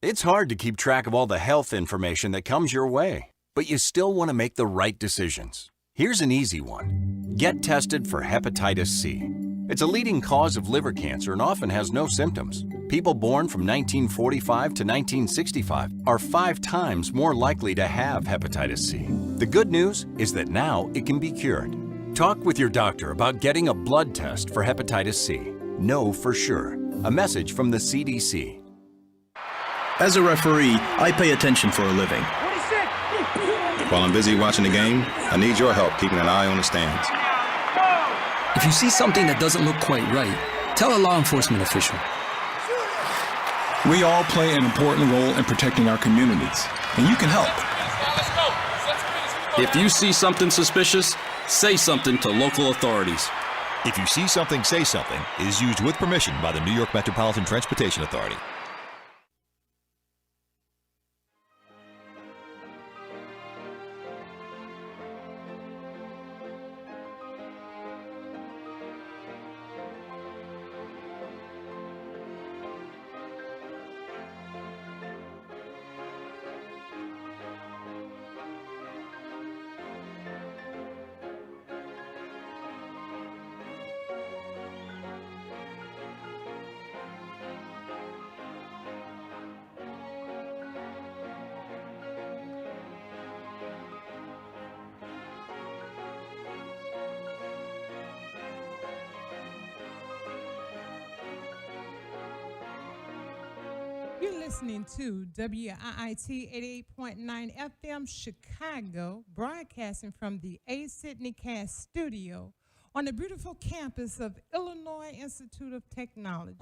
S15: It's hard to keep track of all the health information that comes your way, but you still want to make the right decisions. Here's an easy one. Get tested for hepatitis C. It's a leading cause of liver cancer and often has no symptoms. People born from 1945 to 1965 are 5 times more likely to have hepatitis C. The good news is that now it can be cured. Talk with your doctor about getting a blood test for hepatitis C. Know for sure. A message from the CDC.
S18: As a referee, I pay attention for a living.
S19: While I'm busy watching the game, I need your help keeping an eye on the stands.
S20: If you see something that doesn't look quite right, tell a law enforcement official.
S21: We all play an important role in protecting our communities, and you can help.
S18: If you see something suspicious, say something to local authorities.
S22: If you see something, say something is used with permission by the New York Metropolitan Transportation Authority.
S27: You're listening to WIIT 88.9 FM Chicago, broadcasting from the A. Sidney Cass studio on the beautiful campus of Illinois Institute of Technology.